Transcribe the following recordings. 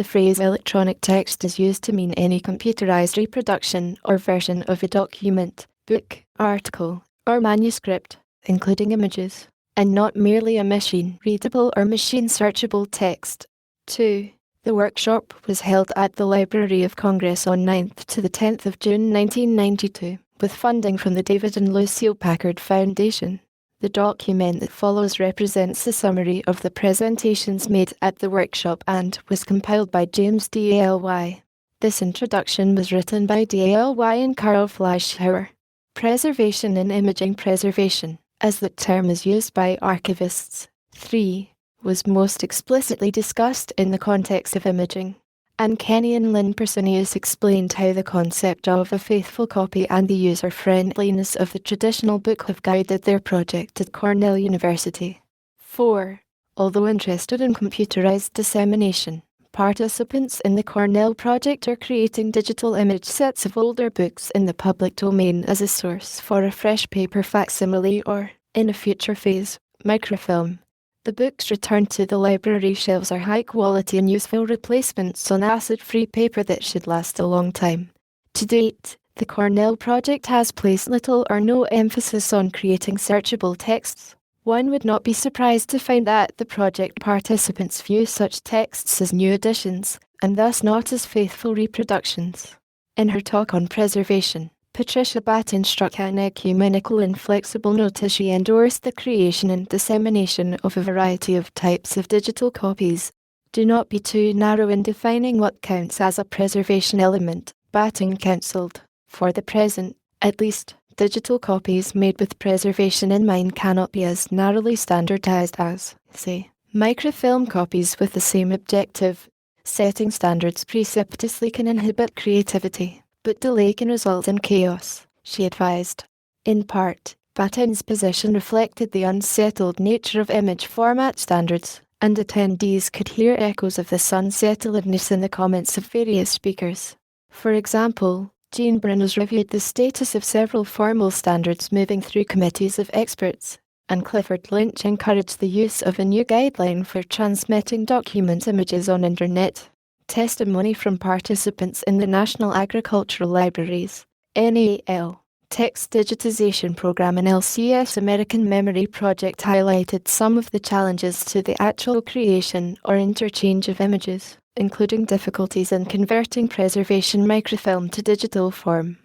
The phrase electronic text is used to mean any computerized reproduction or version of a document, book, article, or manuscript, including images, and not merely a machine-readable or machine-searchable text. 2. The workshop was held at the Library of Congress on 9th to the 10th of June 1992, with funding from the David and Lucille Packard Foundation. The document that follows represents a summary of the presentations made at the workshop and was compiled by James D.A.L.Y. This introduction was written by D.A.L.Y. and Carl Fleischhauer. Preservation and imaging preservation, as the term is used by archivists. 3. Was most explicitly discussed in the context of imaging. And Kenny and Lynn Personius explained how the concept of a faithful copy and the user-friendliness of the traditional book have guided their project at Cornell University. 4. Although interested in computerized dissemination, participants in the Cornell project are creating digital image sets of older books in the public domain as a source for a fresh paper facsimile or, in a future phase, microfilm. The books returned to the library shelves are high-quality and useful replacements on acid-free paper that should last a long time. To date, the Cornell project has placed little or no emphasis on creating searchable texts. One would not be surprised to find that the project participants view such texts as new additions, and thus not as faithful reproductions. In her talk on preservation, Patricia Batten struck an ecumenical and flexible note as she endorsed the creation and dissemination of a variety of types of digital copies. Do not be too narrow in defining what counts as a preservation element, Batten counselled. For the present, at least, digital copies made with preservation in mind cannot be as narrowly standardized as, say, microfilm copies with the same objective. Setting standards precipitously can inhibit creativity, but delay can result in chaos, she advised. In part, Batten's position reflected the unsettled nature of image format standards, and attendees could hear echoes of this unsettledness in the comments of various speakers. For example, Jean Brunos reviewed the status of several formal standards moving through committees of experts, and Clifford Lynch encouraged the use of a new guideline for transmitting document images on Internet. Testimony from participants in the National Agricultural Libraries, NAL, Text Digitization Program and LCS American Memory Project highlighted some of the challenges to the actual creation or interchange of images, including difficulties in converting preservation microfilm to digital form.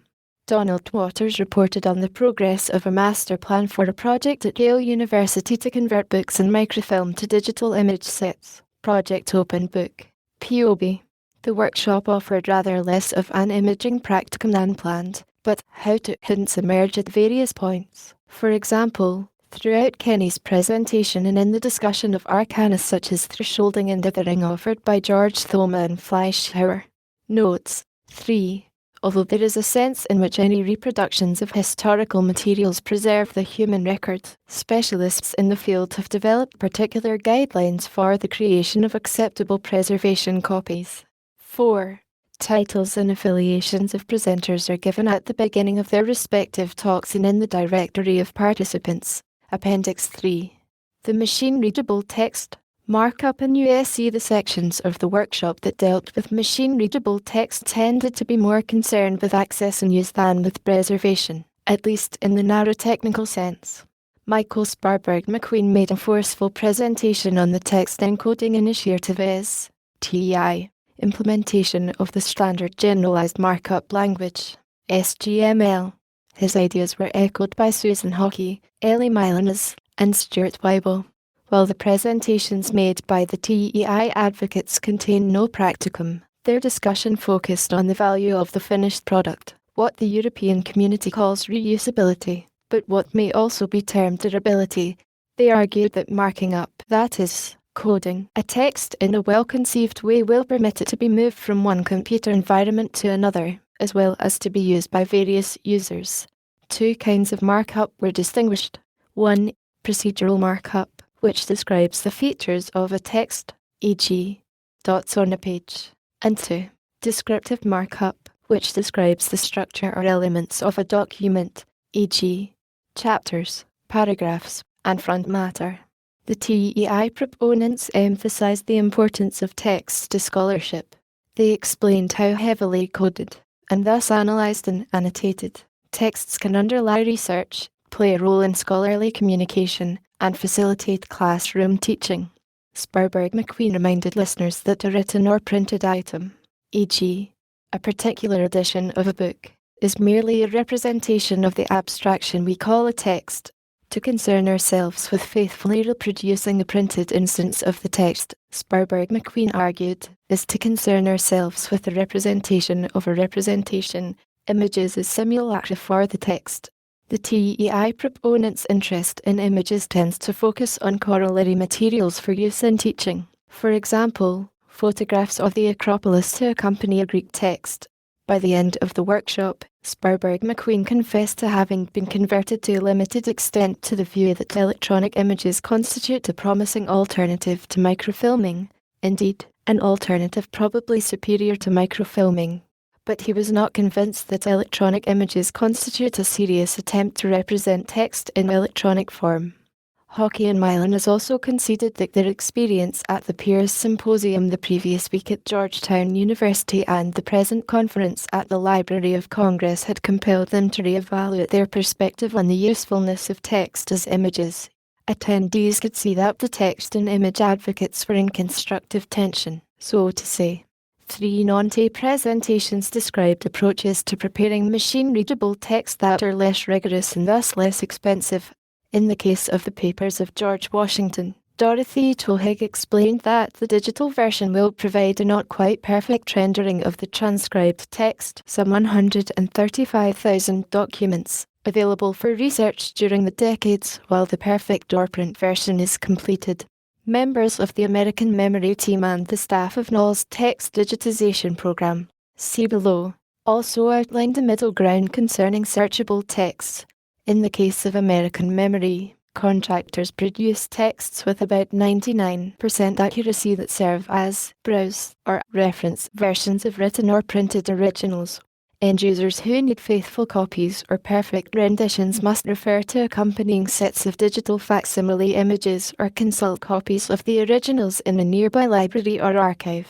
Donald Waters reported on the progress of a master plan for a project at Yale University to convert books and microfilm to digital image sets, Project Open Book. POB. The workshop offered rather less of an imaging practicum than planned, but how-to hints emerged at various points. For example, throughout Kenny's presentation and in the discussion of arcana such as thresholding and dithering offered by George Thoma and Fleischhauer. Notes. 3. Although there is a sense in which any reproductions of historical materials preserve the human record, specialists in the field have developed particular guidelines for the creation of acceptable preservation copies. 4. Titles and affiliations of presenters are given at the beginning of their respective talks and in the directory of participants. Appendix 3. The machine-readable text markup in USC. The sections of the workshop that dealt with machine-readable text tended to be more concerned with access and use than with preservation, at least in the narrow technical sense. Michael Sparberg McQueen made a forceful presentation on the text encoding initiative as TEI, implementation of the Standard Generalized Markup Language, SGML. His ideas were echoed by Susan Hockey, Ellie Milanes, and Stuart Weibel. While the presentations made by the TEI advocates contain no practicum, their discussion focused on the value of the finished product, what the European community calls reusability, but what may also be termed durability. They argued that marking up, that is, coding, a text in a well-conceived way will permit it to be moved from one computer environment to another, as well as to be used by various users. Two kinds of markup were distinguished. 1. Procedural markup, which describes the features of a text, e.g., dots on a page. And 2. Descriptive markup, which describes the structure or elements of a document, e.g., chapters, paragraphs, and front matter. The TEI proponents emphasized the importance of texts to scholarship. They explained how heavily coded, and thus analyzed and annotated, texts can underlie research, play a role in scholarly communication, and facilitate classroom teaching. Sparberg-McQueen reminded listeners that a written or printed item, e.g., a particular edition of a book, is merely a representation of the abstraction we call a text. To concern ourselves with faithfully reproducing a printed instance of the text, Sparberg-McQueen argued, is to concern ourselves with the representation of a representation. Images is simulacra for the text. The TEI proponents' interest in images tends to focus on corollary materials for use in teaching. For example, photographs of the Acropolis to accompany a Greek text. By the end of the workshop, Sparberg-McQueen confessed to having been converted to a limited extent to the view that electronic images constitute a promising alternative to microfilming, indeed, an alternative probably superior to microfilming. But he was not convinced that electronic images constitute a serious attempt to represent text in electronic form. Hockey and Milan has also conceded that their experience at the Peers Symposium the previous week at Georgetown University and the present conference at the Library of Congress had compelled them to re-evaluate their perspective on the usefulness of text as images. Attendees could see that the text and image advocates were in constructive tension, so to say. 3 non-tape presentations described approaches to preparing machine-readable text that are less rigorous and thus less expensive. In the case of the papers of George Washington, Dorothy Tohig explained that the digital version will provide a not quite perfect rendering of the transcribed text, some 135,000 documents, available for research during the decades while the perfect doorprint version is completed. Members of the American Memory Team and the staff of NOL's text digitization program, see below, also outlined a middle ground concerning searchable texts. In the case of American Memory, contractors produce texts with about 99% accuracy that serve as browse or reference versions of written or printed originals. End users who need faithful copies or perfect renditions must refer to accompanying sets of digital facsimile images or consult copies of the originals in a nearby library or archive.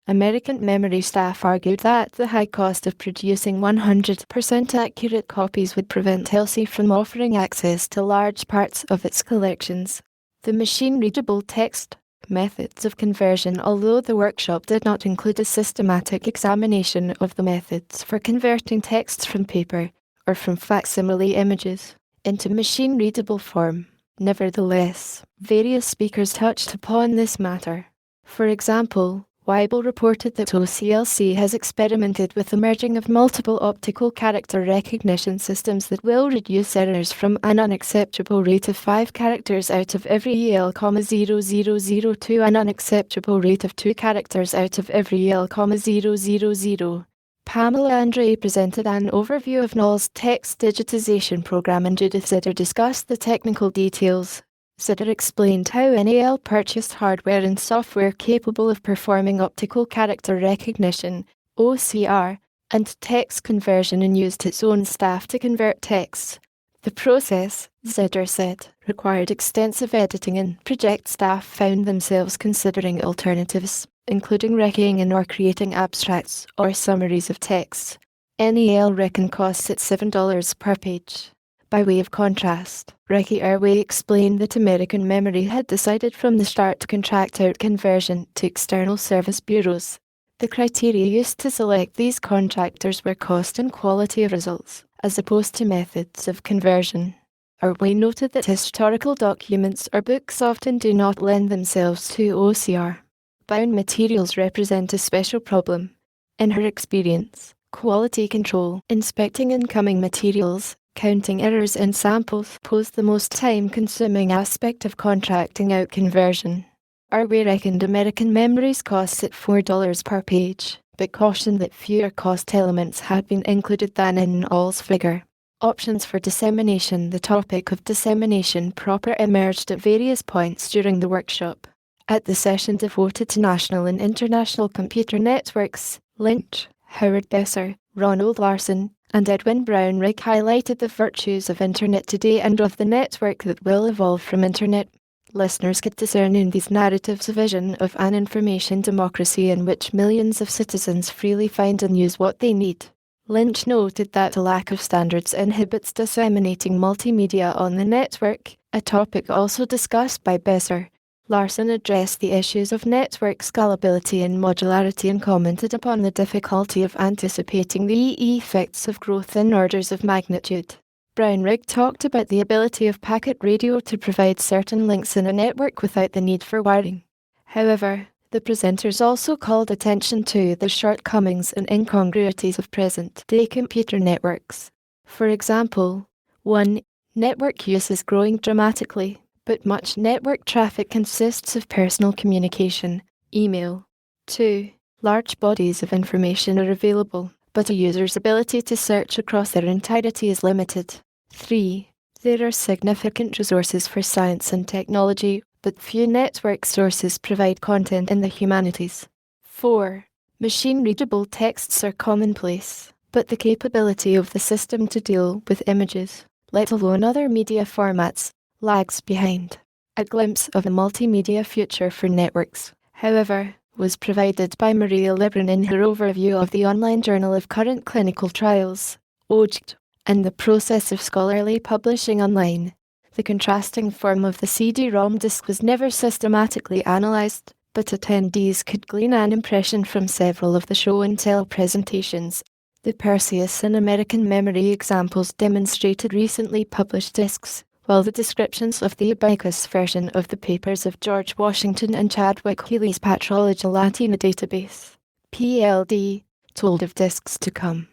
American Memory staff argued that the high cost of producing 100% accurate copies would prevent ELSI from offering access to large parts of its collections. The machine-readable text methods of conversion. Although the workshop did not include a systematic examination of the methods for converting texts from paper, or from facsimile images, into machine-readable form, nevertheless, various speakers touched upon this matter. For example, Weibel reported that OCLC has experimented with the merging of multiple optical character recognition systems that will reduce errors from an unacceptable rate of 5 characters out of every EL,0002 to an unacceptable rate of 2 characters out of every EL,000. Pamela Andre presented an overview of NOL's text digitization program and Judith Zitter discussed the technical details. Zitter explained how NAL purchased hardware and software capable of performing optical character recognition, OCR, and text conversion and used its own staff to convert texts. The process, Zitter said, required extensive editing and project staff found themselves considering alternatives, including recceing and or creating abstracts or summaries of texts. NAL reckon costs at $7 per page. By way of contrast, Ricky Irway explained that American Memory had decided from the start to contract out conversion to external service bureaus. The criteria used to select these contractors were cost and quality of results, as opposed to methods of conversion. Irway noted that historical documents or books often do not lend themselves to OCR. Bound materials represent a special problem. In her experience, quality control, inspecting incoming materials, counting errors in samples posed the most time-consuming aspect of contracting out conversion. Irway reckoned American Memory's costs at $4 per page, but cautioned that fewer cost elements had been included than in NAL's figure. Options for dissemination. The topic of dissemination proper emerged at various points during the workshop. At the session devoted to national and international computer networks, Lynch, Howard Besser, Ronald Larson, and Edwin Brown Rick highlighted the virtues of Internet today and of the network that will evolve from Internet. Listeners could discern in these narratives a vision of an information democracy in which millions of citizens freely find and use what they need. Lynch noted that a lack of standards inhibits disseminating multimedia on the network, a topic also discussed by Besser. Larson addressed the issues of network scalability and modularity and commented upon the difficulty of anticipating the effects of growth in orders of magnitude. Brownrigg talked about the ability of packet radio to provide certain links in a network without the need for wiring. However, the presenters also called attention to the shortcomings and incongruities of present-day computer networks. For example, 1. Network use is growing dramatically, but much network traffic consists of personal communication, email. 2. Large bodies of information are available, but a user's ability to search across their entirety is limited. 3. There are significant resources for science and technology, but few network sources provide content in the humanities. 4. Machine-readable texts are commonplace, but the capability of the system to deal with images, let alone other media formats, lags behind. A glimpse of a multimedia future for networks, however, was provided by Maria Libran in her overview of the online journal of current clinical trials, OJT, and the process of scholarly publishing online. The contrasting form of the CD-ROM disc was never systematically analysed, but attendees could glean an impression from several of the show-and-tell presentations. The Perseus and American Memory examples demonstrated recently published discs, while the descriptions of the Abacus version of the papers of George Washington and Chadwick Healy's Patrologia Latina database, PLD, told of discs to come.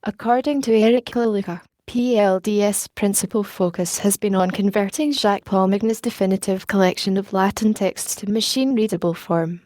According to Eric Hilica, PLD's principal focus has been on converting Jacques Paul Magna's definitive collection of Latin texts to machine-readable form.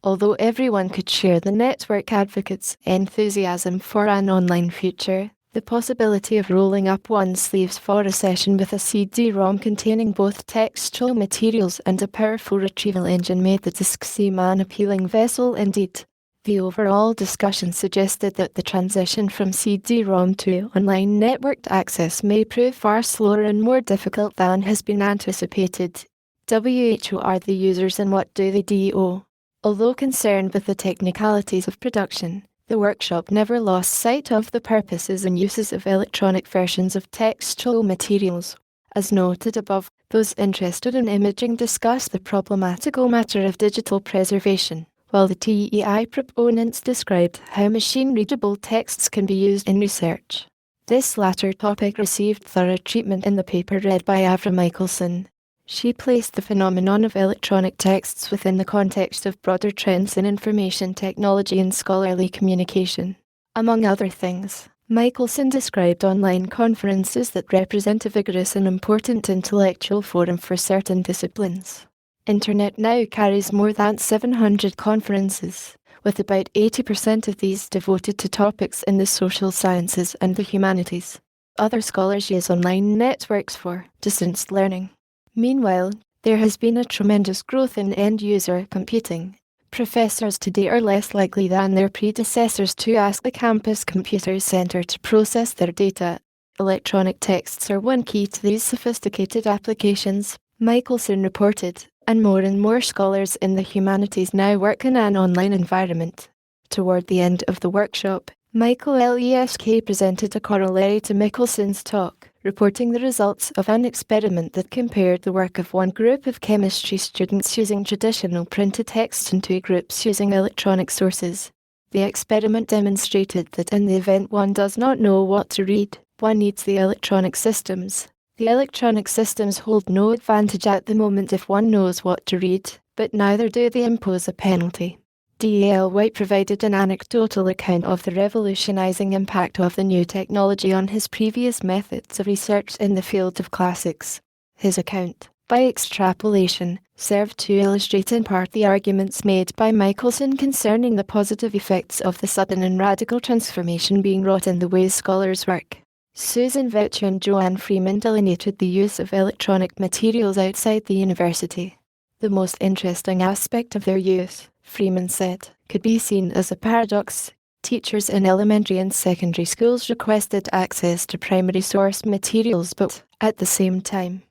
Although everyone could share the network advocates' enthusiasm for an online future, the possibility of rolling up one's sleeves for a session with a CD-ROM containing both textual materials and a powerful retrieval engine made the disc seem an appealing vessel indeed. The overall discussion suggested that the transition from CD-ROM to online networked access may prove far slower and more difficult than has been anticipated. Who are the users and what do they do? Although concerned with the technicalities of production, the workshop never lost sight of the purposes and uses of electronic versions of textual materials. As noted above, those interested in imaging discussed the problematical matter of digital preservation, while the TEI proponents described how machine-readable texts can be used in research. This latter topic received thorough treatment in the paper read by Avra Michelson. She placed the phenomenon of electronic texts within the context of broader trends in information technology and scholarly communication. Among other things, Michelson described online conferences that represent a vigorous and important intellectual forum for certain disciplines. Internet now carries more than 700 conferences, with about 80% of these devoted to topics in the social sciences and the humanities. Other scholars use online networks for distance learning. Meanwhile, there has been a tremendous growth in end-user computing. Professors today are less likely than their predecessors to ask the campus computer center to process their data. Electronic texts are one key to these sophisticated applications, Michelson reported, and more scholars in the humanities now work in an online environment. Toward the end of the workshop, Michael Lesk presented a corollary to Michelson's talk, reporting the results of an experiment that compared the work of one group of chemistry students using traditional printed text and two groups using electronic sources. The experiment demonstrated that in the event one does not know what to read, one needs the electronic systems. The electronic systems hold no advantage at the moment if one knows what to read, but neither do they impose a penalty. D.L. White provided an anecdotal account of the revolutionizing impact of the new technology on his previous methods of research in the field of classics. His account, by extrapolation, served to illustrate in part the arguments made by Michelson concerning the positive effects of the sudden and radical transformation being wrought in the way scholars work. Susan Voucher and Joanne Freeman delineated the use of electronic materials outside the university. The most interesting aspect of their use, Freeman said, could be seen as a paradox. Teachers in elementary and secondary schools requested access to primary source materials but, at the same time,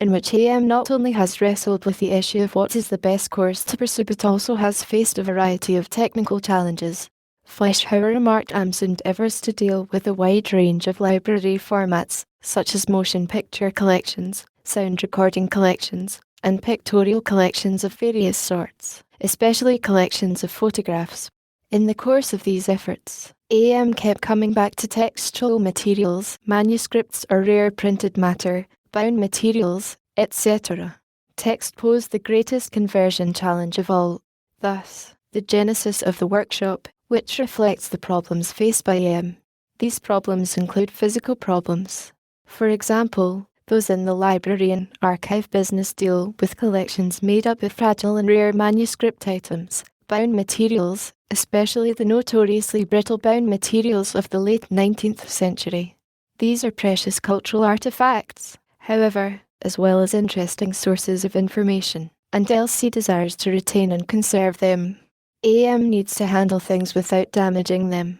in which AM not only has wrestled with the issue of what is the best course to pursue but also has faced a variety of technical challenges. Fleischhauer remarked AM's endeavours to deal with a wide range of library formats, such as motion picture collections, sound recording collections, and pictorial collections of various sorts, especially collections of photographs. In the course of these efforts, AM kept coming back to textual materials, manuscripts or rare printed matter, bound materials, etc. Text posed the greatest conversion challenge of all. Thus, the genesis of the workshop, which reflects the problems faced by AM. These problems include physical problems. For example, those in the library and archive business deal with collections made up of fragile and rare manuscript items, bound materials, especially the notoriously brittle bound materials of the late 19th century. These are precious cultural artifacts, however, as well as interesting sources of information, and LC desires to retain and conserve them. AM needs to handle things without damaging them.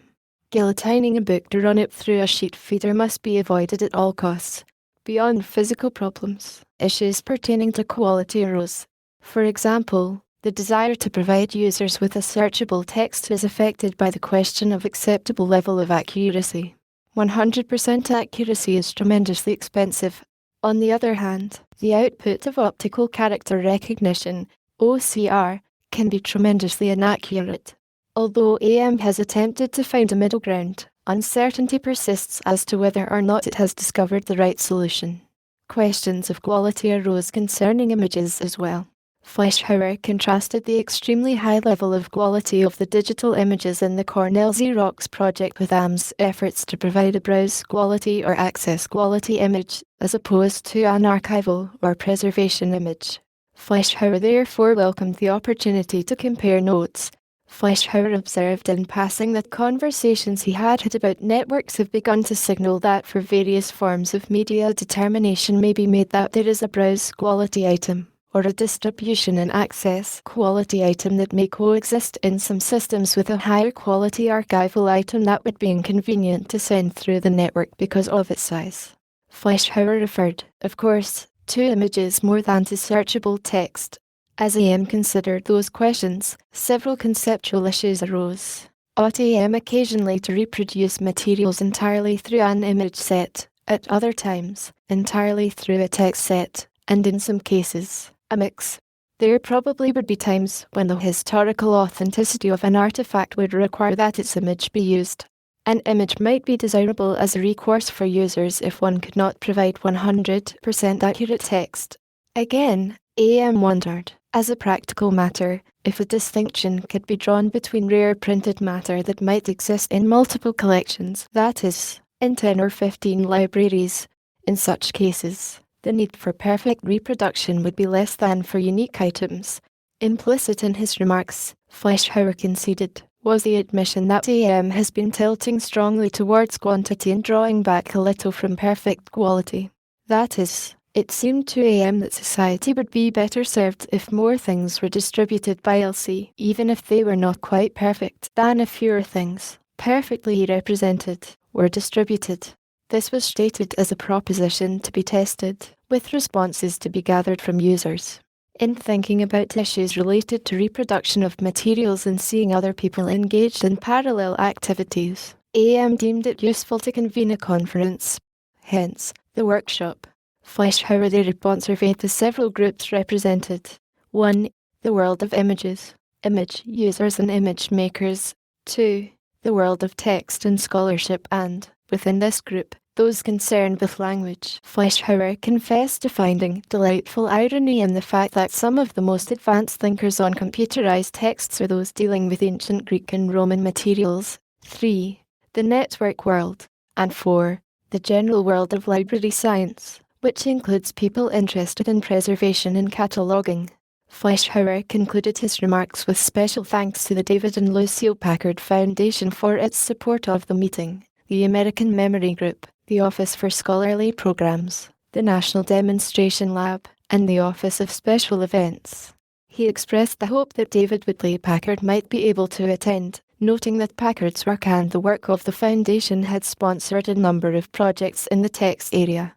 Guillotining a book to run it through a sheet feeder must be avoided at all costs. Beyond physical problems, issues pertaining to quality arose. For example, the desire to provide users with a searchable text is affected by the question of acceptable level of accuracy. 100% accuracy is tremendously expensive. On the other hand, the output of optical character recognition, OCR, can be tremendously inaccurate. Although AM has attempted to find a middle ground, uncertainty persists as to whether or not it has discovered the right solution. Questions of quality arose concerning images as well. Fleischhauer contrasted the extremely high level of quality of the digital images in the Cornell Xerox project with AM's efforts to provide a browse quality or access quality image, as opposed to an archival or preservation image. Fleischhauer therefore welcomed the opportunity to compare notes. Fleischhauer observed in passing that conversations he had about networks have begun to signal that for various forms of media determination may be made that there is a browse quality item, or a distribution and access quality item that may coexist in some systems with a higher quality archival item that would be inconvenient to send through the network because of its size. Fleischhauer referred, of course, to images more than to searchable text. As AM considered those questions, several conceptual issues arose. Ought AM occasionally to reproduce materials entirely through an image set, at other times, entirely through a text set, and in some cases, a mix? There probably would be times when the historical authenticity of an artifact would require that its image be used. An image might be desirable as a recourse for users if one could not provide 100% accurate text. Again, AM wondered, as a practical matter, if a distinction could be drawn between rare printed matter that might exist in multiple collections, that is, in 10 or 15 libraries. In such cases, the need for perfect reproduction would be less than for unique items. Implicit in his remarks, Fleischhauer conceded, was the admission that AM has been tilting strongly towards quantity and drawing back a little from perfect quality. That is, it seemed to AM that society would be better served if more things were distributed by LC, even if they were not quite perfect, than if fewer things, perfectly represented, were distributed. This was stated as a proposition to be tested, with responses to be gathered from users. In thinking about issues related to reproduction of materials and seeing other people engaged in parallel activities, AM deemed it useful to convene a conference. Hence, the workshop. Fleischhauer thereupon surveyed the several groups represented. 1. The world of images, image users and image makers. 2. The world of text and scholarship and, within this group, those concerned with language. Fleischhauer confessed to finding delightful irony in the fact that some of the most advanced thinkers on computerized texts are those dealing with ancient Greek and Roman materials. 3. The network world. And 4. The general world of library science, which includes people interested in preservation and cataloguing. Fleischhauer concluded his remarks with special thanks to the David and Lucille Packard Foundation for its support of the meeting, the American Memory Group, the Office for Scholarly Programs, the National Demonstration Lab, and the Office of Special Events. He expressed the hope that David Woodley Packard might be able to attend, noting that Packard's work and the work of the Foundation had sponsored a number of projects in the text area.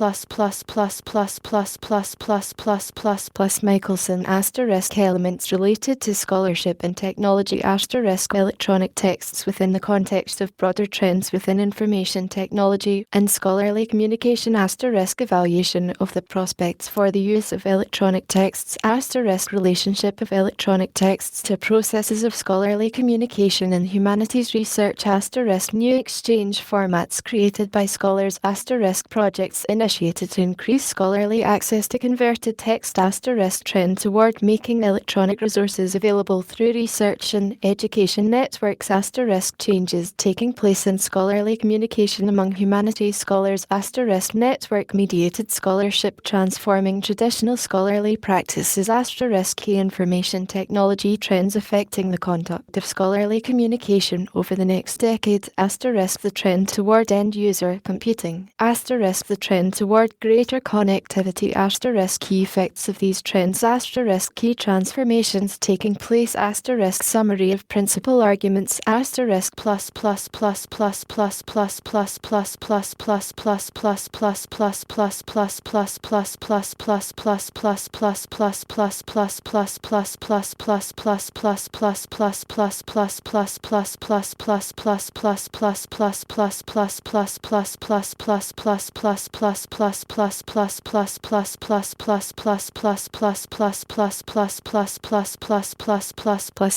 plus plus plus plus plus plus plus Michelson * elements related to scholarship and technology * electronic texts within the context of broader trends within information technology and scholarly communication * evaluation of the prospects for the use of electronic texts * relationship of electronic texts to processes of scholarly communication and humanities research * new exchange formats created by scholars * projects initiated to increase scholarly access to converted text * trend toward making electronic resources available through research and education networks * changes taking place in scholarly communication among humanities scholars * network mediated scholarship transforming traditional scholarly practices * key information technology trends affecting the conduct of scholarly communication over the next decade * the trend toward end-user computing * the trend toward greater connectivity * key effects of these trends * key transformations taking place * summary of principal arguments *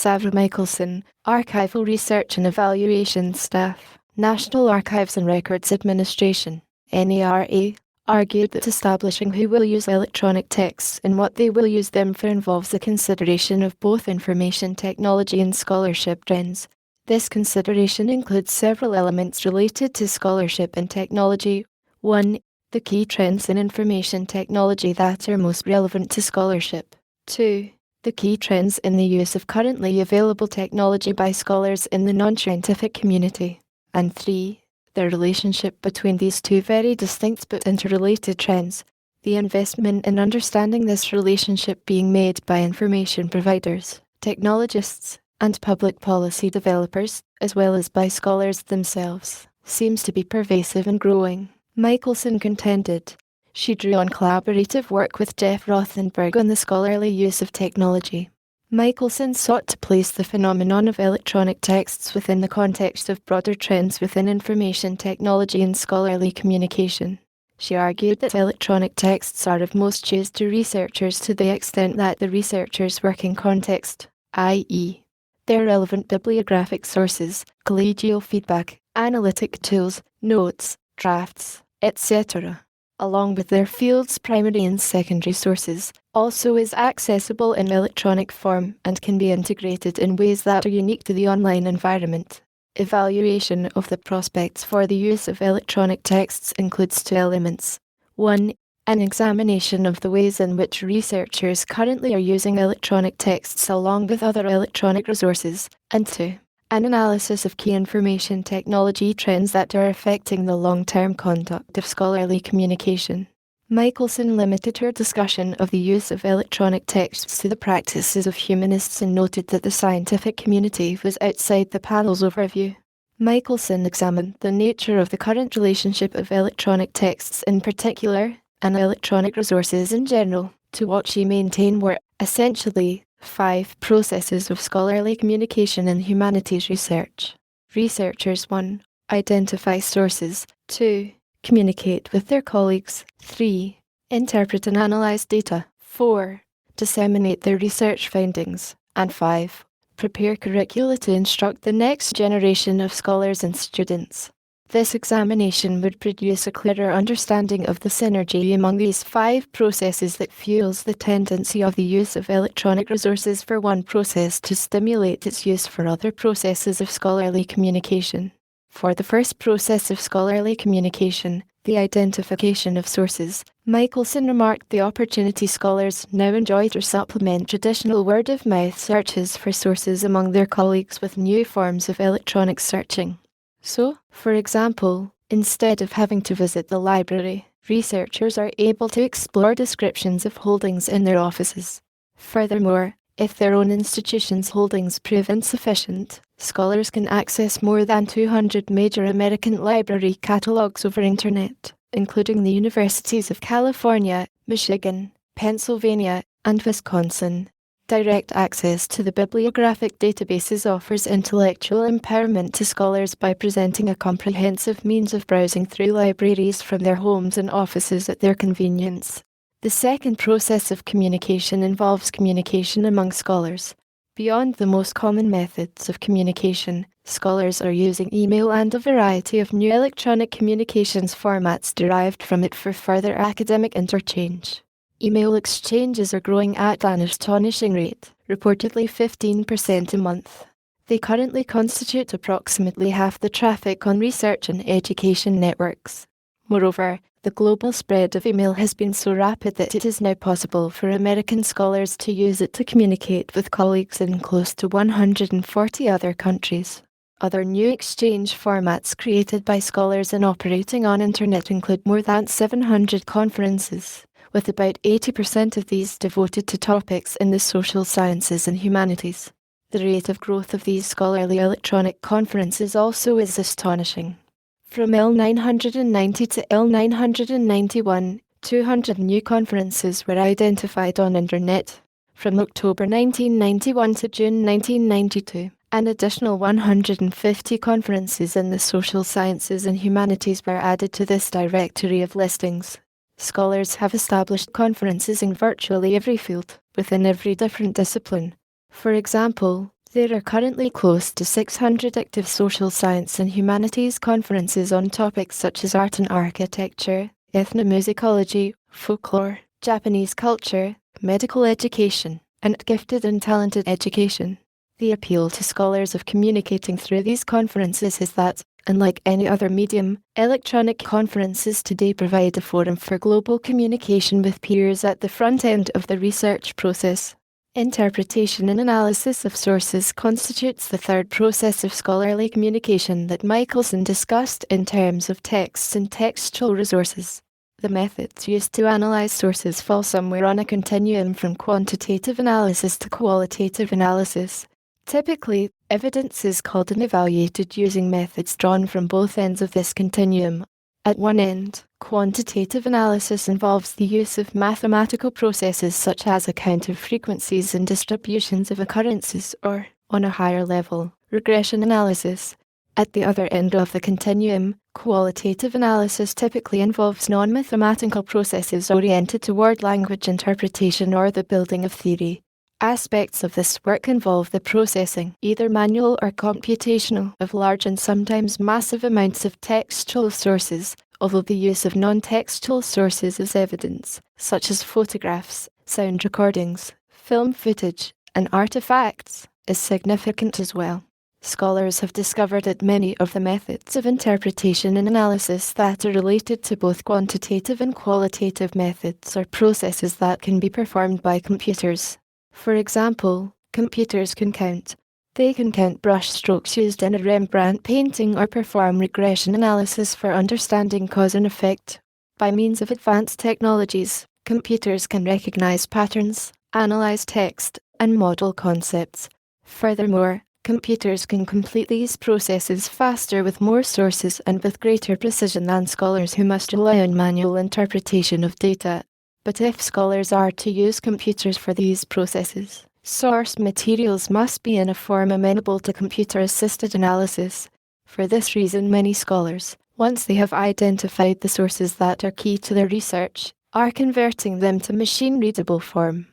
Avra Michelson, Archival Research and Evaluation Staff, National Archives and Records Administration, NARA, argued that establishing who will use electronic texts and what they will use them for involves the consideration of both information technology and scholarship trends. This consideration includes several elements related to scholarship and technology. 1. The key trends in information technology that are most relevant to scholarship. 2. The key trends in the use of currently available technology by scholars in the non-scientific community. And 3. The relationship between these two very distinct but interrelated trends. The investment in understanding this relationship being made by information providers, technologists, and public policy developers, as well as by scholars themselves, seems to be pervasive and growing. Michelson contended. She drew on collaborative work with Jeff Rothenberg on the scholarly use of technology. Michelson sought to place the phenomenon of electronic texts within the context of broader trends within information technology and scholarly communication. She argued that electronic texts are of most use to researchers to the extent that the researcher's working context, i.e., their relevant bibliographic sources, collegial feedback, analytic tools, notes, drafts, etc., along with their field's primary and secondary sources, also is accessible in electronic form and can be integrated in ways that are unique to the online environment. Evaluation of the prospects for the use of electronic texts includes two elements. 1. An examination of the ways in which researchers currently are using electronic texts along with other electronic resources, and 2. An analysis of key information technology trends that are affecting the long-term conduct of scholarly communication. Michelson limited her discussion of the use of electronic texts to the practices of humanists and noted that the scientific community was outside the panel's overview. Michelson examined the nature of the current relationship of electronic texts in particular, and electronic resources in general, to what she maintained were, essentially, 5 processes of scholarly communication in humanities research. Researchers 1. Identify sources. 2. Communicate with their colleagues. 3. Interpret and analyze data. 4. Disseminate their research findings. And 5. Prepare curricula to instruct the next generation of scholars and students. This examination would produce a clearer understanding of the synergy among these 5 processes that fuels the tendency of the use of electronic resources for one process to stimulate its use for other processes of scholarly communication. For the first process of scholarly communication, the identification of sources, Michelson remarked the opportunity scholars now enjoy to supplement traditional word-of-mouth searches for sources among their colleagues with new forms of electronic searching. So, for example, instead of having to visit the library, researchers are able to explore descriptions of holdings in their offices. Furthermore, if their own institution's holdings prove insufficient, scholars can access more than 200 major American library catalogs over Internet, including the universities of California, Michigan, Pennsylvania, and Wisconsin. Direct access to the bibliographic databases offers intellectual empowerment to scholars by presenting a comprehensive means of browsing through libraries from their homes and offices at their convenience. The second process of communication involves communication among scholars. Beyond the most common methods of communication, scholars are using email and a variety of new electronic communications formats derived from it for further academic interchange. Email exchanges are growing at an astonishing rate, reportedly 15% a month. They currently constitute approximately half the traffic on research and education networks. Moreover, the global spread of email has been so rapid that it is now possible for American scholars to use it to communicate with colleagues in close to 140 other countries. Other new exchange formats created by scholars and operating on Internet include more than 700 conferences, with about 80% of these devoted to topics in the social sciences and humanities. The rate of growth of these scholarly electronic conferences also is astonishing. From L990 to L991, 200 new conferences were identified on Internet. From October 1991 to June 1992, an additional 150 conferences in the social sciences and humanities were added to this directory of listings. Scholars have established conferences in virtually every field, within every different discipline. For example, there are currently close to 600 active social science and humanities conferences on topics such as art and architecture, ethnomusicology, folklore, Japanese culture, medical education, and gifted and talented education. The appeal to scholars of communicating through these conferences is that, unlike any other medium, electronic conferences today provide a forum for global communication with peers at the front end of the research process. Interpretation and analysis of sources constitutes the third process of scholarly communication that Michelson discussed in terms of texts and textual resources. The methods used to analyze sources fall somewhere on a continuum from quantitative analysis to qualitative analysis. Typically, evidence is called and evaluated using methods drawn from both ends of this continuum. At one end, quantitative analysis involves the use of mathematical processes such as a count of frequencies and distributions of occurrences or, on a higher level, regression analysis. At the other end of the continuum, qualitative analysis typically involves non-mathematical processes oriented toward language interpretation or the building of theory. Aspects of this work involve the processing, either manual or computational, of large and sometimes massive amounts of textual sources, although the use of non-textual sources as evidence, such as photographs, sound recordings, film footage, and artifacts, is significant as well. Scholars have discovered that many of the methods of interpretation and analysis that are related to both quantitative and qualitative methods are processes that can be performed by computers. For example, computers can count. They can count brush strokes used in a Rembrandt painting or perform regression analysis for understanding cause and effect. By means of advanced technologies, computers can recognize patterns, analyze text, and model concepts. Furthermore, computers can complete these processes faster with more sources and with greater precision than scholars who must rely on manual interpretation of data. But if scholars are to use computers for these processes, source materials must be in a form amenable to computer-assisted analysis. For this reason, many scholars, once they have identified the sources that are key to their research, are converting them to machine-readable form.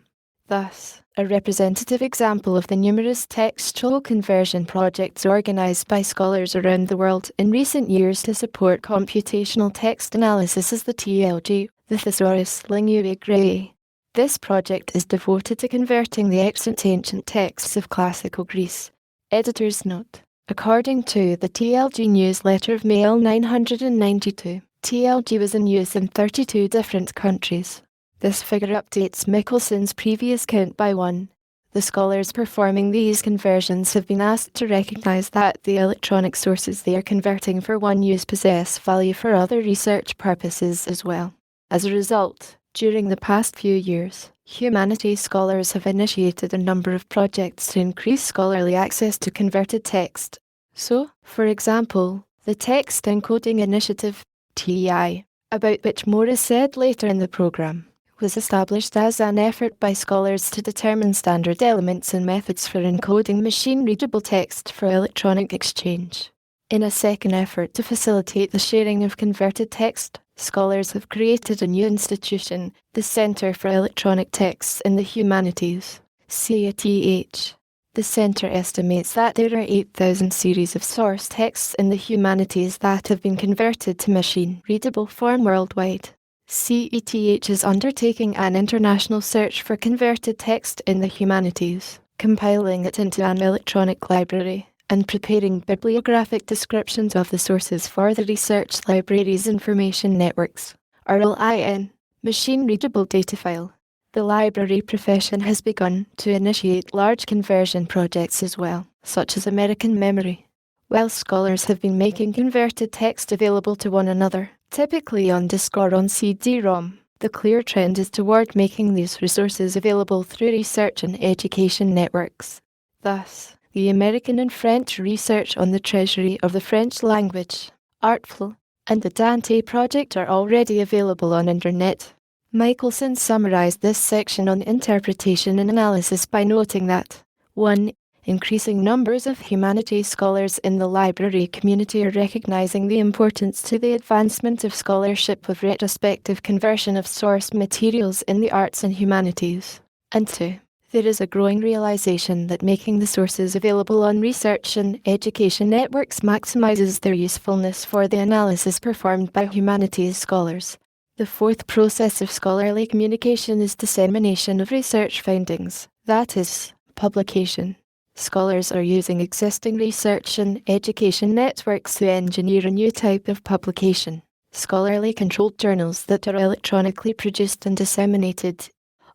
Thus, a representative example of the numerous textual conversion projects organized by scholars around the world in recent years to support computational text analysis is the TLG, the Thesaurus Linguae Graeae. This project is devoted to converting the extant ancient texts of classical Greece. Editor's note. According to the TLG newsletter of May 992, TLG was in use in 32 different countries. This figure updates Michelson's previous count by one. The scholars performing these conversions have been asked to recognize that the electronic sources they are converting for one use possess value for other research purposes as well. As a result, during the past few years, humanities scholars have initiated a number of projects to increase scholarly access to converted text. So, for example, the Text Encoding Initiative, TEI, about which more is said later in the program, was established as an effort by scholars to determine standard elements and methods for encoding machine-readable text for electronic exchange. In a second effort to facilitate the sharing of converted text, scholars have created a new institution, the Center for Electronic Texts in the Humanities, CETH. The Center estimates that there are 8,000 series of source texts in the humanities that have been converted to machine-readable form worldwide. CETH is undertaking an international search for converted text in the humanities, compiling it into an electronic library, and preparing bibliographic descriptions of the sources for the Research Libraries Information Networks, RLIN, machine-readable data file. The library profession has begun to initiate large conversion projects as well, such as American Memory. While scholars have been making converted text available to one another, typically on disk or on CD-ROM, the clear trend is toward making these resources available through research and education networks. Thus, the American and French research on the treasury of the French language, Artful, and the Dante project are already available on internet. Michelson summarized this section on interpretation and analysis by noting that 1. Increasing numbers of humanities scholars in the library community are recognizing the importance to the advancement of scholarship of retrospective conversion of source materials in the arts and humanities. And 2. There is a growing realization that making the sources available on research and education networks maximizes their usefulness for the analysis performed by humanities scholars. The fourth process of scholarly communication is dissemination of research findings, that is, publication. Scholars are using existing research and education networks to engineer a new type of publication, scholarly controlled journals that are electronically produced and disseminated.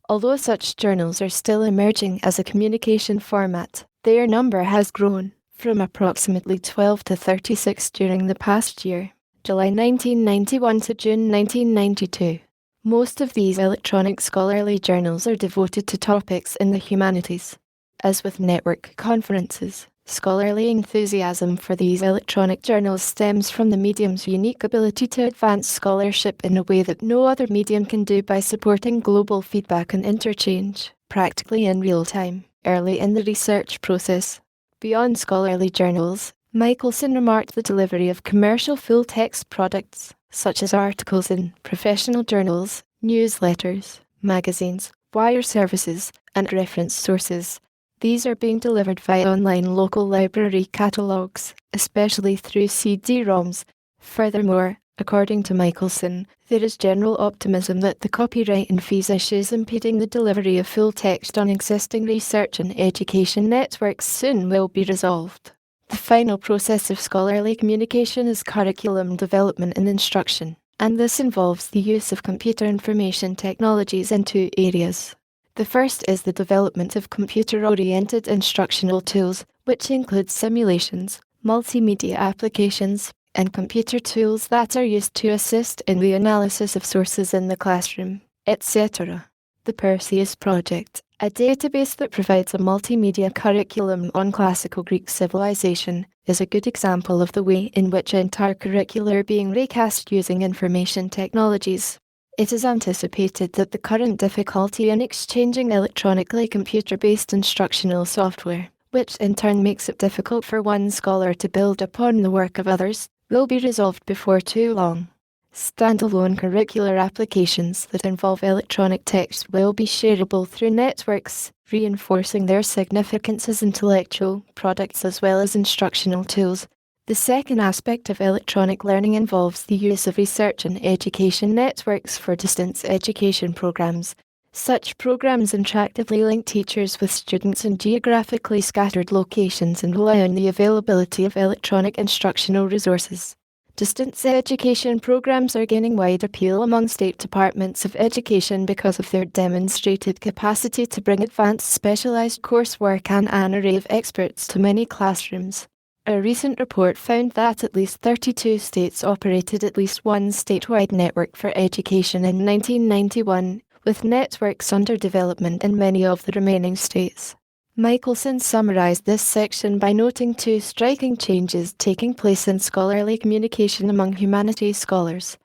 Although such journals are still emerging as a communication format, their number has grown from approximately 12 to 36 during the past year, July 1991 to June 1992. Most of these electronic scholarly journals are devoted to topics in the humanities. As with network conferences, scholarly enthusiasm for these electronic journals stems from the medium's unique ability to advance scholarship in a way that no other medium can do by supporting global feedback and interchange, practically in real time, early in the research process. Beyond scholarly journals, Michelson remarked the delivery of commercial full-text products, such as articles in professional journals, newsletters, magazines, wire services, and reference sources. These are being delivered via online local library catalogues, especially through CD-ROMs. Furthermore, according to Michelson, there is general optimism that the copyright and fees issues impeding the delivery of full text on existing research and education networks soon will be resolved. The final process of scholarly communication is curriculum development and instruction, and this involves the use of computer information technologies in two areas. The first is the development of computer-oriented instructional tools, which include simulations, multimedia applications, and computer tools that are used to assist in the analysis of sources in the classroom, etc. The Perseus Project, a database that provides a multimedia curriculum on classical Greek civilization, is a good example of the way in which entire curricula are being recast using information technologies. It is anticipated that the current difficulty in exchanging electronically computer-based instructional software, which in turn makes it difficult for one scholar to build upon the work of others, will be resolved before too long. Standalone curricular applications that involve electronic text will be shareable through networks, reinforcing their significance as intellectual products as well as instructional tools. The second aspect of electronic learning involves the use of research and education networks for distance education programs. Such programs interactively link teachers with students in geographically scattered locations and rely on the availability of electronic instructional resources. Distance education programs are gaining wide appeal among state departments of education because of their demonstrated capacity to bring advanced specialized coursework and an array of experts to many classrooms. A recent report found that at least 32 states operated at least one statewide network for education in 1991, with networks under development in many of the remaining states. Michelson summarized this section by noting two striking changes taking place in scholarly communication among humanities scholars.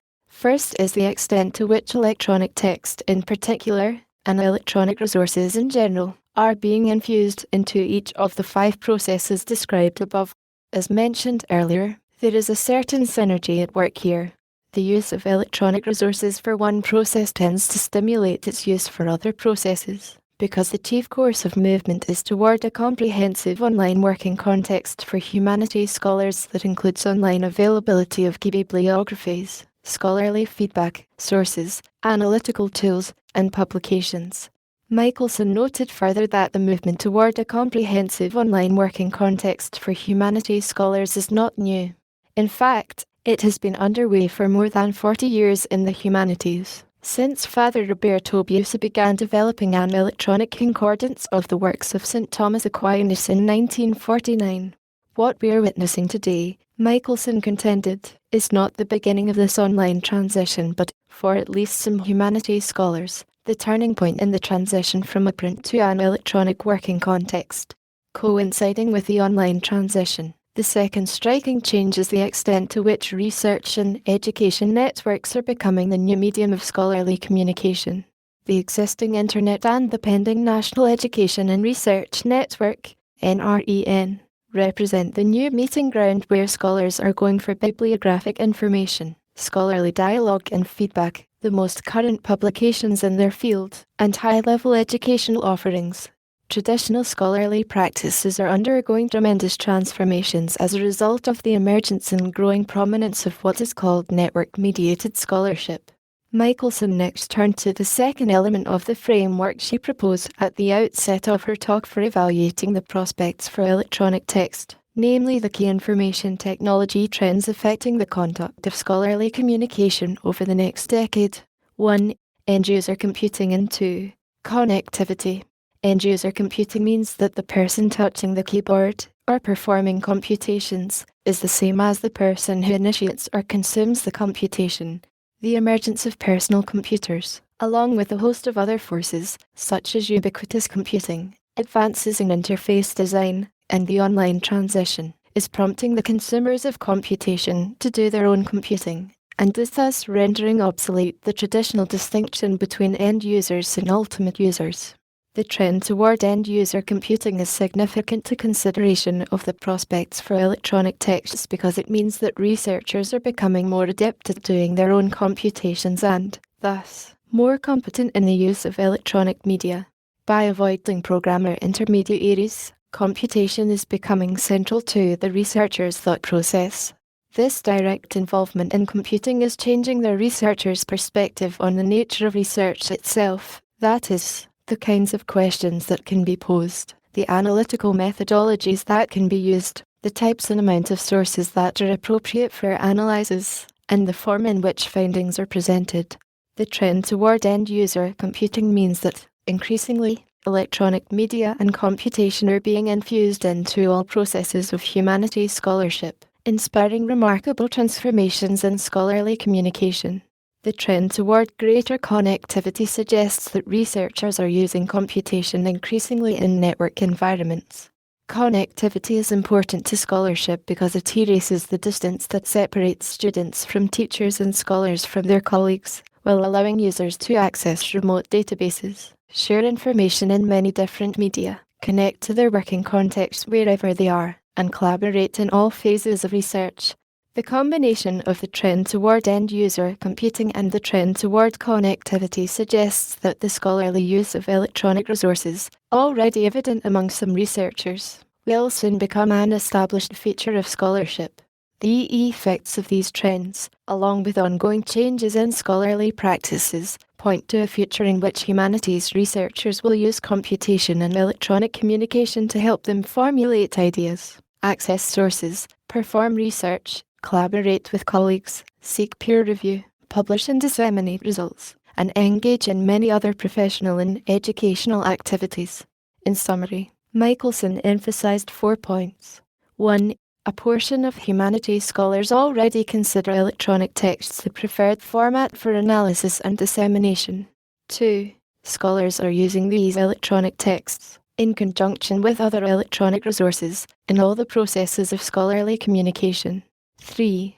First is the extent to which electronic text in particular, and electronic resources in general, are being infused into each of the 5 processes described above. As mentioned earlier, there is a certain synergy at work here. The use of electronic resources for one process tends to stimulate its use for other processes, because the chief course of movement is toward a comprehensive online working context for humanities scholars that includes online availability of key bibliographies, scholarly feedback, sources, analytical tools, and publications. Michelson noted further that the movement toward a comprehensive online working context for humanities scholars is not new. In fact, it has been underway for more than 40 years in the humanities, since Father Roberto Busa began developing an electronic concordance of the works of St. Thomas Aquinas in 1949. What we are witnessing today, Michelson contended, is not the beginning of this online transition but, for at least some humanities scholars, the turning point in the transition from a print to an electronic working context. Coinciding with the online transition, the second striking change is the extent to which research and education networks are becoming the new medium of scholarly communication. The existing Internet and the pending National Education and Research Network, NREN, represent the new meeting ground where scholars are going for bibliographic information, scholarly dialogue and feedback, the most current publications in their field, and high-level educational offerings. Traditional scholarly practices are undergoing tremendous transformations as a result of the emergence and growing prominence of what is called network-mediated scholarship. Michelson next turned to the second element of the framework she proposed at the outset of her talk for evaluating the prospects for electronic text, namely the key information technology trends affecting the conduct of scholarly communication over the next decade. 1. End-user computing, and 2. Connectivity. End-user computing means that the person touching the keyboard, or performing computations, is the same as the person who initiates or consumes the computation. The emergence of personal computers, along with a host of other forces, such as ubiquitous computing, advances in interface design, and the online transition, is prompting the consumers of computation to do their own computing, and is thus rendering obsolete the traditional distinction between end users and ultimate users. The trend toward end-user computing is significant to consideration of the prospects for electronic texts because it means that researchers are becoming more adept at doing their own computations and, thus, more competent in the use of electronic media. By avoiding programmer intermediaries, computation is becoming central to the researcher's thought process. This direct involvement in computing is changing the researcher's perspective on the nature of research itself, that is, the kinds of questions that can be posed, the analytical methodologies that can be used, the types and amount of sources that are appropriate for analyses, and the form in which findings are presented. The trend toward end-user computing means that, increasingly, electronic media and computation are being infused into all processes of humanities scholarship, inspiring remarkable transformations in scholarly communication. The trend toward greater connectivity suggests that researchers are using computation increasingly in network environments. Connectivity is important to scholarship because it erases the distance that separates students from teachers and scholars from their colleagues, while allowing users to access remote databases, share information in many different media, connect to their working context wherever they are, and collaborate in all phases of research. The combination of the trend toward end-user computing and the trend toward connectivity suggests that the scholarly use of electronic resources, already evident among some researchers, will soon become an established feature of scholarship. The effects of these trends, along with ongoing changes in scholarly practices, point to a future in which humanities researchers will use computation and electronic communication to help them formulate ideas, access sources, perform research, collaborate with colleagues, seek peer review, publish and disseminate results, and engage in many other professional and educational activities. In summary, Michelson emphasized 4 points. 1. A portion of humanities scholars already consider electronic texts the preferred format for analysis and dissemination. 2. Scholars are using these electronic texts, in conjunction with other electronic resources, in all the processes of scholarly communication. 3.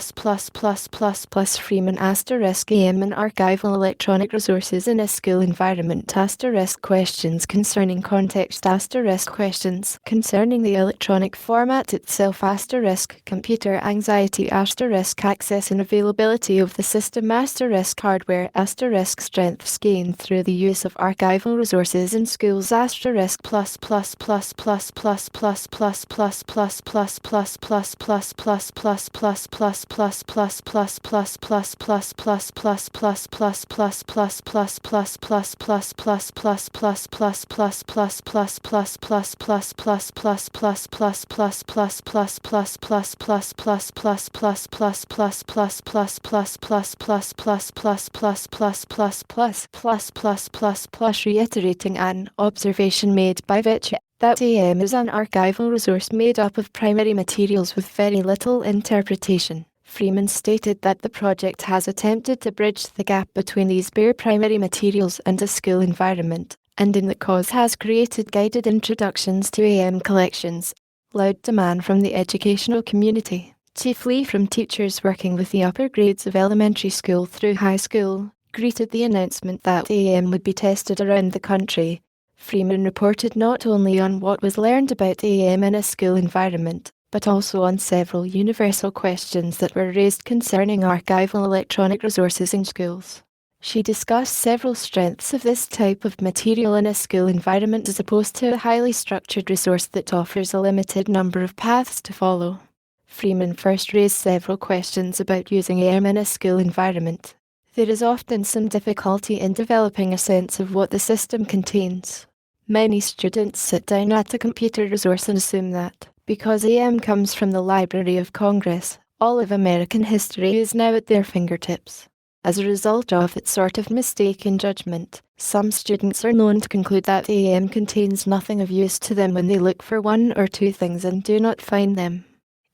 Freeman *am and archival electronic resources in a school environment questions concerning context questions concerning the electronic format itself computer anxiety access and availability of the system hardware strengths gained through the use of archival resources in schools reiterating an observation made by Vetch that AM is an archival resource made up of primary materials with very little interpretation. Freeman stated that the project has attempted to bridge the gap between these bare primary materials and a school environment, and in the cause has created guided introductions to AM collections. Loud demand from the educational community, chiefly from teachers working with the upper grades of elementary school through high school, greeted the announcement that AM would be tested around the country. Freeman reported not only on what was learned about AM in a school environment, but also on several universal questions that were raised concerning archival electronic resources in schools. She discussed several strengths of this type of material in a school environment as opposed to a highly structured resource that offers a limited number of paths to follow. Freeman first raised several questions about using AM in a school environment. There is often some difficulty in developing a sense of what the system contains. Many students sit down at a computer resource and assume that, because AM comes from the Library of Congress, all of American history is now at their fingertips. As a result of its sort of mistaken judgment, some students are known to conclude that AM contains nothing of use to them when they look for one or two things and do not find them.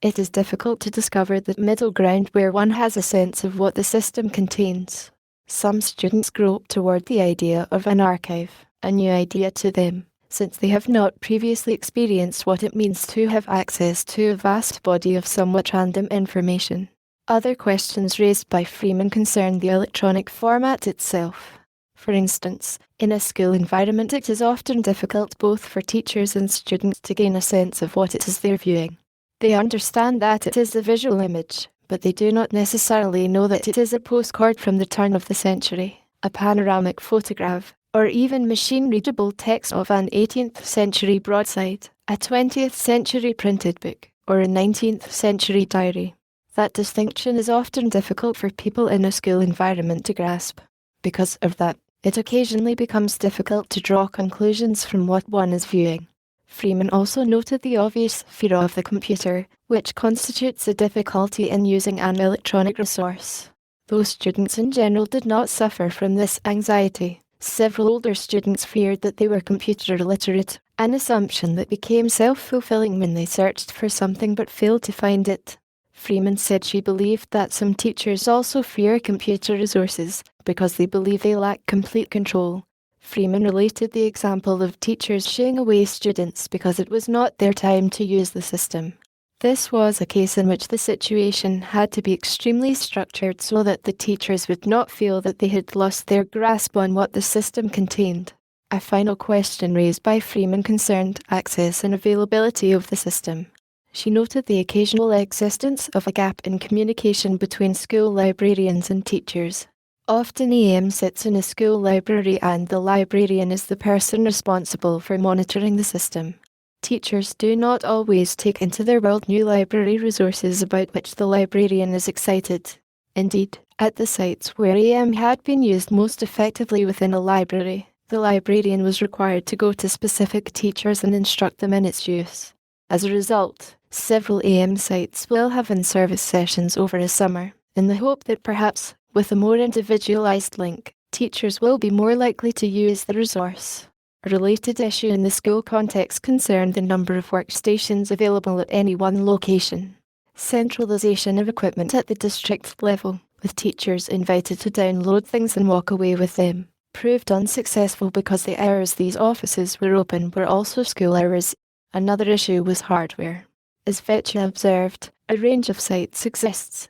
It is difficult to discover the middle ground where one has a sense of what the system contains. Some students grope toward the idea of an archive, a new idea to them, since they have not previously experienced what it means to have access to a vast body of somewhat random information. Other questions raised by Freeman concern the electronic format itself. For instance, in a school environment it is often difficult both for teachers and students to gain a sense of what it is they're viewing. They understand that it is a visual image, but they do not necessarily know that it is a postcard from the turn of the century, a panoramic photograph, or even machine-readable text of an 18th century broadside, a 20th century printed book, or a 19th century diary. That distinction is often difficult for people in a school environment to grasp. Because of that, it occasionally becomes difficult to draw conclusions from what one is viewing. Freeman also noted the obvious fear of the computer, which constitutes a difficulty in using an electronic resource. Though students in general did not suffer from this anxiety, several older students feared that they were computer illiterate, an assumption that became self-fulfilling when they searched for something but failed to find it. Freeman said she believed that some teachers also fear computer resources because they believe they lack complete control. Freeman related the example of teachers shooing away students because it was not their time to use the system. This was a case in which the situation had to be extremely structured so that the teachers would not feel that they had lost their grasp on what the system contained. A final question raised by Freeman concerned access and availability of the system. She noted the occasional existence of a gap in communication between school librarians and teachers. Often AM sits in a school library and the librarian is the person responsible for monitoring the system. Teachers do not always take into their world new library resources about which the librarian is excited. Indeed, at the sites where AM had been used most effectively within a library, the librarian was required to go to specific teachers and instruct them in its use. As a result, several AM sites will have in-service sessions over a summer, in the hope that perhaps, with a more individualized link, teachers will be more likely to use the resource. A related issue in the school context concerned the number of workstations available at any one location. Centralization of equipment at the district level, with teachers invited to download things and walk away with them, proved unsuccessful because the hours these offices were open were also school hours. Another issue was hardware. As Vetch observed, a range of sites exists,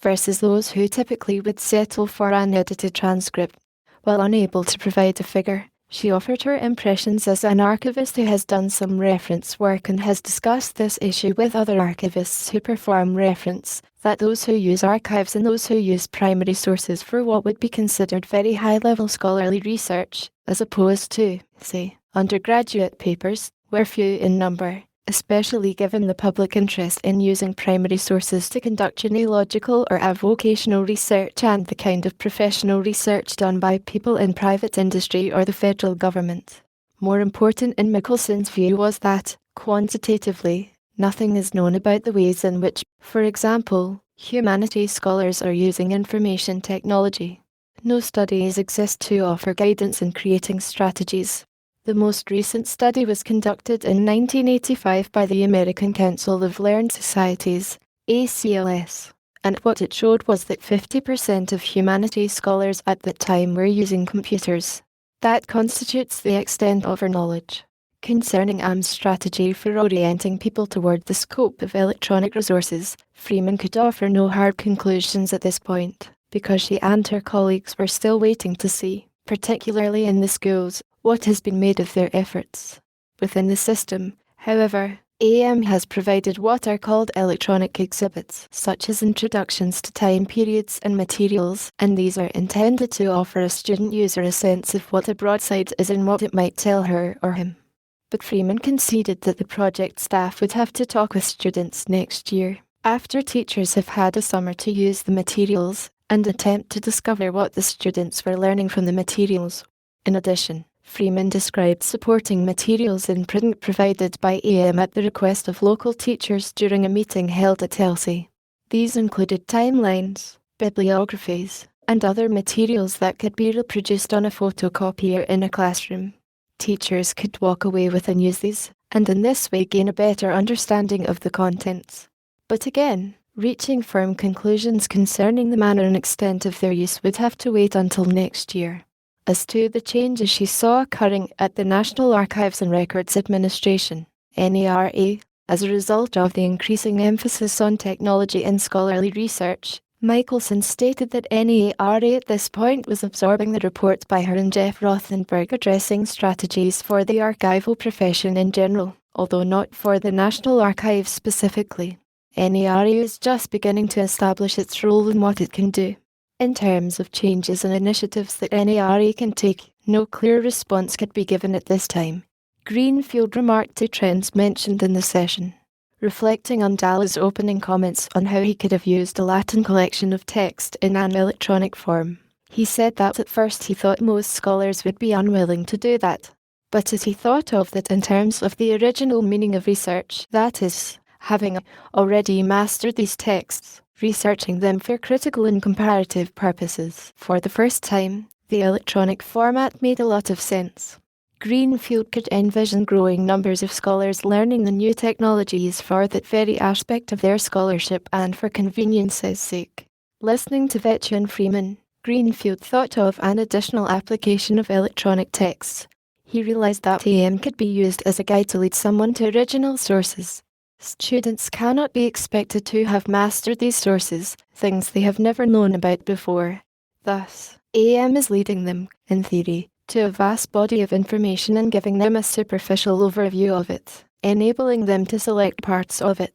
versus those who typically would settle for an edited transcript. While unable to provide a figure, she offered her impressions as an archivist who has done some reference work and has discussed this issue with other archivists who perform reference, that those who use archives and those who use primary sources for what would be considered very high-level scholarly research, as opposed to, say, undergraduate papers, were few in number, especially given the public interest in using primary sources to conduct genealogical or avocational research and the kind of professional research done by people in private industry or the federal government. More important in Mickelson's view was that, quantitatively, nothing is known about the ways in which, for example, humanities scholars are using information technology. No studies exist to offer guidance in creating strategies. The most recent study was conducted in 1985 by the American Council of Learned Societies, ACLS, and what it showed was that 50% of humanities scholars at that time were using computers. That constitutes the extent of our knowledge concerning AM's strategy for orienting people toward the scope of electronic resources. Freeman could offer no hard conclusions at this point, because she and her colleagues were still waiting to see, particularly in the schools, what has been made of their efforts. Within the system, however, AM has provided what are called electronic exhibits, such as introductions to time periods and materials, and these are intended to offer a student user a sense of what a broadside is and what it might tell her or him. But Freeman conceded that the project staff would have to talk with students next year, after teachers have had a summer to use the materials, and attempt to discover what the students were learning from the materials. In addition, Freeman described supporting materials in print provided by AM at the request of local teachers during a meeting held at Telsey. These included timelines, bibliographies, and other materials that could be reproduced on a photocopier in a classroom. Teachers could walk away with and use these, and in this way gain a better understanding of the contents. But again, reaching firm conclusions concerning the manner and extent of their use would have to wait until next year. As to the changes she saw occurring at the National Archives and Records Administration, NARA, as a result of the increasing emphasis on technology in scholarly research, Michelson stated that NARA at this point was absorbing the report by her and Jeff Rothenberg addressing strategies for the archival profession in general, although not for the National Archives specifically. NARA is just beginning to establish its role and what it can do. In terms of changes and initiatives that NARA can take, no clear response could be given at this time. Greenfield remarked to trends mentioned in the session, reflecting on Dalla's opening comments on how he could have used a Latin collection of text in an electronic form. He said that at first he thought most scholars would be unwilling to do that, but as he thought of that in terms of the original meaning of research, that is, having already mastered these texts, researching them for critical and comparative purposes for the first time, the electronic format made a lot of sense. Greenfield could envision growing numbers of scholars learning the new technologies for that very aspect of their scholarship and for convenience's sake. Listening to Vetch and Freeman, Greenfield thought of an additional application of electronic texts. He realized that AM could be used as a guide to lead someone to original sources. Students cannot be expected to have mastered these sources, things they have never known about before. Thus, AM is leading them, in theory, to a vast body of information and giving them a superficial overview of it, enabling them to select parts of it.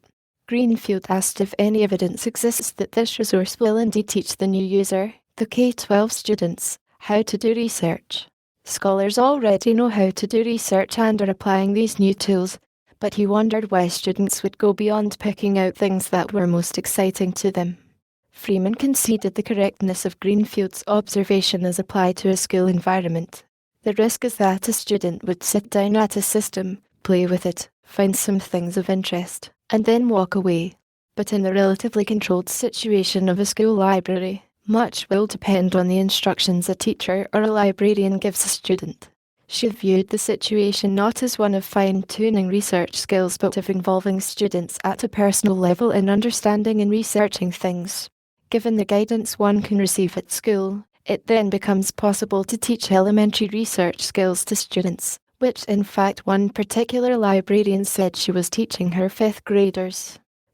Greenfield asked if any evidence exists that this resource will indeed teach the new user, the K-12 students, how to do research. Scholars already know how to do research and are applying these new tools, but he wondered why students would go beyond picking out things that were most exciting to them. Freeman conceded the correctness of Greenfield's observation as applied to a school environment. The risk is that a student would sit down at a system, play with it, find some things of interest, and then walk away. But in the relatively controlled situation of a school library, much will depend on the instructions a teacher or a librarian gives a student. She viewed the situation not as one of fine-tuning research skills but of involving students at a personal level in understanding and researching things. Given the guidance one can receive at school, it then becomes possible to teach elementary research skills to students, which in fact one particular librarian said she was teaching her 5th graders.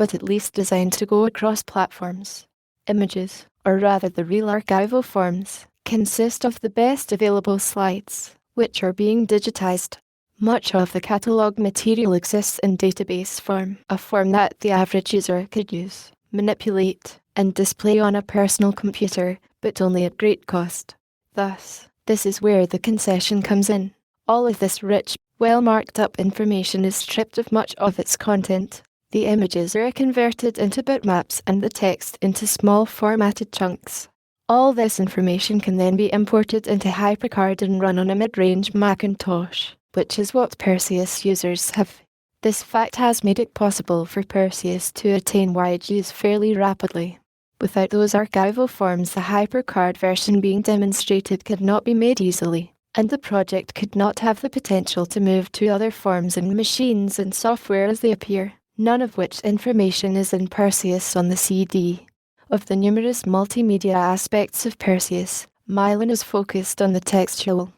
but at least designed to go across platforms. Images, or rather the real archival forms, consist of the best available slides, which are being digitized. Much of the catalogue material exists in database form, a form that the average user could use, manipulate, and display on a personal computer, but only at great cost. Thus, this is where the concession comes in. All of this rich, well-marked-up information is stripped of much of its content. The images are converted into bitmaps and the text into small formatted chunks. All this information can then be imported into HyperCard and run on a mid-range Macintosh, which is what Perseus users have. This fact has made it possible for Perseus to attain wide use fairly rapidly. Without those archival forms, the HyperCard version being demonstrated could not be made easily, and the project could not have the potential to move to other forms in machines and software as they appear, none of which information is in Perseus on the CD. Of the numerous multimedia aspects of Perseus, Mylan is focused on the textual.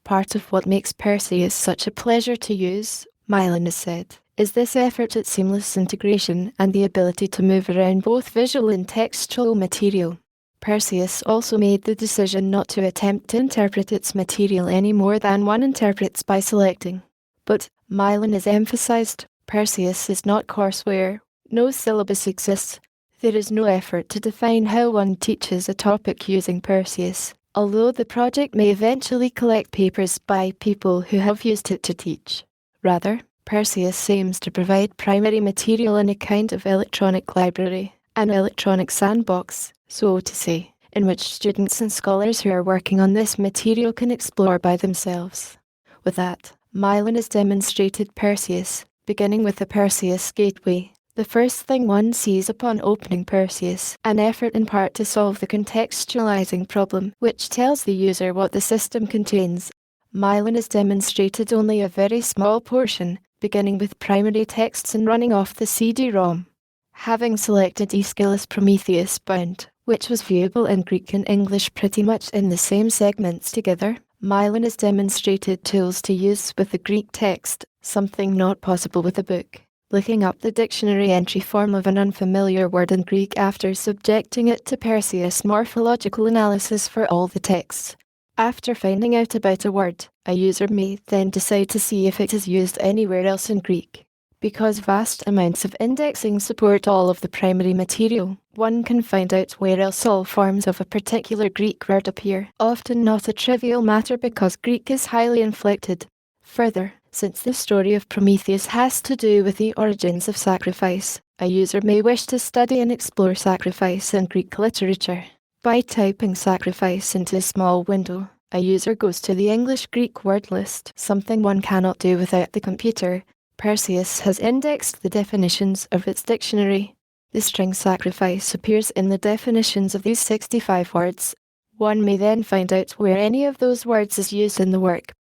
Part of what makes Perseus such a pleasure to use, Mylan has said, is this effort at seamless integration and the ability to move around both visual and textual material. Perseus also made the decision not to attempt to interpret its material any more than one interprets by selecting. But, Mylan has emphasized, Perseus is not courseware, no syllabus exists, there is no effort to define how one teaches a topic using Perseus, although the project may eventually collect papers by people who have used it to teach. Rather, Perseus aims to provide primary material in a kind of electronic library, an electronic sandbox, so to say, in which students and scholars who are working on this material can explore by themselves. With that, Mylan has demonstrated Perseus, beginning with the Perseus Gateway, the first thing one sees upon opening Perseus, an effort in part to solve the contextualizing problem, which tells the user what the system contains. Mylan has demonstrated only a very small portion, beginning with primary texts and running off the CD-ROM. Having selected Aeschylus Prometheus bound, which was viewable in Greek and English pretty much in the same segments together, Mylan has demonstrated tools to use with the Greek text, something not possible with a book. Looking up the dictionary entry form of an unfamiliar word in Greek after subjecting it to Perseus morphological analysis for all the texts. After finding out about a word, a user may then decide to see if it is used anywhere else in Greek. Because vast amounts of indexing support all of the primary material, one can find out where else all forms of a particular Greek word appear, often not a trivial matter because Greek is highly inflected. Further, since the story of Prometheus has to do with the origins of sacrifice, a user may wish to study and explore sacrifice in Greek literature. By typing sacrifice into a small window, a user goes to the English-Greek word list, something one cannot do without the computer. Perseus has indexed the definitions of its dictionary. The string sacrifice appears in the definitions of these 65 words. One may then find out where any of those words is used in the work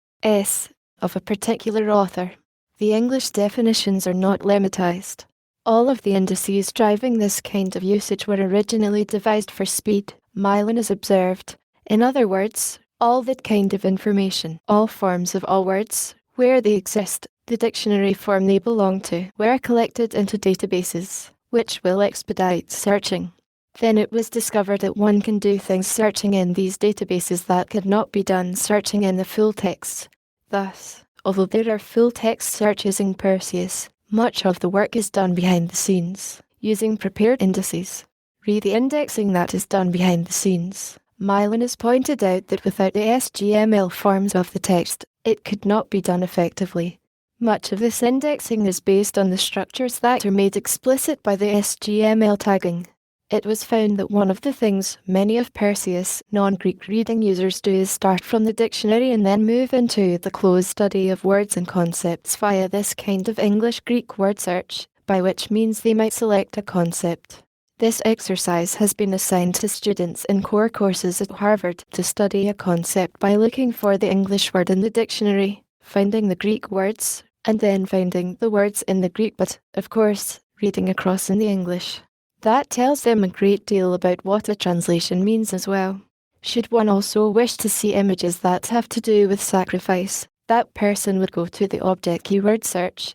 of a particular author. The English definitions are not lemmatized. All of the indices driving this kind of usage were originally devised for speed, Mylan has observed. In other words, all that kind of information, all forms of all words, where they exist, the dictionary form they belong to, were collected into databases, which will expedite searching. Then it was discovered that one can do things searching in these databases that could not be done searching in the full text. Thus, although there are full text searches in Perseus, much of the work is done behind the scenes, using prepared indices. Read the indexing that is done behind the scenes. Mylan has pointed out that without the SGML forms of the text, it could not be done effectively. Much of this indexing is based on the structures that are made explicit by the SGML tagging. It was found that one of the things many of Perseus non-Greek reading users do is start from the dictionary and then move into the close study of words and concepts via this kind of English-Greek word search, by which means they might select a concept. This exercise has been assigned to students in core courses at Harvard to study a concept by looking for the English word in the dictionary, finding the Greek words, and then finding the words in the Greek but, of course, reading across in the English. That tells them a great deal about what a translation means as well. Should one also wish to see images that have to do with sacrifice, that person would go to the object keyword search,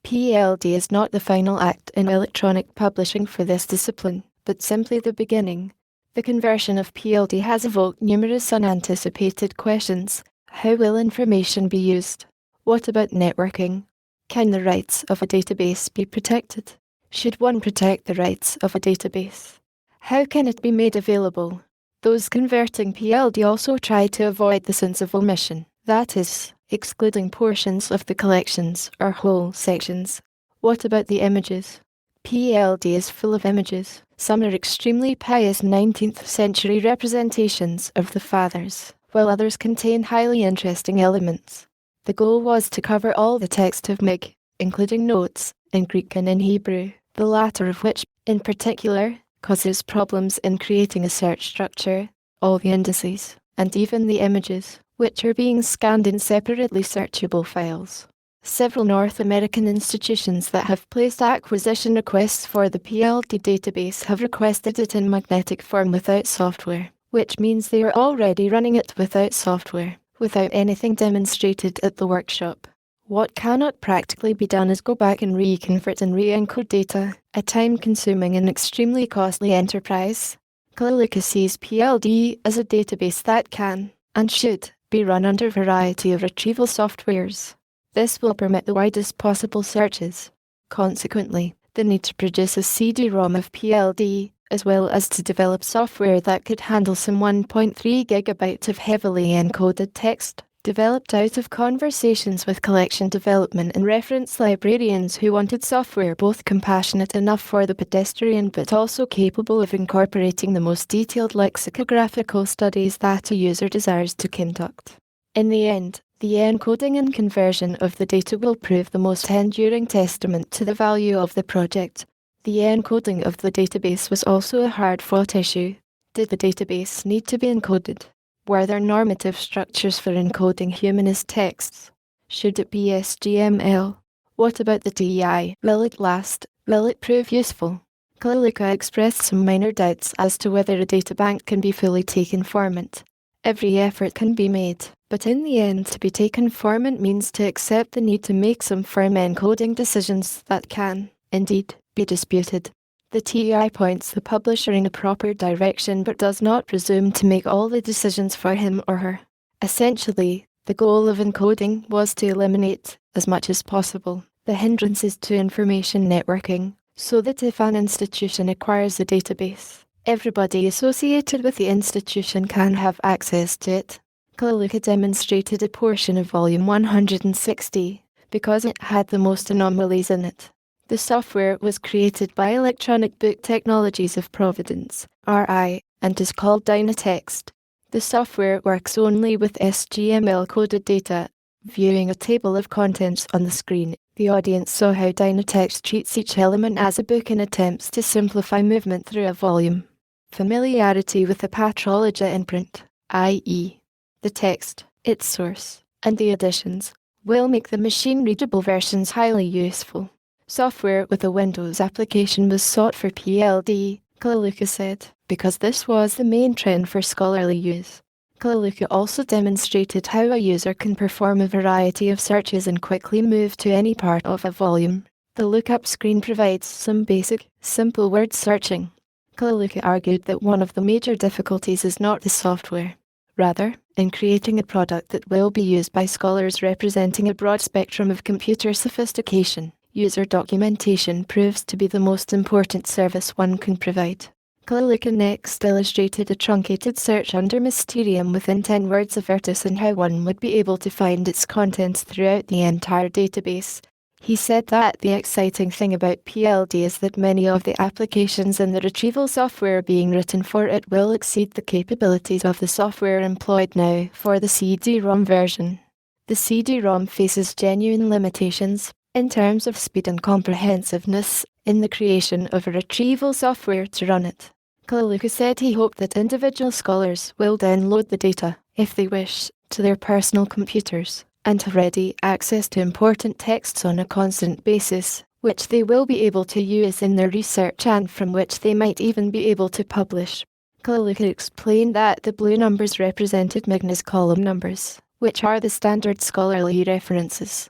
PLD is not the final act in electronic publishing for this discipline, but simply the beginning. The conversion of PLD has evoked numerous unanticipated questions. How will information be used? What about networking? Can the rights of a database be protected? Should one protect the rights of a database? How can it be made available? Those converting PLD also try to avoid the sins of omission, that is, excluding portions of the collections or whole sections. What about the images? PLD is full of images. Some are extremely pious 19th century representations of the Fathers, while others contain highly interesting elements. The goal was to cover all the text of MIG, including notes, in Greek and in Hebrew, the latter of which, in particular, causes problems in creating a search structure, all the indices, and even the images, which are being scanned in separately searchable files. Several North American institutions that have placed acquisition requests for the PLD database have requested it in magnetic form without software, which means they are already running it without software, without anything demonstrated at the workshop. What cannot practically be done is go back and reconvert and re-encode data, a time-consuming and extremely costly enterprise. Kaliluka sees PLD as a database that can, and should, be run under a variety of retrieval softwares. This will permit the widest possible searches. Consequently, the need to produce a CD-ROM of PLD, as well as to develop software that could handle some 1.3 gigabytes of heavily encoded text, developed out of conversations with collection development and reference librarians who wanted software both compassionate enough for the pedestrian but also capable of incorporating the most detailed lexicographical studies that a user desires to conduct. In the end, the encoding and conversion of the data will prove the most enduring testament to the value of the project. The encoding of the database was also a hard-fought issue. Did the database need to be encoded? Were there normative structures for encoding humanist texts? Should it be SGML? What about the DEI? Will it last? Will it prove useful? Kaliluka expressed some minor doubts as to whether a databank can be fully taken formant. Every effort can be made, but in the end to be taken formant means to accept the need to make some firm encoding decisions that can, indeed, be disputed. The TEI points the publisher in a proper direction but does not presume to make all the decisions for him or her. Essentially, the goal of encoding was to eliminate, as much as possible, the hindrances to information networking, so that if an institution acquires a database, everybody associated with the institution can have access to it. Kaliluka demonstrated a portion of volume 160, because it had the most anomalies in it. The software was created by Electronic Book Technologies of Providence, RI, and is called Dynatext. The software works only with SGML coded data. Viewing a table of contents on the screen, the audience saw how Dynatext treats each element as a book and attempts to simplify movement through a volume. Familiarity with the Patrologia imprint, i.e., the text, its source, and the additions, will make the machine-readable versions highly useful. Software with a Windows application was sought for PLD, Kaliluka said, because this was the main trend for scholarly use. Kaliluka also demonstrated how a user can perform a variety of searches and quickly move to any part of a volume. The lookup screen provides some basic, simple word searching. Kaliluka argued that one of the major difficulties is not the software. Rather, in creating a product that will be used by scholars representing a broad spectrum of computer sophistication, user documentation proves to be the most important service one can provide. Kaliluka next illustrated a truncated search under Mysterium within 10 words of Virtus and how one would be able to find its contents throughout the entire database. He said that the exciting thing about PLD is that many of the applications in the retrieval software being written for it will exceed the capabilities of the software employed now for the CD-ROM version. The CD-ROM faces genuine limitations, in terms of speed and comprehensiveness, in the creation of a retrieval software to run it. Kaliluka said he hoped that individual scholars will download the data, if they wish, to their personal computers, and have ready access to important texts on a constant basis, which they will be able to use in their research and from which they might even be able to publish. Kaliluka explained that the blue numbers represented Magnus column numbers, which are the standard scholarly references.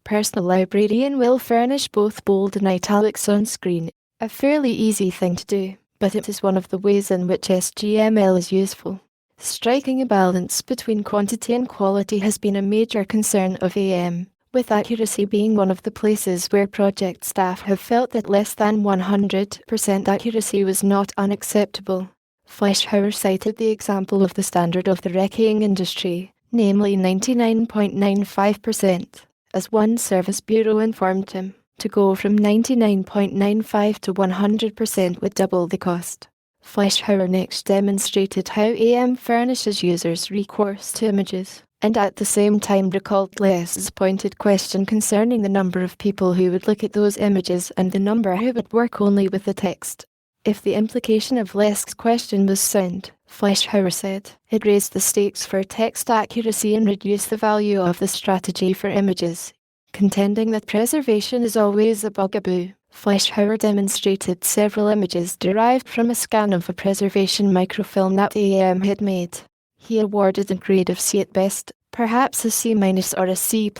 Personal Librarian will furnish both bold and italics on screen, a fairly easy thing to do, but it is one of the ways in which SGML is useful. Striking a balance between quantity and quality has been a major concern of AM, with accuracy being one of the places where project staff have felt that less than 100% accuracy was not unacceptable. Fleischhauer cited the example of the standard of the wrecking industry, namely 99.95%, as one service bureau informed him. To go from 99.95 to 100% would double the cost. Fleischhauer next demonstrated how AM furnishes users recourse to images, and at the same time recalled Les's pointed question concerning the number of people who would look at those images and the number who would work only with the text. If the implication of Les's question was sound, Fleischhauer said, it raised the stakes for text accuracy and reduced the value of the strategy for images. Contending that preservation is always a bugaboo, Fleischhauer demonstrated several images derived from a scan of a preservation microfilm that AM had made. He awarded a grade of C at best, perhaps a C- or a C+,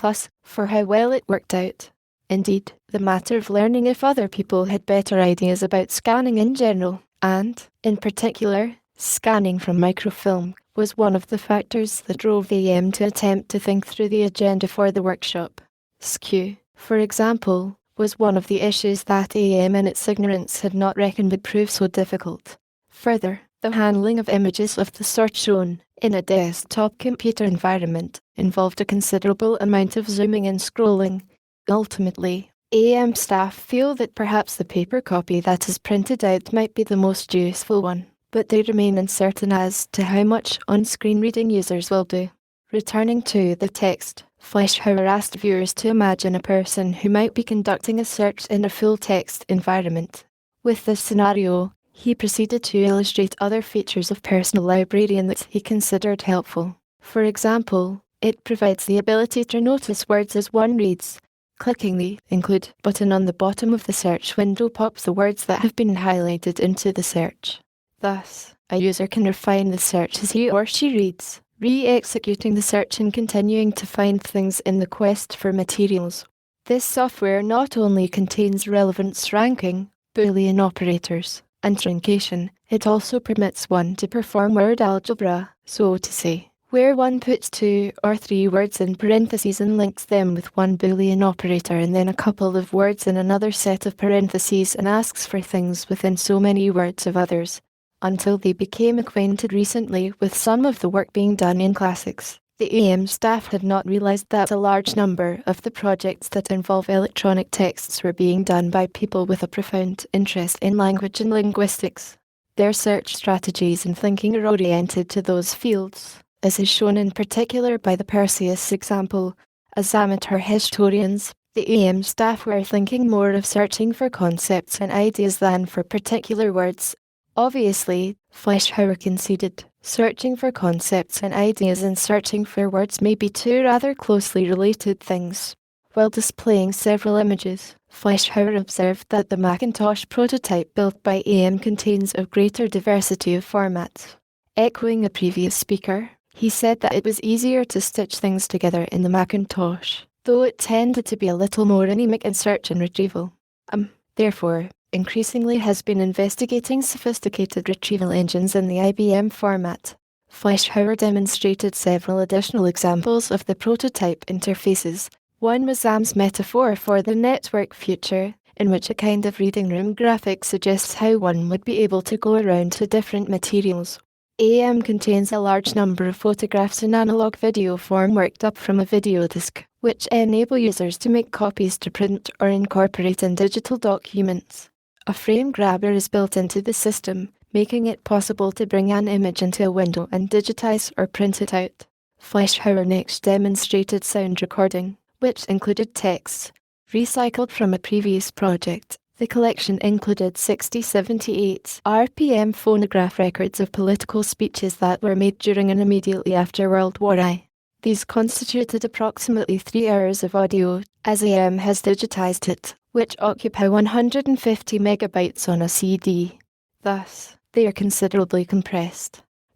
for how well it worked out. Indeed, the matter of learning if other people had better ideas about scanning in general, and, in particular, scanning from microfilm, was one of the factors that drove AM to attempt to think through the agenda for the workshop. Skew, for example, was one of the issues that AM in its ignorance had not reckoned would prove so difficult. Further, the handling of images of the sort shown in a desktop computer environment involved a considerable amount of zooming and scrolling. Ultimately, AM staff feel that perhaps the paper copy that is printed out might be the most useful one, but they remain uncertain as to how much on-screen reading users will do. Returning to the text, Fleischhauer asked viewers to imagine a person who might be conducting a search in a full-text environment. With this scenario, he proceeded to illustrate other features of Personal Librarian that he considered helpful. For example, it provides the ability to notice words as one reads. Clicking the Include button on the bottom of the search window pops the words that have been highlighted into the search. Thus, a user can refine the search as he or she reads, re-executing the search and continuing to find things in the quest for materials. This software not only contains relevance ranking, Boolean operators, and truncation, it also permits one to perform word algebra, so to say, where one puts 2 or 3 words in parentheses and links them with one Boolean operator and then a couple of words in another set of parentheses and asks for things within so many words of others. Until they became acquainted recently with some of the work being done in classics, the AM staff had not realized that a large number of the projects that involve electronic texts were being done by people with a profound interest in language and linguistics. Their search strategies and thinking are oriented to those fields, as is shown in particular by the Perseus example. As amateur historians, the AM staff were thinking more of searching for concepts and ideas than for particular words. Obviously, Fleischhauer conceded, searching for concepts and ideas and searching for words may be two rather closely related things. While displaying several images, Fleischhauer observed that the Macintosh prototype built by AM contains a greater diversity of formats. Echoing a previous speaker, he said that it was easier to stitch things together in the Macintosh, though it tended to be a little more anemic in search and retrieval. Therefore, increasingly has been investigating sophisticated retrieval engines in the IBM format. Fleischhauer demonstrated several additional examples of the prototype interfaces. One was Zam's metaphor for the network future, in which a kind of reading room graphic suggests how one would be able to go around to different materials. AM contains a large number of photographs in analog video form worked up from a video disc, which enable users to make copies to print or incorporate in digital documents. A frame grabber is built into the system, making it possible to bring an image into a window and digitize or print it out. Fleischhauer next demonstrated sound recording, which included texts recycled from a previous project. The collection included 6078 RPM phonograph records of political speeches that were made during and immediately after World War I. These constituted approximately 3 hours of audio, as AM has digitized it, which occupy 150 megabytes on a CD. Thus, they are considerably compressed.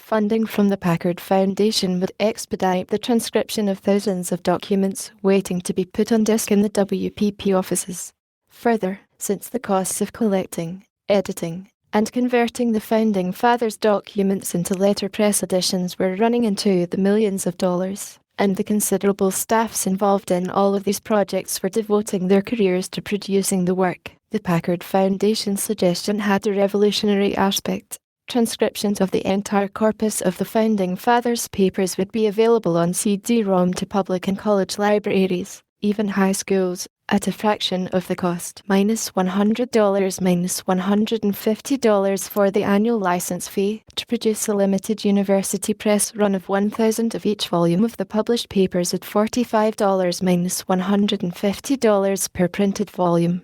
Funding from the Packard Foundation would expedite the transcription of thousands of documents waiting to be put on disk in the WPP offices. Further, since the costs of collecting, editing, and converting the Founding Fathers' documents into letterpress editions were running into the millions of dollars, and the considerable staffs involved in all of these projects were devoting their careers to producing the work, the Packard Foundation's suggestion had a revolutionary aspect. Transcriptions of the entire corpus of the Founding Fathers' papers would be available on CD-ROM to public and college libraries, even high schools, at a fraction of the cost. -$100 -$150 for the annual license fee to produce a limited university press run of 1,000 of each volume of the published papers at $45 -$150 per printed volume.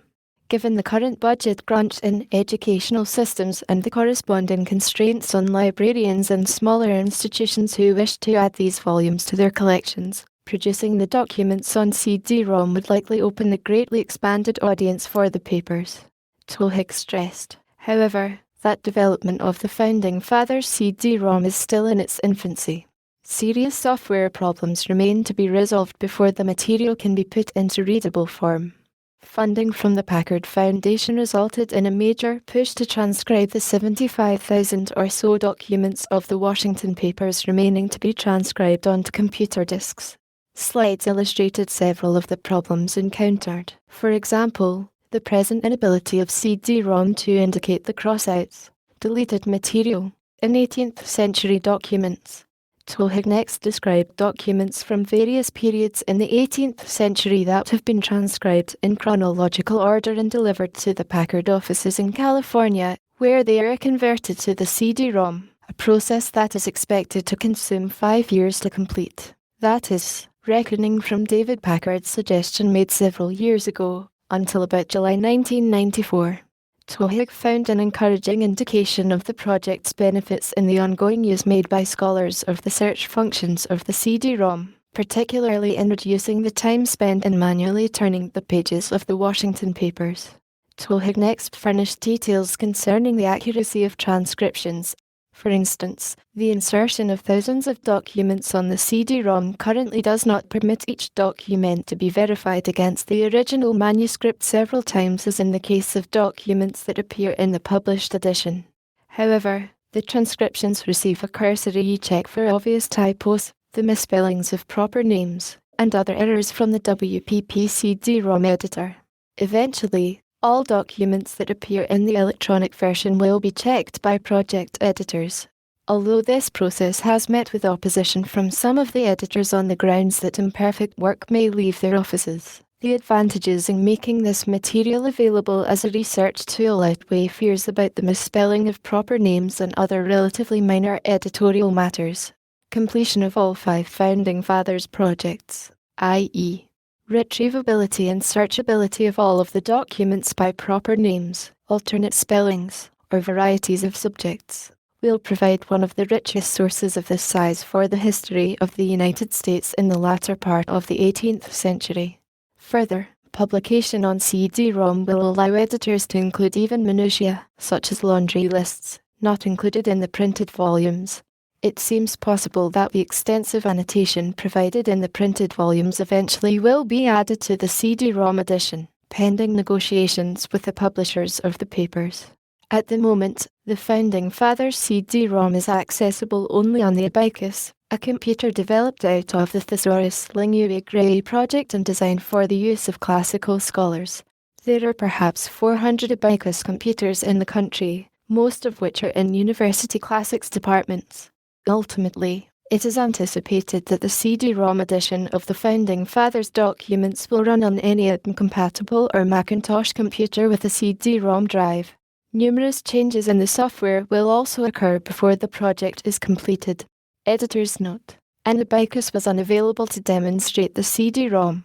Given the current budget crunch in educational systems and the corresponding constraints on librarians and smaller institutions who wish to add these volumes to their collections, producing the documents on CD-ROM would likely open a greatly expanded audience for the papers. Twohig stressed, however, that development of the Founding Fathers CD-ROM is still in its infancy. Serious software problems remain to be resolved before the material can be put into readable form. Funding from the Packard Foundation resulted in a major push to transcribe the 75,000 or so documents of the Washington papers remaining to be transcribed onto computer disks. Slides illustrated several of the problems encountered. For example, the present inability of CD-ROM to indicate the crossouts, deleted material, in 18th century documents. Twohig next described documents from various periods in the 18th century that have been transcribed in chronological order and delivered to the Packard offices in California, where they are converted to the CD-ROM, a process that is expected to consume 5 years to complete. That is, reckoning from David Packard's suggestion made several years ago, until about July 1994. Twohig found an encouraging indication of the project's benefits in the ongoing use made by scholars of the search functions of the CD-ROM, particularly in reducing the time spent in manually turning the pages of the Washington papers. Twohig next furnished details concerning the accuracy of transcriptions. For instance, the insertion of thousands of documents on the CD-ROM currently does not permit each document to be verified against the original manuscript several times as in the case of documents that appear in the published edition. However, the transcriptions receive a cursory check for obvious typos, the misspellings of proper names, and other errors from the WPP CD-ROM editor. Eventually, all documents that appear in the electronic version will be checked by project editors. Although this process has met with opposition from some of the editors on the grounds that imperfect work may leave their offices, the advantages in making this material available as a research tool outweigh fears about the misspelling of proper names and other relatively minor editorial matters. Completion of all 5 Founding Fathers projects, i.e., retrievability and searchability of all of the documents by proper names, alternate spellings, or varieties of subjects, will provide one of the richest sources of this size for the history of the United States in the latter part of the 18th century. Further, publication on CD-ROM will allow editors to include even minutiae, such as laundry lists, not included in the printed volumes. It seems possible that the extensive annotation provided in the printed volumes eventually will be added to the CD-ROM edition, pending negotiations with the publishers of the papers. At the moment, the Founding Fathers CD-ROM is accessible only on the Abacus, a computer developed out of the Thesaurus Linguae project and designed for the use of classical scholars. There are perhaps 400 Abacus computers in the country, most of which are in university classics departments. Ultimately, it is anticipated that the CD-ROM edition of the Founding Fathers documents will run on any IBM-compatible or Macintosh computer with a CD-ROM drive. Numerous changes in the software will also occur before the project is completed. Editor's note: an Abacus was unavailable to demonstrate the CD-ROM.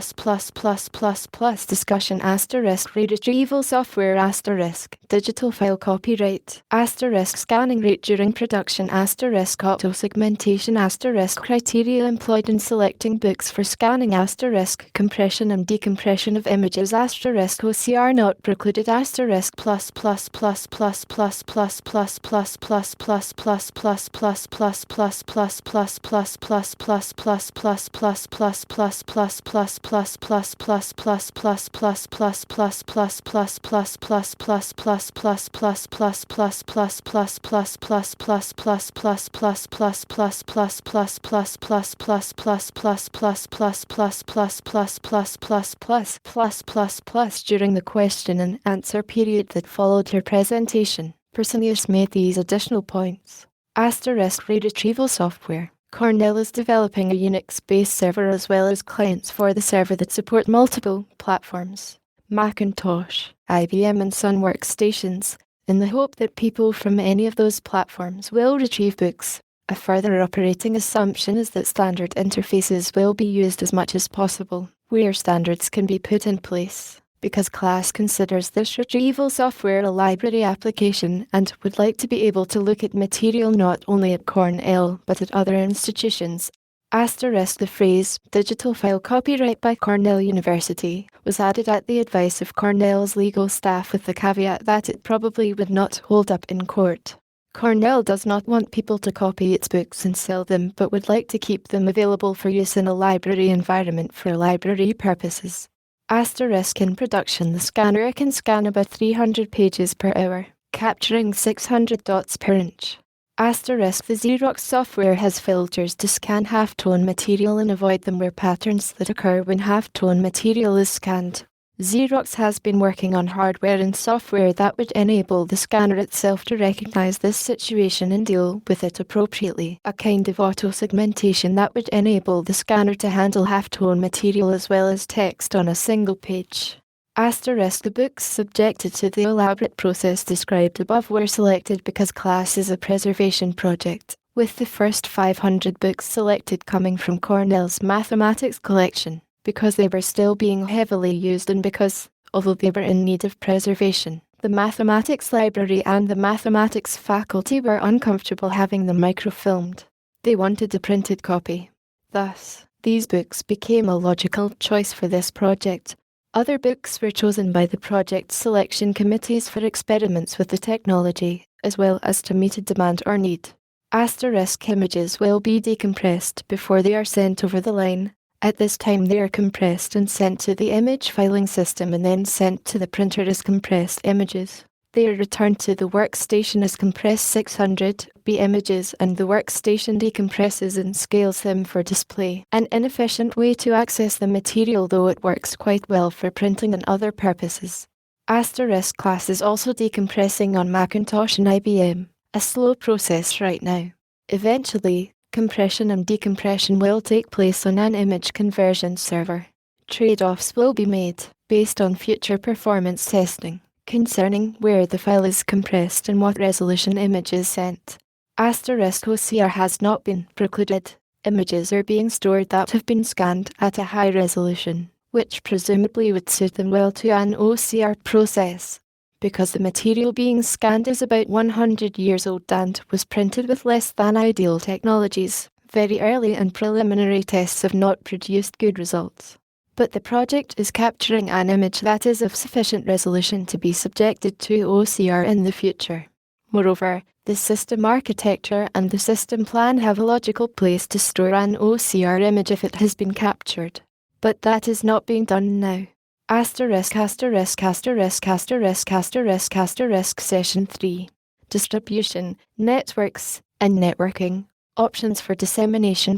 discussion retrieval software digital file copyright scanning rate during production auto segmentation criteria employed in selecting books for scanning compression and decompression of images OCR not precluded during the question and answer period that followed her presentation. Personius made these additional points. Rate retrieval software. Cornell is developing a Unix-based server as well as clients for the server that support multiple platforms, Macintosh, IBM and Sun workstations, in the hope that people from any of those platforms will retrieve books. A further operating assumption is that standard interfaces will be used as much as possible, where standards can be put in place, because class considers this retrieval software a library application and would like to be able to look at material not only at Cornell but at other institutions. The phrase, digital file copyright by Cornell University, was added at the advice of Cornell's legal staff with the caveat that it probably would not hold up in court. Cornell does not want people to copy its books and sell them but would like to keep them available for use in a library environment for library purposes. In production, the scanner can scan about 300 pages per hour, capturing 600 dots per inch. The Xerox software has filters to scan halftone material and avoid them where patterns that occur when halftone material is scanned. Xerox has been working on hardware and software that would enable the scanner itself to recognize this situation and deal with it appropriately, a kind of auto-segmentation that would enable the scanner to handle halftone material as well as text on a single page. The books subjected to the elaborate process described above were selected because class is a preservation project, with the first 500 books selected coming from Cornell's mathematics collection, because they were still being heavily used and because, although they were in need of preservation, the mathematics library and the mathematics faculty were uncomfortable having them microfilmed. They wanted a printed copy. Thus, these books became a logical choice for this project. Other books were chosen by the project selection committees for experiments with the technology, as well as to meet a demand or need. Images will be decompressed before they are sent over the line. At this time they are compressed and sent to the image filing system and then sent to the printer as compressed images. They are returned to the workstation as compressed 600B images and the workstation decompresses and scales them for display. An inefficient way to access the material, though it works quite well for printing and other purposes. Class is also decompressing on Macintosh and IBM, a slow process right now. Eventually, compression and decompression will take place on an image conversion server. Trade-offs will be made, based on future performance testing, concerning where the file is compressed and what resolution image is sent. OCR has not been precluded. Images are being stored that have been scanned at a high resolution, which presumably would suit them well to an OCR process. Because the material being scanned is about 100 years old and was printed with less than ideal technologies, very early and preliminary tests have not produced good results. But the project is capturing an image that is of sufficient resolution to be subjected to OCR in the future. Moreover, the system architecture and the system plan have a logical place to store an OCR image if it has been captured. But that is not being done now. Session 3. Distribution, networks, and networking. Options for dissemination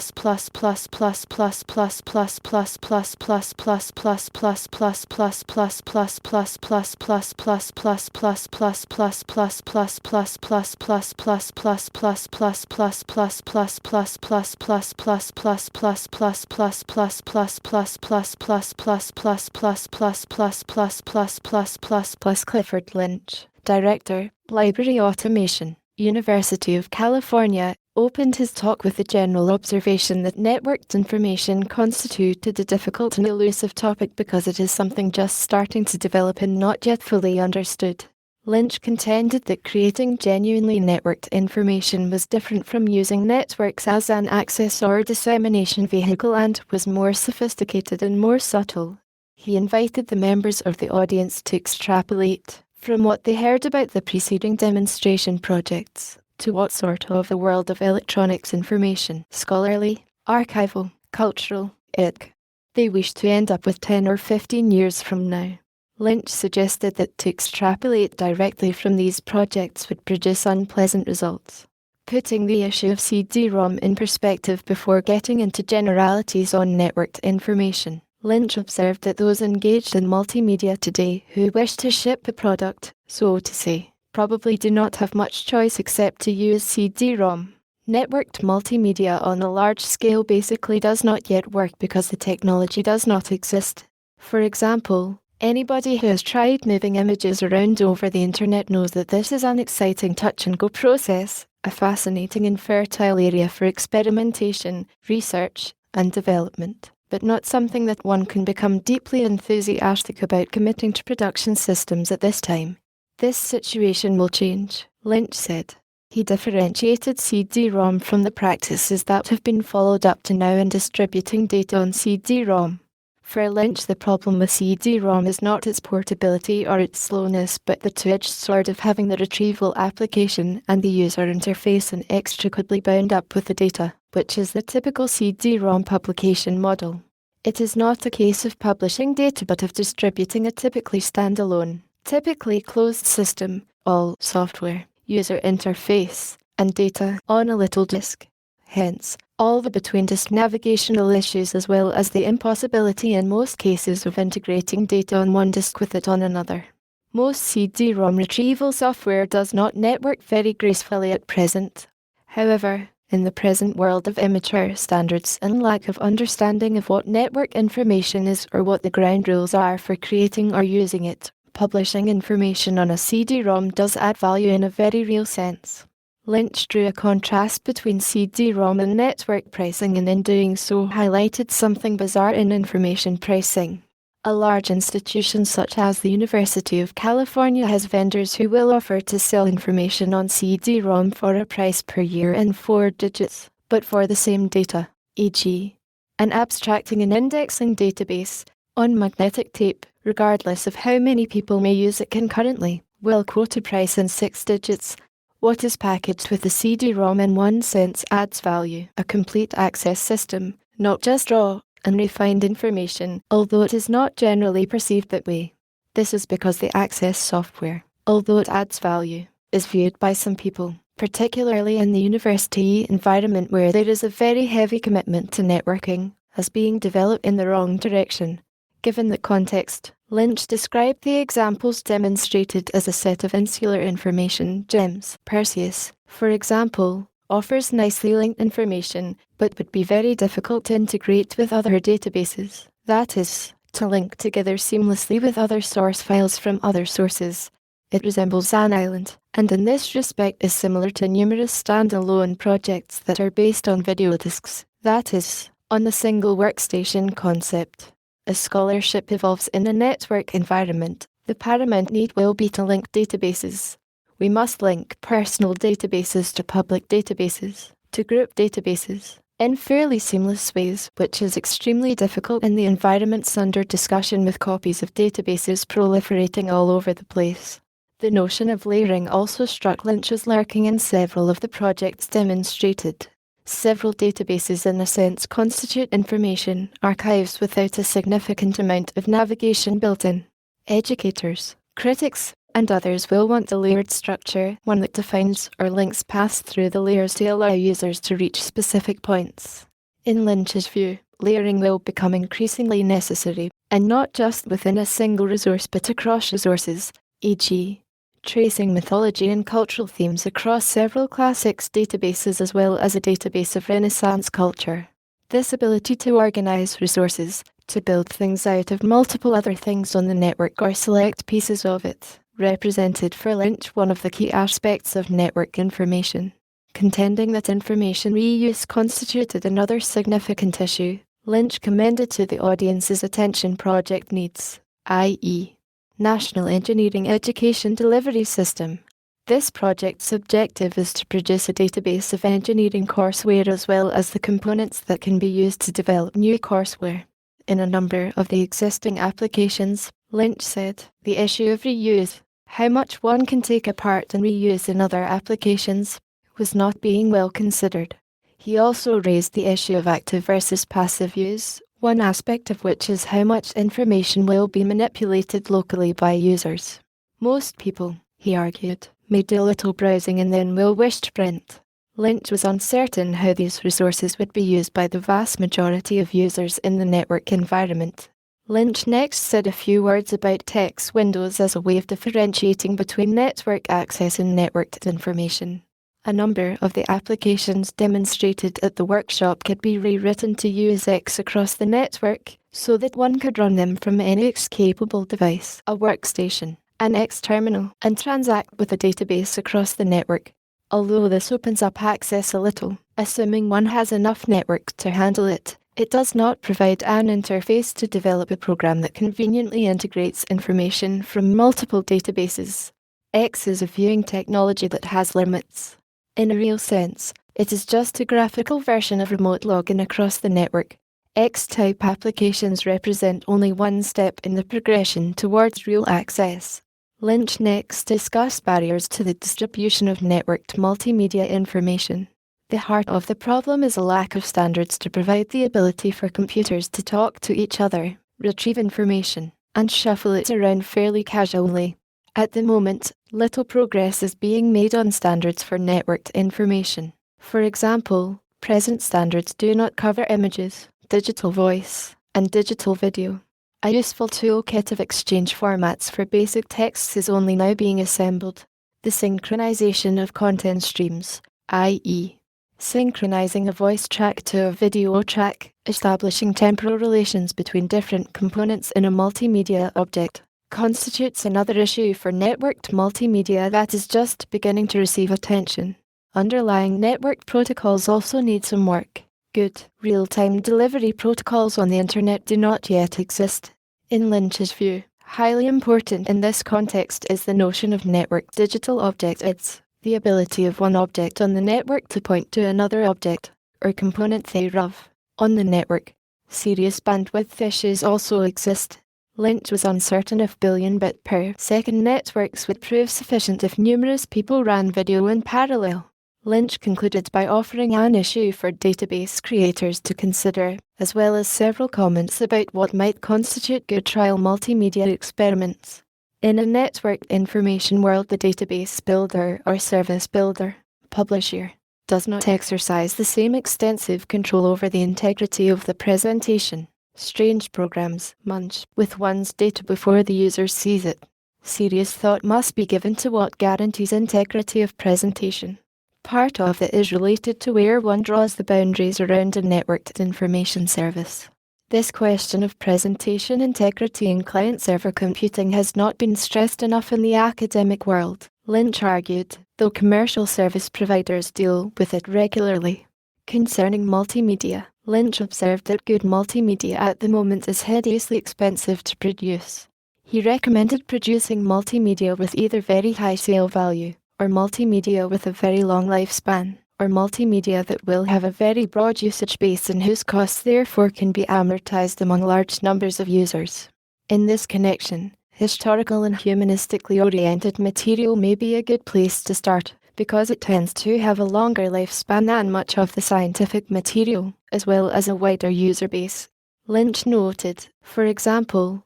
Clifford Lynch, Director, Library Automation, University of California, opened his talk with the general observation that networked information constituted a difficult and elusive topic because it is something just starting to develop and not yet fully understood. Lynch contended that creating genuinely networked information was different from using networks as an access or dissemination vehicle and was more sophisticated and more subtle. He invited the members of the audience to extrapolate from what they heard about the preceding demonstration projects to what sort of a world of electronics information, scholarly, archival, cultural, etc., they wished to end up with 10 or 15 years from now. Lynch suggested that to extrapolate directly from these projects would produce unpleasant results. Putting the issue of CD-ROM in perspective before getting into generalities on networked information, Lynch observed that those engaged in multimedia today who wish to ship a product, so to say, probably do not have much choice except to use CD-ROM. Networked multimedia on a large scale basically does not yet work because the technology does not exist. For example, anybody who has tried moving images around over the internet knows that this is an exciting touch-and-go process, a fascinating and fertile area for experimentation, research, and development, but not something that one can become deeply enthusiastic about committing to production systems at this time. This situation will change, Lynch said. He differentiated CD-ROM from the practices that have been followed up to now in distributing data on CD-ROM. For Lynch, the problem with CD-ROM is not its portability or its slowness, but the two-edged sword of having the retrieval application and the user interface inextricably bound up with the data, which is the typical CD-ROM publication model. It is not a case of publishing data but of distributing a typically standalone, typically closed system, all software, user interface, and data on a little disk. Hence, all the between-disk navigational issues as well as the impossibility in most cases of integrating data on one disk with it on another. Most CD-ROM retrieval software does not network very gracefully at present. However, in the present world of immature standards and lack of understanding of what network information is or what the ground rules are for creating or using it, publishing information on a CD-ROM does add value in a very real sense. Lynch drew a contrast between CD-ROM and network pricing and in doing so highlighted something bizarre in information pricing. A large institution such as the University of California has vendors who will offer to sell information on CD-ROM for a price per year in 4 digits, but for the same data, e.g., an abstracting and indexing database, on magnetic tape, regardless of how many people may use it concurrently, will quote a price in 6 digits. What is packaged with the CD-ROM in one sense adds value, a complete access system, not just raw and refined information, although it is not generally perceived that way. This is because the access software, although it adds value, is viewed by some people, particularly in the university environment where there is a very heavy commitment to networking, as being developed in the wrong direction. Given the context, Lynch described the examples demonstrated as a set of insular information gems. Perseus, for example, offers nicely linked information, but would be very difficult to integrate with other databases. That is, to link together seamlessly with other source files from other sources. It resembles an island, and in this respect is similar to numerous standalone projects that are based on video disks. That is, on the single workstation concept. As scholarship evolves in a network environment, the paramount need will be to link databases. We must link personal databases to public databases, to group databases, in fairly seamless ways, which is extremely difficult in the environments under discussion with copies of databases proliferating all over the place. The notion of layering also struck Lynch as lurking in several of the projects demonstrated. Several databases in a sense constitute information archives without a significant amount of navigation built in. Educators, critics, and others will want the layered structure, one that defines or links paths through the layers to allow users to reach specific points. In Lynch's view, layering will become increasingly necessary, and not just within a single resource but across resources, e.g., tracing mythology and cultural themes across several classics databases as well as a database of Renaissance culture. This ability to organize resources, to build things out of multiple other things on the network or select pieces of it, represented for Lynch one of the key aspects of network information. Contending that information reuse constituted another significant issue, Lynch commended to the audience's attention project needs, i.e., National Engineering Education Delivery System. This project's objective is to produce a database of engineering courseware as well as the components that can be used to develop new courseware. In a number of the existing applications, Lynch said, the issue of reuse, how much one can take apart and reuse in other applications, was not being well considered. He also raised the issue of active versus passive use, one aspect of which is how much information will be manipulated locally by users. Most people, he argued, may do a little browsing and then will wish to print. Lynch was uncertain how these resources would be used by the vast majority of users in the network environment. Lynch next said a few words about text windows as a way of differentiating between network access and networked information. A number of the applications demonstrated at the workshop could be rewritten to use X across the network, so that one could run them from any X-capable device, a workstation, an X terminal, and transact with a database across the network. Although this opens up access a little, assuming one has enough network to handle it, it does not provide an interface to develop a program that conveniently integrates information from multiple databases. X is a viewing technology that has limits. In a real sense, it is just a graphical version of remote login across the network. X-type applications represent only one step in the progression towards real access. Lynch next discussed barriers to the distribution of networked multimedia information. The heart of the problem is a lack of standards to provide the ability for computers to talk to each other, retrieve information, and shuffle it around fairly casually. At the moment, little progress is being made on standards for networked information. For example, present standards do not cover images, digital voice, and digital video. A useful toolkit of exchange formats for basic texts is only now being assembled. The synchronization of content streams, i.e., synchronizing a voice track to a video track, establishing temporal relations between different components in a multimedia object, constitutes another issue for networked multimedia that is just beginning to receive attention. Underlying network protocols also need some work. Good, real-time delivery protocols on the internet do not yet exist. In Lynch's view, highly important in this context is the notion of networked digital object. It's the ability of one object on the network to point to another object, or component thereof, on the network. Serious bandwidth issues also exist. Lynch was uncertain if billion-bit per second networks would prove sufficient if numerous people ran video in parallel. Lynch concluded by offering an issue for database creators to consider, as well as several comments about what might constitute good trial multimedia experiments. In a networked information world, the database builder or service builder, publisher, does not exercise the same extensive control over the integrity of the presentation. Strange programs munch with one's data before the user sees it. Serious thought must be given to what guarantees integrity of presentation. Part of it is related to where one draws the boundaries around a networked information service. This question of presentation integrity in client-server computing has not been stressed enough in the academic world, Lynch argued, though commercial service providers deal with it regularly. Concerning multimedia, Lynch observed that good multimedia at the moment is hideously expensive to produce. He recommended producing multimedia with either very high sale value, or multimedia with a very long lifespan, or multimedia that will have a very broad usage base and whose costs therefore can be amortized among large numbers of users. In this connection, historical and humanistically oriented material may be a good place to start, because it tends to have a longer lifespan than much of the scientific material, as well as a wider user base. Lynch noted, for example,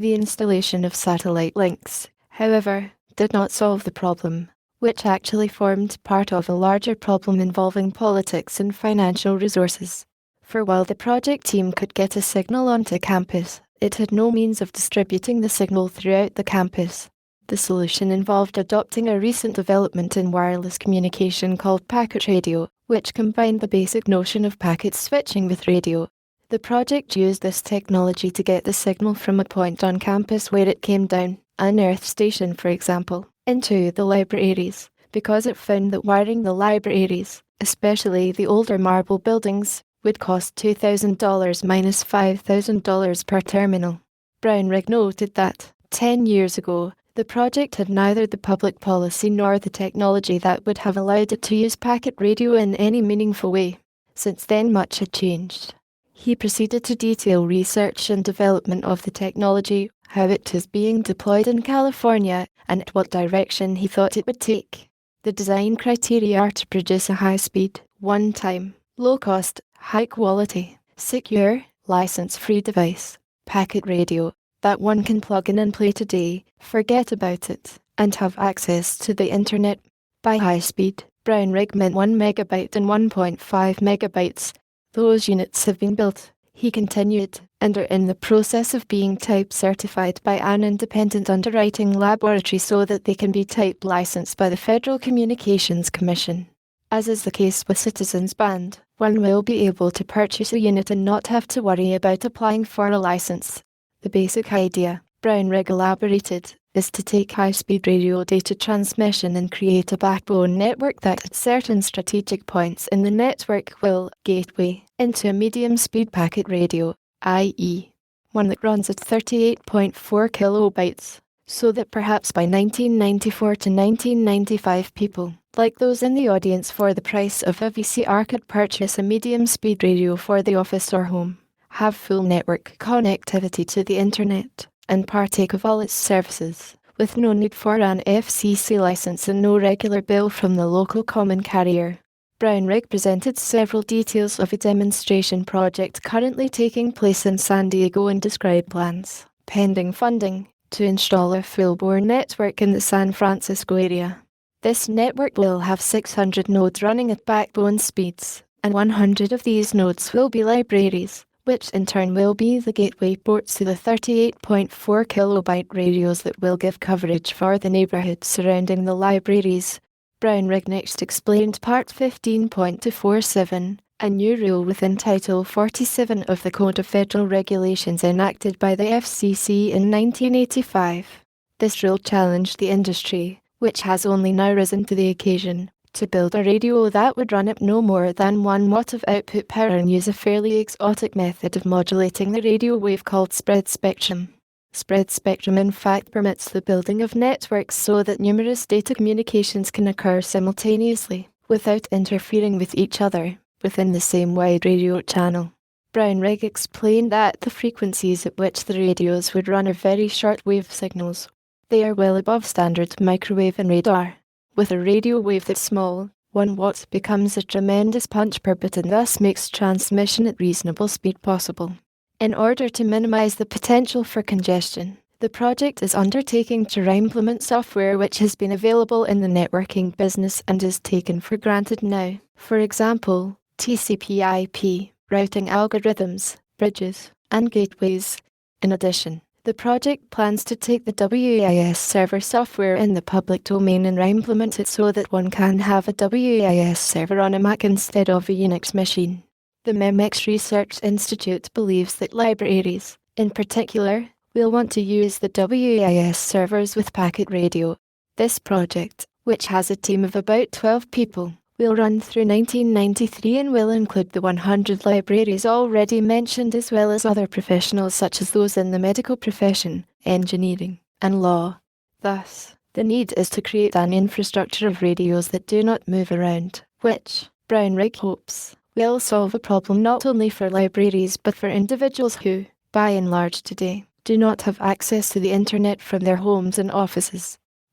The installation of satellite links, however, did not solve the problem, which actually formed part of a larger problem involving politics and financial resources. For while the project team could get a signal onto campus, it had no means of distributing the signal throughout the campus. The solution involved adopting a recent development in wireless communication called packet radio, which combined the basic notion of packet switching with radio. The project used this technology to get the signal from a point on campus where it came down, an earth station for example, into the libraries, because it found that wiring the libraries, especially the older marble buildings, would cost $2,000 minus $5,000 per terminal. Brownrigg noted that, 10 years ago, the project had neither the public policy nor the technology that would have allowed it to use packet radio in any meaningful way. Since then much had changed. He proceeded to detail research and development of the technology, how it is being deployed in California, and what direction he thought it would take. The design criteria are to produce a high-speed, one-time, low-cost, high-quality, secure, license-free device, packet radio, that one can plug in and play today, forget about it, and have access to the internet. By high-speed, Brownrigg meant 1 megabyte and 1.5 megabytes. Those units have been built, he continued, and are in the process of being type certified by an independent underwriting laboratory so that they can be type licensed by the Federal Communications Commission. As is the case with Citizens Band, one will be able to purchase a unit and not have to worry about applying for a license. The basic idea, Brownrigg elaborated, is to take high-speed radio data transmission and create a backbone network that at certain strategic points in the network will gateway into a medium-speed packet radio, i.e., one that runs at 38.4 kilobytes, so that perhaps by 1994 to 1995 people, like those in the audience for the price of a VCR, could purchase a medium-speed radio for the office or home, have full network connectivity to the internet, and partake of all its services, with no need for an FCC license and no regular bill from the local common carrier. Brownrigg presented several details of a demonstration project currently taking place in San Diego and described plans, pending funding, to install a full-bore network in the San Francisco area. This network will have 600 nodes running at backbone speeds, and 100 of these nodes will be libraries, which in turn will be the gateway ports to the 38.4 kilobyte radios that will give coverage for the neighborhood surrounding the libraries. Brownrigg next explained Part 15.247, a new rule within Title 47 of the Code of Federal Regulations enacted by the FCC in 1985. This rule challenged the industry, which has only now risen to the occasion, to build a radio that would run at no more than 1 watt of output power and use a fairly exotic method of modulating the radio wave called spread spectrum. Spread spectrum in fact permits the building of networks so that numerous data communications can occur simultaneously, without interfering with each other, within the same wide radio channel. Brownrigg explained that the frequencies at which the radios would run are very short wave signals. They are well above standard microwave and radar. With a radio wave that's small, 1 watt becomes a tremendous punch per bit and thus makes transmission at reasonable speed possible. In order to minimize the potential for congestion, the project is undertaking to implement software which has been available in the networking business and is taken for granted now. For example, TCP/IP, routing algorithms, bridges, and gateways. In addition, the project plans to take the WAIS server software in the public domain and implement it so that one can have a WAIS server on a Mac instead of a Unix machine. The MEMX Research Institute believes that libraries, in particular, will want to use the WAIS servers with packet radio. This project, which has a team of about 12 people, will run through 1993 and will include the 100 libraries already mentioned as well as other professionals such as those in the medical profession, engineering, and law. Thus, the need is to create an infrastructure of radios that do not move around, which, Brownrigg hopes, will solve a problem not only for libraries but for individuals who, by and large today, do not have access to the internet from their homes and offices.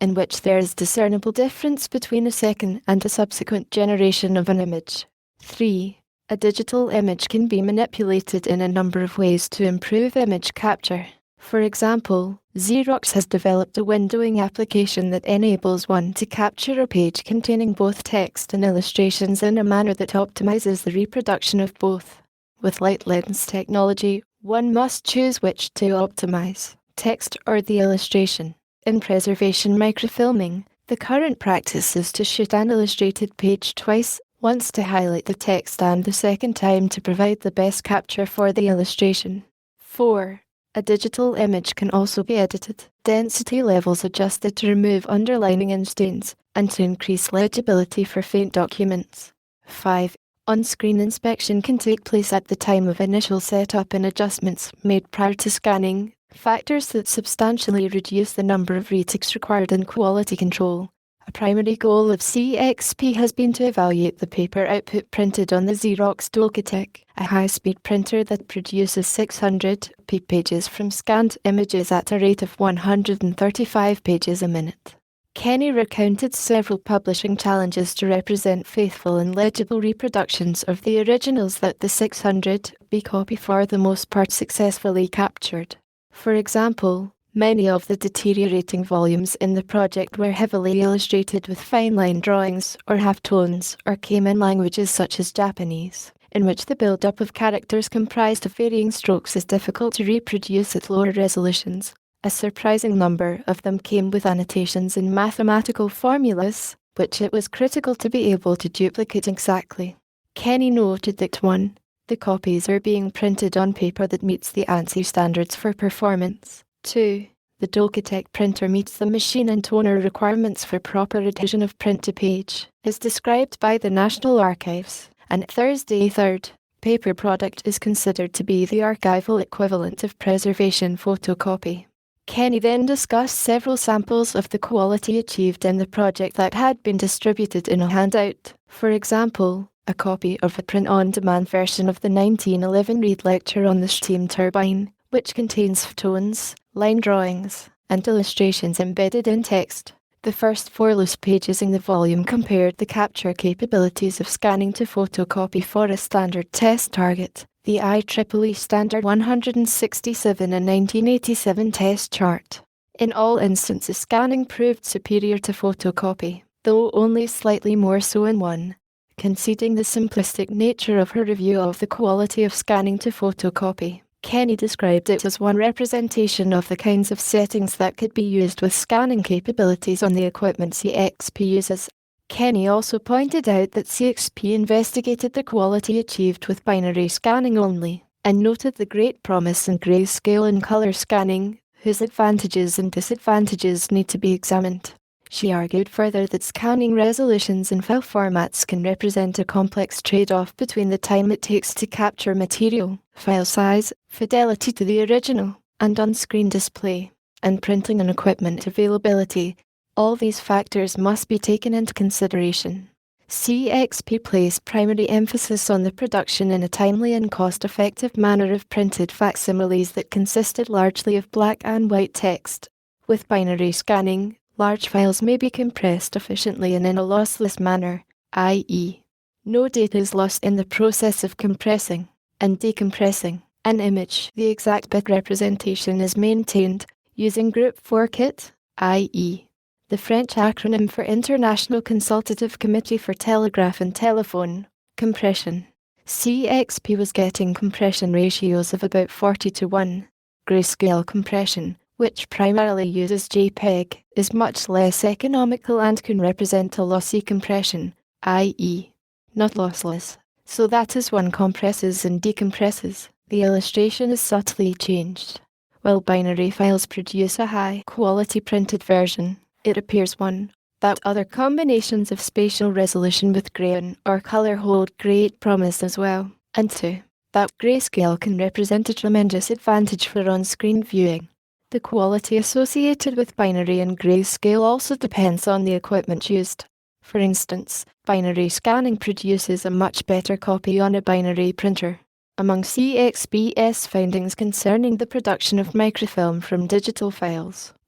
in which there is discernible difference between a second and a subsequent generation of an image. 3. A digital image can be manipulated in a number of ways to improve image capture. For example, Xerox has developed a windowing application that enables one to capture a page containing both text and illustrations in a manner that optimizes the reproduction of both. With light lens technology, one must choose which to optimize, text or the illustration. In preservation microfilming, the current practice is to shoot an illustrated page twice, once to highlight the text and the second time to provide the best capture for the illustration. 4. A digital image can also be edited, density levels adjusted to remove underlining and stains, and to increase legibility for faint documents. 5. On-screen inspection can take place at the time of initial setup and adjustments made prior to scanning, factors that substantially reduce the number of retakes required in quality control. A primary goal of CXP has been to evaluate the paper output printed on the Xerox Docotech, a high-speed printer that produces 600p pages from scanned images at a rate of 135 pages a minute. Kenny recounted several publishing challenges to represent faithful and legible reproductions of the originals that the 600p copy for the most part successfully captured. For example, many of the deteriorating volumes in the project were heavily illustrated with fine-line drawings or halftones or came in languages such as Japanese, in which the build-up of characters comprised of varying strokes is difficult to reproduce at lower resolutions. A surprising number of them came with annotations in mathematical formulas, which it was critical to be able to duplicate exactly. Kenny noted that 1. The copies are being printed on paper that meets the ANSI standards for performance. 2. The Docotech printer meets the machine and toner requirements for proper adhesion of print to page, as described by the National Archives. And Thursday 3rd, paper product is considered to be the archival equivalent of preservation photocopy. Kenny then discussed several samples of the quality achieved in the project that had been distributed in a handout. For example, a copy of a print-on-demand version of the 1911 Reed lecture on the steam turbine, which contains tones, line drawings, and illustrations embedded in text. The first 4 loose pages in the volume compared the capture capabilities of scanning to photocopy for a standard test target, the IEEE Standard 167 and 1987 test chart. In all instances, scanning proved superior to photocopy, though only slightly more so in one. Conceding the simplistic nature of her review of the quality of scanning to photocopy, Kenny described it as one representation of the kinds of settings that could be used with scanning capabilities on the equipment CXP uses. Kenny also pointed out that CXP investigated the quality achieved with binary scanning only, and noted the great promise in grayscale and color scanning, whose advantages and disadvantages need to be examined. She argued further that scanning resolutions and file formats can represent a complex trade-off between the time it takes to capture material, file size, fidelity to the original, and on-screen display, and printing and equipment availability. All these factors must be taken into consideration. CXP placed primary emphasis on the production in a timely and cost-effective manner of printed facsimiles that consisted largely of black and white text. With binary scanning, large files may be compressed efficiently and in a lossless manner, i.e., no data is lost in the process of compressing and decompressing an image. The exact bit representation is maintained using Group 4 kit, i.e., the French acronym for International Consultative Committee for Telegraph and Telephone, compression. CXP was getting compression ratios of about 40:1. Grayscale compression, which primarily uses JPEG, is much less economical and can represent a lossy compression, i.e., not lossless. So that as one compresses and decompresses, the illustration is subtly changed. While binary files produce a high-quality printed version, it appears 1. That other combinations of spatial resolution with grain or color hold great promise as well, and 2. That grayscale can represent a tremendous advantage for on-screen viewing. The quality associated with binary and grayscale also depends on the equipment used. For instance, binary scanning produces a much better copy on a binary printer. Among CXP's findings concerning the production of microfilm from digital files,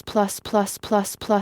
plus plus plus plus plus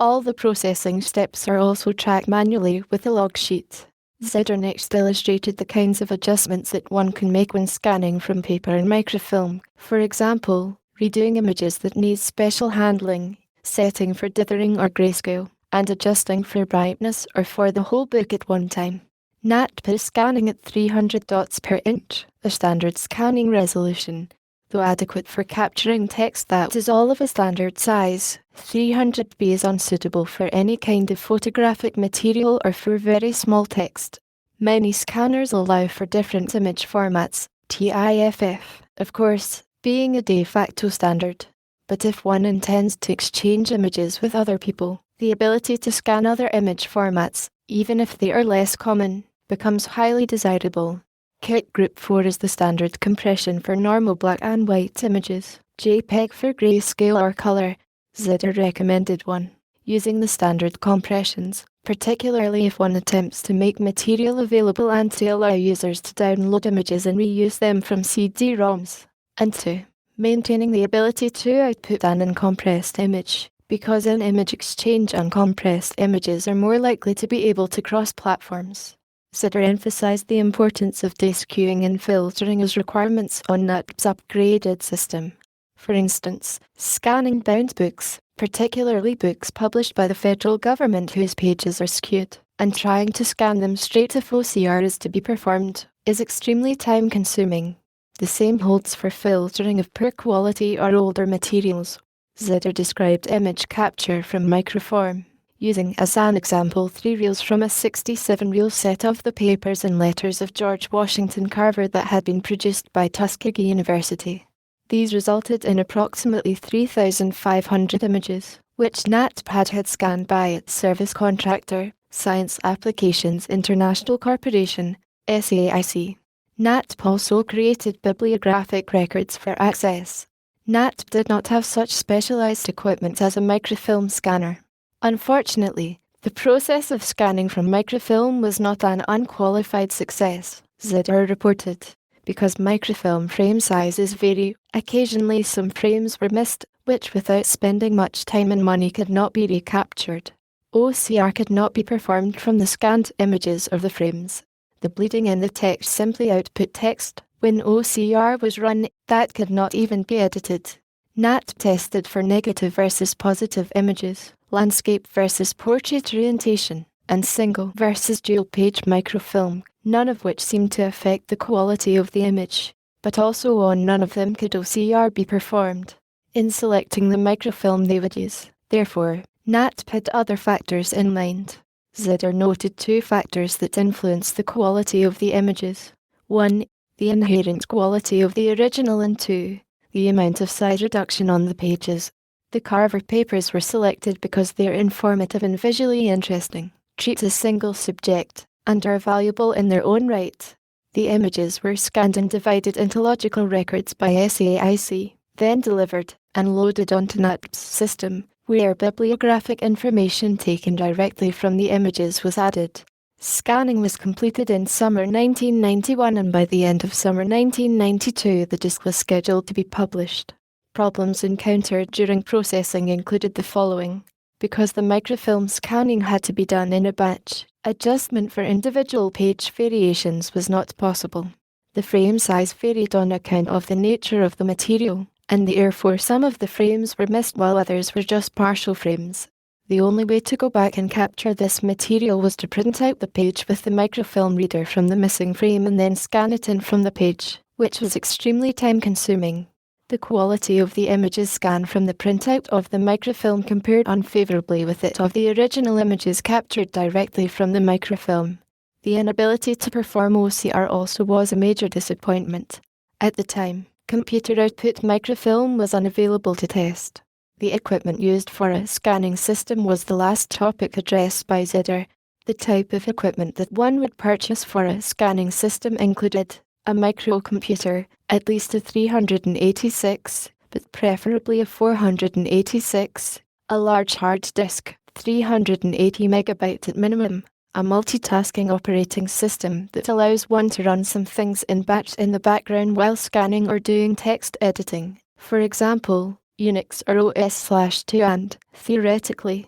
All the processing steps are also tracked manually with a log sheet. Zeder next illustrated the kinds of adjustments that one can make when scanning from paper and microfilm. For example, redoing images that need special handling, setting for dithering or grayscale, and adjusting for brightness or for the whole book at one time. NATP is scanning at 300 dots per inch, a standard scanning resolution, though adequate for capturing text that is all of a standard size. 300B is unsuitable for any kind of photographic material or for very small text. Many scanners allow for different image formats, TIFF, of course, being a de facto standard. But if one intends to exchange images with other people, the ability to scan other image formats, even if they are less common, becomes highly desirable. Kit Group 4 is the standard compression for normal black and white images, JPEG for grayscale or color. Zeder recommended one, using the standard compressions, particularly if one attempts to make material available and to allow users to download images and reuse them from CD-ROMs. And 2. Maintaining the ability to output an uncompressed image, because in image exchange uncompressed images are more likely to be able to cross platforms. Zeder emphasized the importance of disk queuing and filtering as requirements on NATP's upgraded system. For instance, scanning bound books, particularly books published by the federal government whose pages are skewed, and trying to scan them straight if OCR is to be performed, is extremely time-consuming. The same holds for filtering of poor quality or older materials. Zeder described image capture from microform, using as an example 3 reels from a 67-reel set of the papers and letters of George Washington Carver that had been produced by Tuskegee University. These resulted in approximately 3,500 images, which NATP had scanned by its service contractor, Science Applications International Corporation, SAIC. NATP also created bibliographic records for access. NATP did not have such specialized equipment as a microfilm scanner. Unfortunately, the process of scanning from microfilm was not an unqualified success, Zeder reported, because microfilm frame sizes vary. Occasionally some frames were missed, which without spending much time and money could not be recaptured. OCR could not be performed from the scanned images of the frames. The bleeding in the text simply output text. When OCR was run, that could not even be edited. NATP tested for negative versus positive images, landscape versus portrait orientation, and single versus dual-page microfilm, none of which seemed to affect the quality of the image, but also on none of them could OCR be performed. In selecting the microfilm they would use, therefore, NATP had other factors in mind. Zeder noted 2 factors that influenced the quality of the images. 1. The inherent quality of the original, and 2. The amount of size reduction on the pages. The Carver papers were selected because they are informative and visually interesting, treat a single subject, and are valuable in their own right. The images were scanned and divided into logical records by SAIC, then delivered and loaded onto NATP's system, where bibliographic information taken directly from the images was added. Scanning was completed in summer 1991, and by the end of summer 1992 the disc was scheduled to be published. Problems encountered during processing included the following. Because the microfilm scanning had to be done in a batch, adjustment for individual page variations was not possible. The frame size varied on account of the nature of the material, and therefore some of the frames were missed while others were just partial frames. The only way to go back and capture this material was to print out the page with the microfilm reader from the missing frame and then scan it in from the page, which was extremely time-consuming. The quality of the images scanned from the printout of the microfilm compared unfavorably with it of the original images captured directly from the microfilm. The inability to perform OCR also was a major disappointment. At the time, computer output microfilm was unavailable to test. The equipment used for a scanning system was the last topic addressed by Zeder. The type of equipment that one would purchase for a scanning system included a microcomputer, at least a 386, but preferably a 486, a large hard disk, 380 megabyte at minimum, a multitasking operating system that allows one to run some things in batch in the background while scanning or doing text editing, for example, Unix or OS/2, and, theoretically,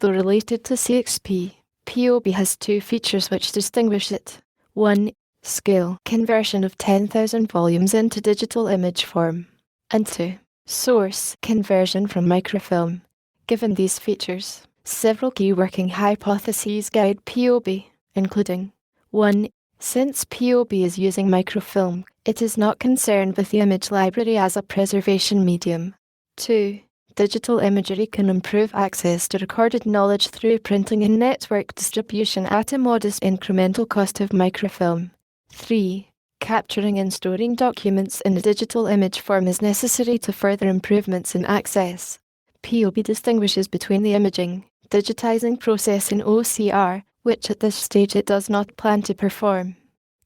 Though related to CXP, POB has two features which distinguish it. 1. Scale conversion of 10,000 volumes into digital image form. And 2. Source conversion from microfilm. Given these features, several key working hypotheses guide POB, including 1. Since POB is using microfilm, it is not concerned with the image library as a preservation medium. 2. Digital imagery can improve access to recorded knowledge through printing and network distribution at a modest incremental cost of microfilm. 3. Capturing and storing documents in a digital image form is necessary to further improvements in access. POB distinguishes between the imaging, digitizing process in OCR, which at this stage it does not plan to perform.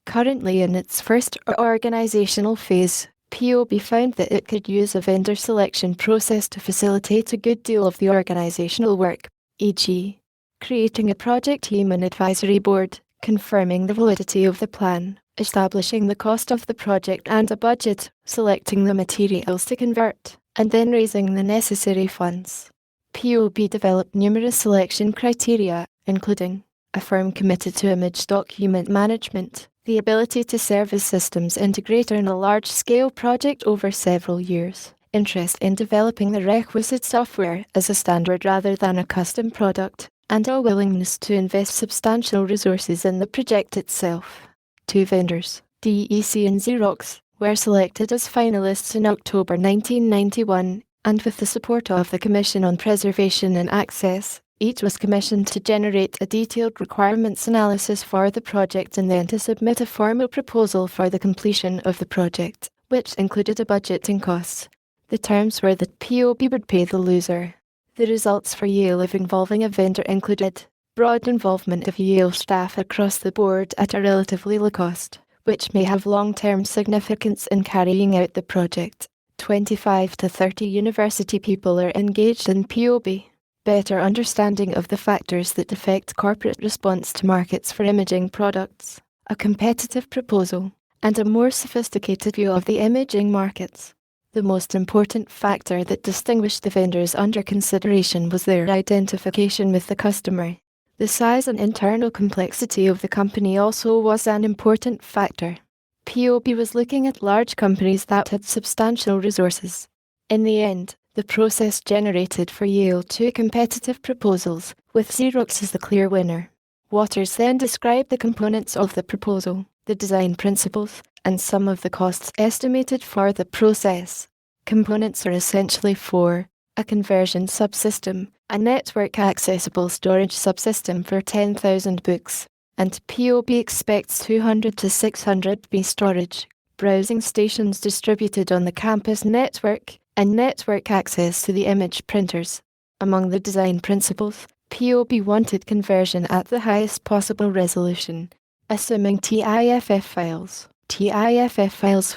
Currently in its first organizational phase, POB found that it could use a vendor selection process to facilitate a good deal of the organizational work, e.g., creating a project team and advisory board, confirming the validity of the plan, establishing the cost of the project and a budget, selecting the materials to convert, and then raising the necessary funds. POB developed numerous selection criteria, including a firm committed to image document management, the ability to serve as systems integrator in a large-scale project over several years, interest in developing the requisite software as a standard rather than a custom product, and a willingness to invest substantial resources in the project itself. 2 vendors, DEC and Xerox, were selected as finalists in October 1991, and with the support of the Commission on Preservation and Access, each was commissioned to generate a detailed requirements analysis for the project and then to submit a formal proposal for the completion of the project, which included a budget and costs. The terms were that POB would pay the loser. The results for Yale of involving a vendor included broad involvement of Yale staff across the board at a relatively low cost, which may have long-term significance in carrying out the project. 25 to 30 university people are engaged in POB. Better understanding of the factors that affect corporate response to markets for imaging products, a competitive proposal, and a more sophisticated view of the imaging markets. The most important factor that distinguished the vendors under consideration was their identification with the customer. The size and internal complexity of the company also was an important factor. POB was looking at large companies that had substantial resources. In the end, the process generated for Yale 2 competitive proposals, with Xerox as the clear winner. Waters then described the components of the proposal, the design principles, and some of the costs estimated for the process. Components are essentially 4. A conversion subsystem, a network-accessible storage subsystem for 10,000 books, and POB expects 200 to 600 B storage, browsing stations distributed on the campus network, and network access to the image printers. Among the design principles, POB wanted conversion at the highest possible resolution, assuming TIFF files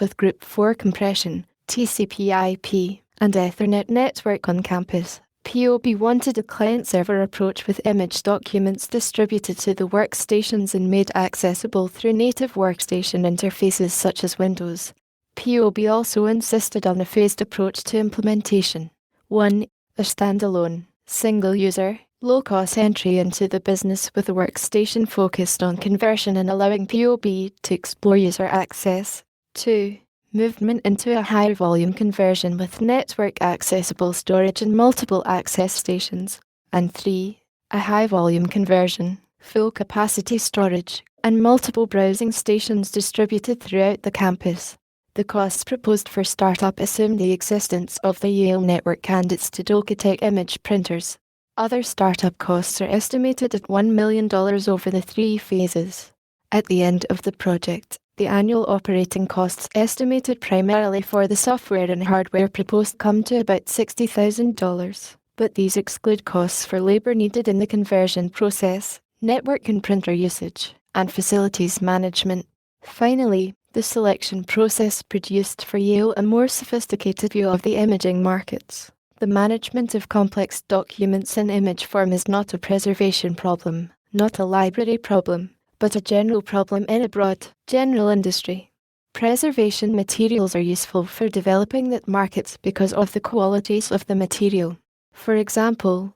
with Group 4 compression, TCP/IP, and Ethernet network on campus. POB wanted a client-server approach with image documents distributed to the workstations and made accessible through native workstation interfaces such as Windows. POB also insisted on a phased approach to implementation. 1. A standalone, single-user, low-cost entry into the business with a workstation focused on conversion and allowing POB to explore user access. 2. Movement into a high-volume conversion with network-accessible storage and multiple access stations. And 3. A high-volume conversion, full-capacity storage, and multiple browsing stations distributed throughout the campus. The costs proposed for startup assume the existence of the Yale network and its Tedokitech image printers. Other startup costs are estimated at $1 million over the 3 phases. At the end of the project, the annual operating costs estimated primarily for the software and hardware proposed come to about $60,000, but these exclude costs for labor needed in the conversion process, network and printer usage, and facilities management. Finally, the selection process produced for Yale a more sophisticated view of the imaging markets. The management of complex documents in image form is not a preservation problem, not a library problem, but a general problem in a broad, general industry. Preservation materials are useful for developing that market because of the qualities of the material. For example,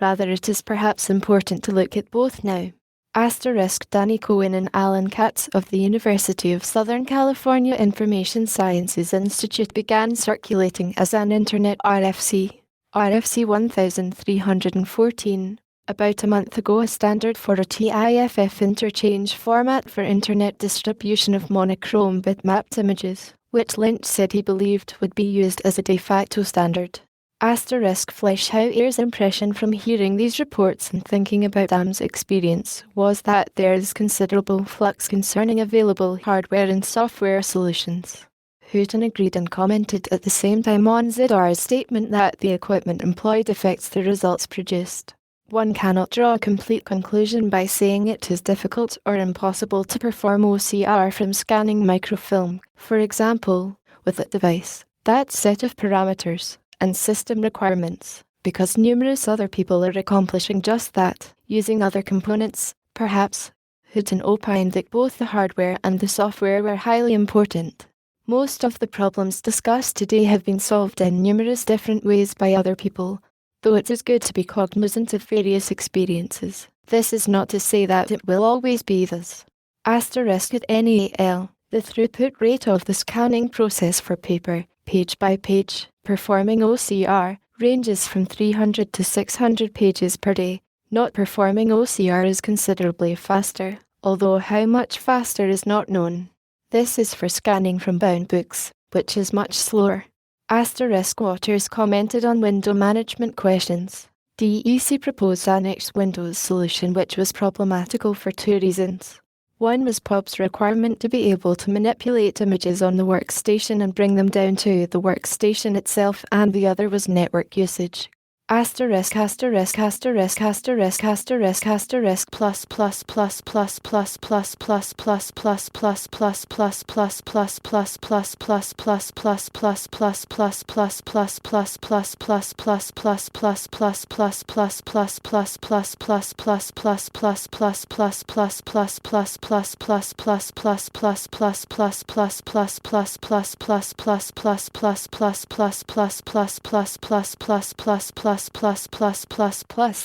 Rather, it is perhaps important to look at both now. Danny Cohen and Alan Katz of the University of Southern California Information Sciences Institute began circulating as an Internet RFC 1314, about a month ago, a standard for a TIFF interchange format for Internet distribution of monochrome bitmapped images, which Lynch said he believed would be used as a de facto standard. Fleischhauer's impression from hearing these reports and thinking about DAM's experience was that there is considerable flux concerning available hardware and software solutions. Houghton agreed and commented at the same time on ZR's statement that the equipment employed affects the results produced. One cannot draw a complete conclusion by saying it is difficult or impossible to perform OCR from scanning microfilm, for example, with a device, that set of parameters and system requirements, because numerous other people are accomplishing just that, using other components, perhaps. Houghton opined that both the hardware and the software were highly important. Most of the problems discussed today have been solved in numerous different ways by other people, though it is good to be cognizant of various experiences. This is not to say that it will always be thus. At NAL, the throughput rate of the scanning process for paper, page by page, performing OCR, ranges from 300 to 600 pages per day. Not performing OCR is considerably faster, although how much faster is not known. This is for scanning from bound books, which is much slower. Waters commented on window management questions. DEC proposed a next Windows solution which was problematical for two reasons. One was POP's requirement to be able to manipulate images on the workstation and bring them down to the workstation itself, and the other was network usage.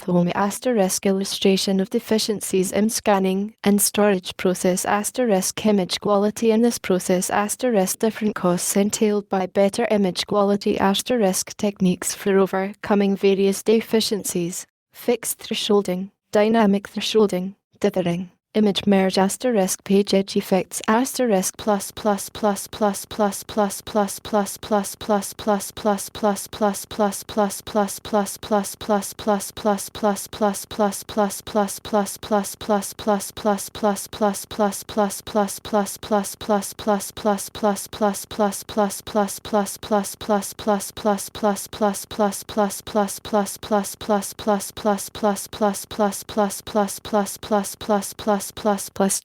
Home illustration of deficiencies in scanning and storage process image quality in this process different costs entailed by better image quality techniques for overcoming various deficiencies, fixed thresholding, dynamic thresholding, dithering, image merge page edge effects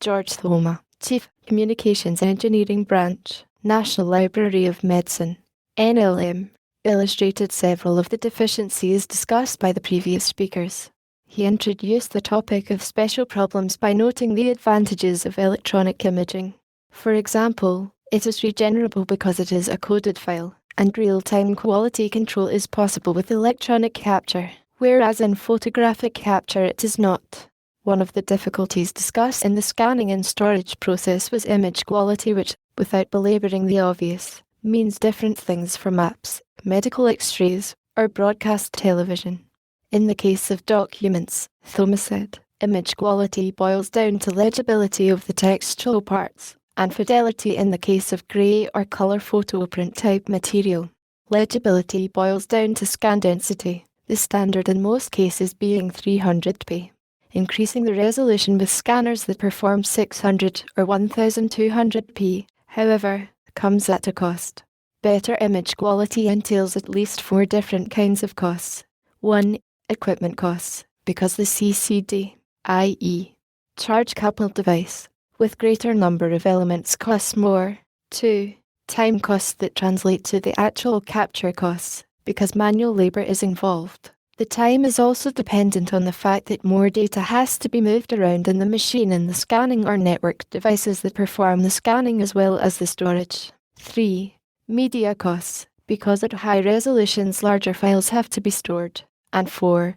George Thoma, Chief Communications Engineering Branch, National Library of Medicine, NLM, illustrated several of the deficiencies discussed by the previous speakers. He introduced the topic of special problems by noting the advantages of electronic imaging. For example, it is regenerable because it is a coded file, and real-time quality control is possible with electronic capture, whereas in photographic capture it is not. One of the difficulties discussed in the scanning and storage process was image quality, which, without belaboring the obvious, means different things for maps, medical x-rays, or broadcast television. In the case of documents, Thoma said, image quality boils down to legibility of the textual parts, and fidelity in the case of grey or colour photoprint type material. Legibility boils down to scan density, the standard in most cases being 300p. Increasing the resolution with scanners that perform 600 or 1200p, however, comes at a cost. Better image quality entails at least 4 different kinds of costs. 1. Equipment costs, because the CCD, i.e., charge-coupled device, with greater number of elements costs more. 2. Time costs that translate to the actual capture costs, because manual labour is involved. The time is also dependent on the fact that more data has to be moved around in the machine in the scanning or network devices that perform the scanning as well as the storage. 3. Media costs, because at high resolutions larger files have to be stored. And 4.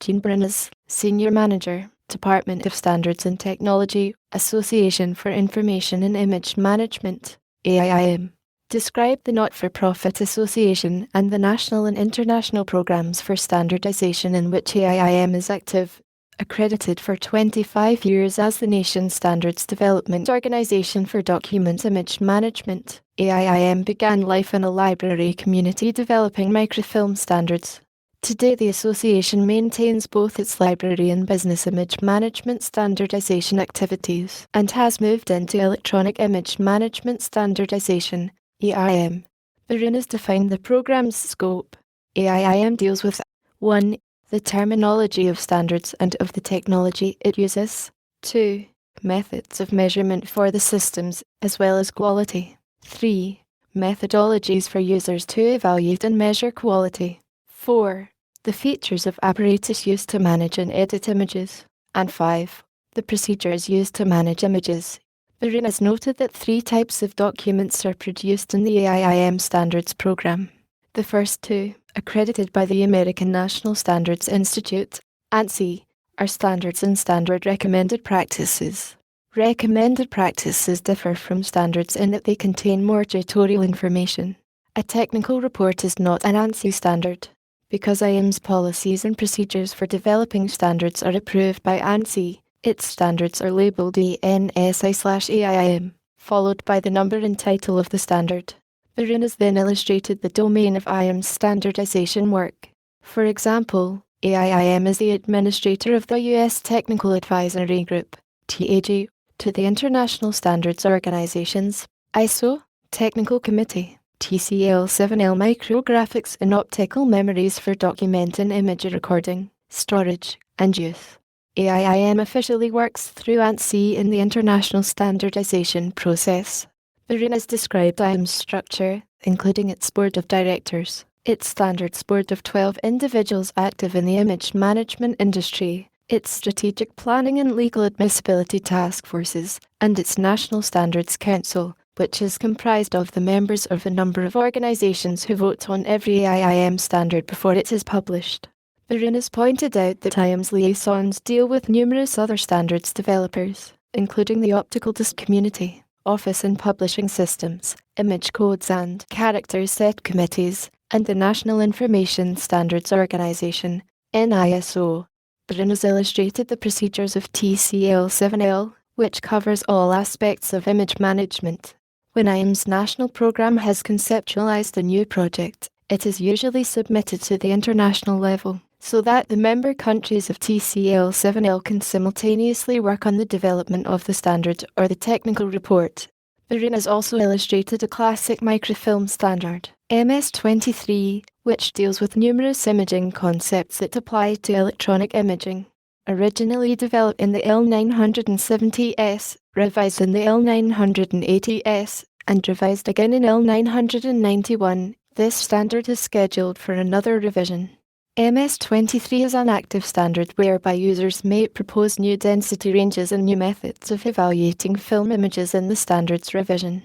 Jean Brennes, Senior Manager, Department of Standards and Technology, Association for Information and Image Management, AIIM. Describe the not-for-profit association and the national and international programs for standardization in which AIIM is active. Accredited for 25 years as the nation's standards development organization for document image management, AIIM began life in a library community developing microfilm standards. Today the association maintains both its library and business image management standardization activities and has moved into electronic image management standardization, EIM. Barunas defined the program's scope. AIIM deals with 1. The terminology of standards and of the technology it uses. 2. Methods of measurement for the systems, as well as quality. 3. Methodologies for users to evaluate and measure quality. 4. The features of apparatus used to manage and edit images. And 5. The procedures used to manage images. Barunas noted that 3 types of documents are produced in the AIIM Standards Program. The first 2, accredited by the American National Standards Institute, ANSI, are standards and standard recommended practices. Recommended practices differ from standards in that they contain more tutorial information. A technical report is not an ANSI standard. Because IAM's policies and procedures for developing standards are approved by ANSI, its standards are labeled ANSI/AIIM, followed by the number and title of the standard. Barunas then illustrated the domain of IAM's standardization work. For example, AIIM is the administrator of the U.S. Technical Advisory Group, TAG, to the International Standards Organizations, ISO, Technical Committee, TCL7L micrographics and optical memories for document and image recording, storage, and use. AIIM officially works through ANSI in the international standardization process. Barunas described IAM's structure, including its board of directors, its standards board of 12 individuals active in the image management industry, its strategic planning and legal admissibility task forces, and its National Standards Council, which is comprised of the members of a number of organizations who vote on every AIIM standard before it is published. Barunas pointed out that IAM's liaisons deal with numerous other standards developers, including the optical disc community, office and publishing systems, image codes and character set committees, and the National Information Standards Organization, NISO. Barunas illustrated the procedures of TCL7L, which covers all aspects of image management. When IAM's national program has conceptualized a new project, it is usually submitted to the international level, so that the member countries of TCL7L can simultaneously work on the development of the standard or the technical report. Barunas also illustrated a classic microfilm standard, MS-23, which deals with numerous imaging concepts that apply to electronic imaging. Originally developed in the L970S, revised in the L980S, and revised again in L991, this standard is scheduled for another revision. MS-23 is an active standard whereby users may propose new density ranges and new methods of evaluating film images in the standards revision.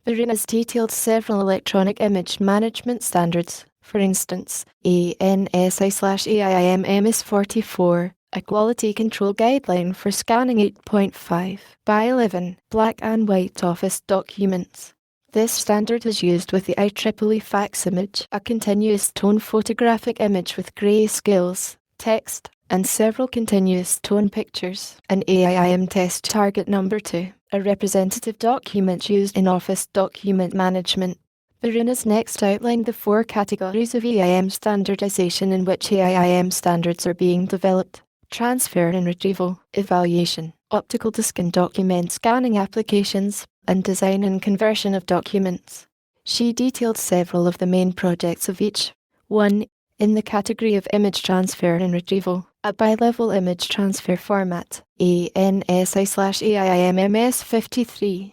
Barunas detailed several electronic image management standards, for instance, ANSI/AIIM MS-44, a quality control guideline for scanning 8.5 by 11 black and white office documents. This standard is used with the IEEE fax image, a continuous tone photographic image with grayscales, text, and several continuous tone pictures. An AIIM test target number 2, a representative document used in office document management. Barunas next outlined the 4 categories of AIIM standardization in which AIIM standards are being developed: transfer and retrieval, evaluation, optical disc and document scanning applications, and design and conversion of documents. She detailed several of the main projects of each. 1. In the category of image transfer and retrieval, a bi-level image transfer format, ANSI/AIIM MS-53,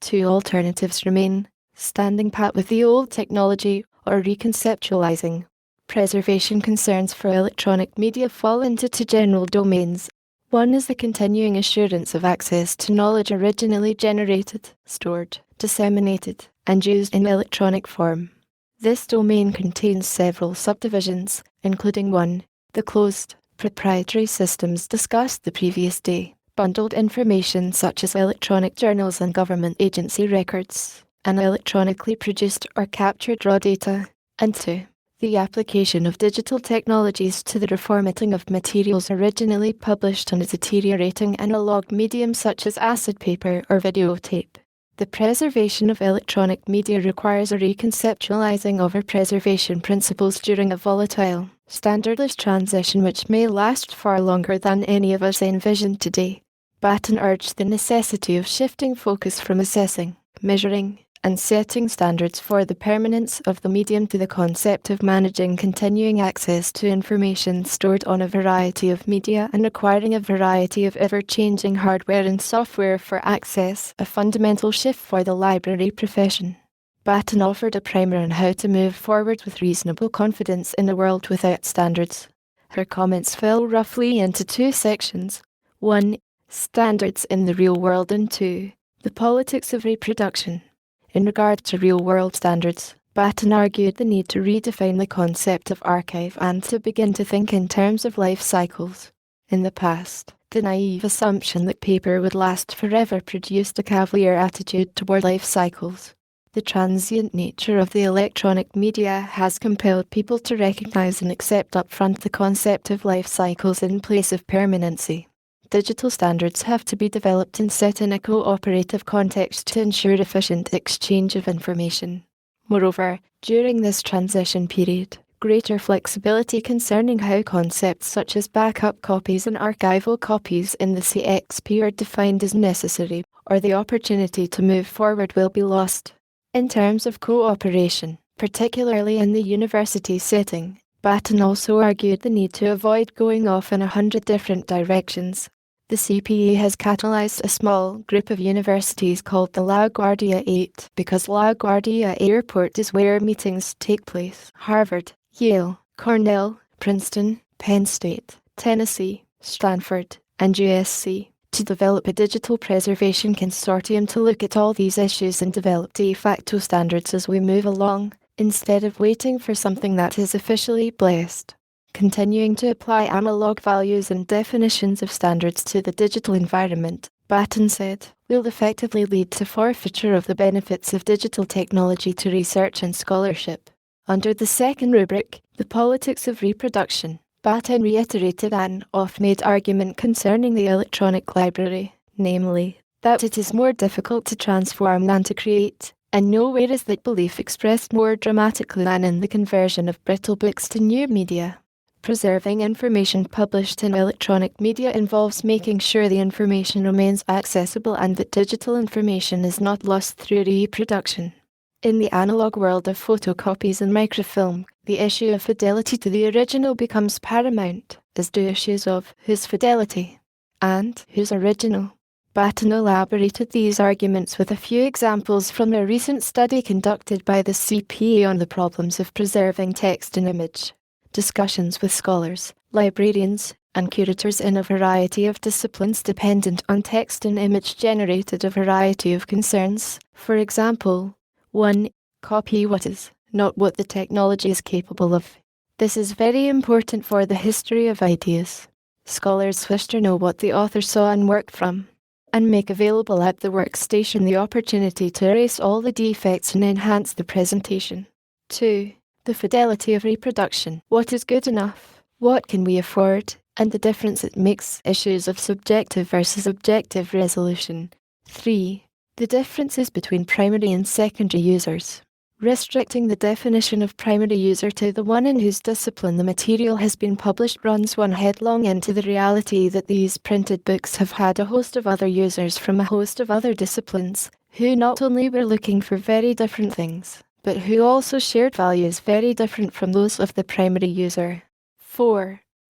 Two alternatives remain: standing pat with the old technology or reconceptualizing. Preservation concerns for electronic media fall into two general domains. One is the continuing assurance of access to knowledge originally generated, stored, disseminated, and used in electronic form. This domain contains several subdivisions, including 1. The closed, proprietary systems discussed the previous day, bundled information such as electronic journals and government agency records, and electronically produced or captured raw data. And 2. The application of digital technologies to the reformatting of materials originally published on a deteriorating analog medium such as acid paper or videotape. The preservation of electronic media requires a reconceptualizing of our preservation principles during a volatile, standardless transition which may last far longer than any of us envision today. Batten urged the necessity of shifting focus from assessing, measuring, and setting standards for the permanence of the medium to the concept of managing continuing access to information stored on a variety of media and acquiring a variety of ever-changing hardware and software for access, a fundamental shift for the library profession. Batten offered a primer on how to move forward with reasonable confidence in a world without standards. Her comments fell roughly into two sections: 1. Standards in the real world, and 2. The politics of reproduction. In regard to real-world standards, Batten argued the need to redefine the concept of archive and to begin to think in terms of life cycles. In the past, the naive assumption that paper would last forever produced a cavalier attitude toward life cycles. The transient nature of the electronic media has compelled people to recognize and accept upfront the concept of life cycles in place of permanency. Digital standards have to be developed and set in a cooperative context to ensure efficient exchange of information. Moreover, during this transition period, greater flexibility concerning how concepts such as backup copies and archival copies in the CXP are defined is necessary, or the opportunity to move forward will be lost. In terms of cooperation, particularly in the university setting, Batten also argued the need to avoid going off in 100 different directions. The CPA has catalyzed a small group of universities called the LaGuardia 8 because LaGuardia Airport is where meetings take place. Harvard, Yale, Cornell, Princeton, Penn State, Tennessee, Stanford, and USC, to develop a digital preservation consortium to look at all these issues and develop de facto standards as we move along, instead of waiting for something that is officially blessed. Continuing to apply analog values and definitions of standards to the digital environment, Batten said, will effectively lead to forfeiture of the benefits of digital technology to research and scholarship. Under the second rubric, the politics of reproduction, Batten reiterated an oft-made argument concerning the electronic library, namely, that it is more difficult to transform than to create, and nowhere is that belief expressed more dramatically than in the conversion of brittle books to new media. Preserving information published in electronic media involves making sure the information remains accessible and that digital information is not lost through reproduction. In the analog world of photocopies and microfilm, the issue of fidelity to the original becomes paramount, as do issues of whose fidelity and whose original. Batten elaborated these arguments with a few examples from a recent study conducted by the CPA on the problems of preserving text and image. Discussions with scholars, librarians, and curators in a variety of disciplines dependent on text and image generated a variety of concerns. For example, 1. Copy what is, not what the technology is capable of. This is very important for the history of ideas. Scholars wish to know what the author saw and worked from, and make available at the workstation the opportunity to erase all the defects and enhance the presentation. 2. The fidelity of reproduction. What is good enough? What can we afford? And the difference it makes. Issues of subjective versus objective resolution. 3. The differences between primary and secondary users. Restricting the definition of primary user to the one in whose discipline the material has been published runs one headlong into the reality that these printed books have had a host of other users from a host of other disciplines, who not only were looking for very different things, but who also shared values very different from those of the primary user. 4.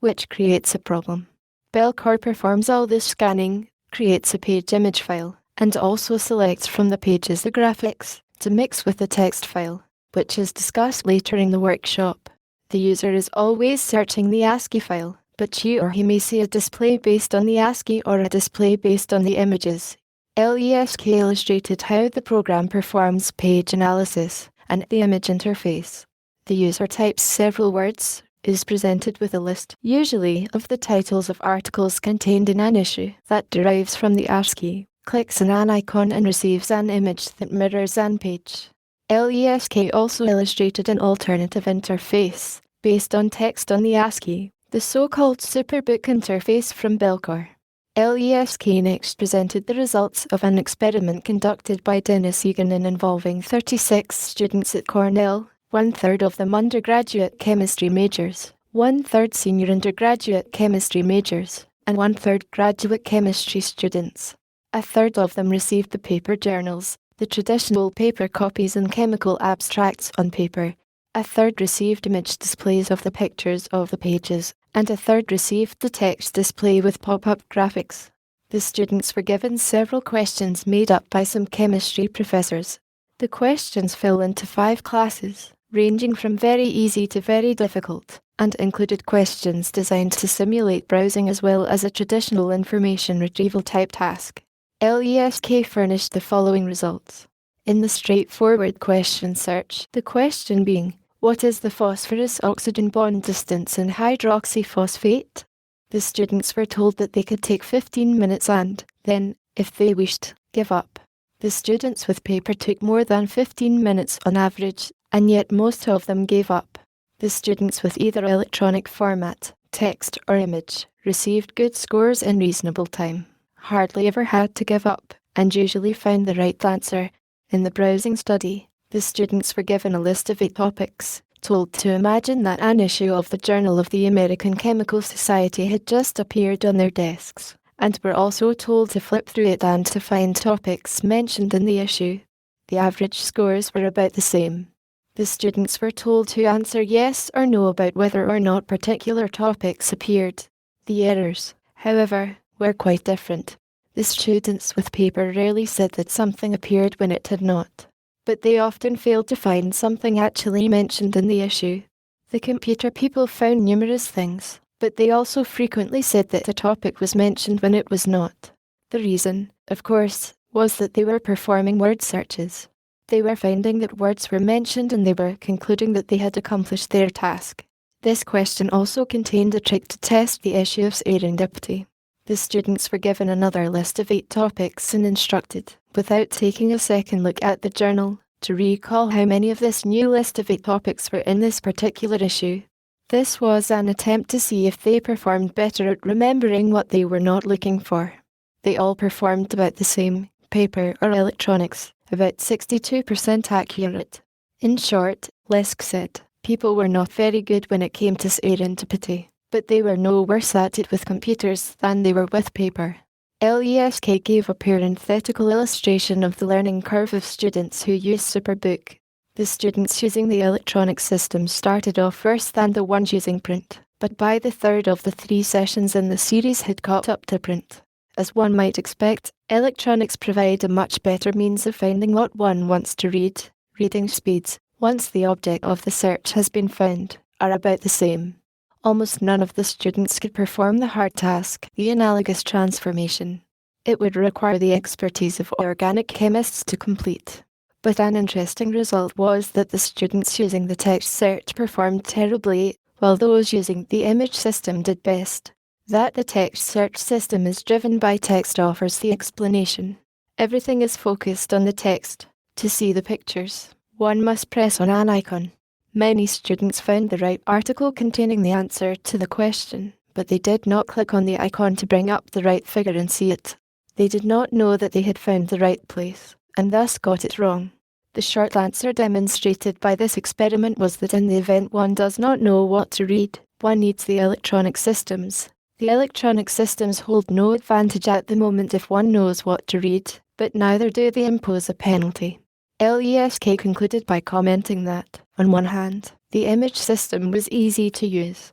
which creates a problem. Belcar performs all this scanning, creates a page image file, and also selects from the pages the graphics to mix with the text file, which is discussed later in the workshop. The user is always searching the ASCII file, but she or he may see a display based on the ASCII or a display based on the images. LESK illustrated how the program performs page analysis and the image interface. The user types several words, is presented with a list, usually of the titles of articles contained in an issue that derives from the ASCII, clicks on an icon and receives an image that mirrors an page. LESK also illustrated an alternative interface, based on text on the ASCII, the so-called Superbook interface from Belcar. LESK next presented the results of an experiment conducted by Dennis Egan involving 36 students at Cornell, 1/3 of them undergraduate chemistry majors, 1/3 senior undergraduate chemistry majors, and 1/3 graduate chemistry students. 1/3 of them received the paper journals, the traditional paper copies and chemical abstracts on paper. 1/3 received image displays of the pictures of the pages, and 1/3 received the text display with pop-up graphics. The students were given several questions made up by some chemistry professors. The questions fell into 5 classes, ranging from very easy to very difficult, and included questions designed to simulate browsing as well as a traditional information retrieval type task. LESK furnished the following results. In the straightforward question search, the question being, what is the phosphorus-oxygen bond distance in hydroxyphosphate? The students were told that they could take 15 minutes and, then, if they wished, give up. The students with paper took more than 15 minutes on average, and yet most of them gave up. The students with either electronic format, text or image, received good scores in reasonable time, hardly ever had to give up, and usually found the right answer. In the browsing study, the students were given a list of 8 topics, told to imagine that an issue of the Journal of the American Chemical Society had just appeared on their desks, and were also told to flip through it and to find topics mentioned in the issue. The average scores were about the same. The students were told to answer yes or no about whether or not particular topics appeared. The errors, however, were quite different. The students with paper rarely said that something appeared when it had not, but they often failed to find something actually mentioned in the issue. The computer people found numerous things, but they also frequently said that a topic was mentioned when it was not. The reason, of course, was that they were performing word searches. They were finding that words were mentioned and they were concluding that they had accomplished their task. This question also contained a trick to test the issue of serendipity. The students were given another list of 8 topics and instructed, without taking a second look at the journal, to recall how many of this new list of 8 topics were in this particular issue. This was an attempt to see if they performed better at remembering what they were not looking for. They all performed about the same, paper or electronics, about 62% accurate. In short, Lesk said, people were not very good when it came to serendipity, but they were no worse at it with computers than they were with paper. LESK gave a parenthetical illustration of the learning curve of students who use Superbook. The students using the electronic system started off worse than the ones using print, but by the 3rd of the 3 sessions in the series had caught up to print. As one might expect, electronics provide a much better means of finding what one wants to read. Reading speeds, once the object of the search has been found, are about the same. Almost none of the students could perform the hard task, the analogous transformation. It would require the expertise of organic chemists to complete. But an interesting result was that the students using the text search performed terribly, while those using the image system did best. That the text search system is driven by text offers the explanation. Everything is focused on the text. To see the pictures, one must press on an icon. Many students found the right article containing the answer to the question, but they did not click on the icon to bring up the right figure and see it. They did not know that they had found the right place, and thus got it wrong. The short answer demonstrated by this experiment was that in the event one does not know what to read, one needs the electronic systems. The electronic systems hold no advantage at the moment if one knows what to read, but neither do they impose a penalty. LESK concluded by commenting that, on one hand, the image system was easy to use.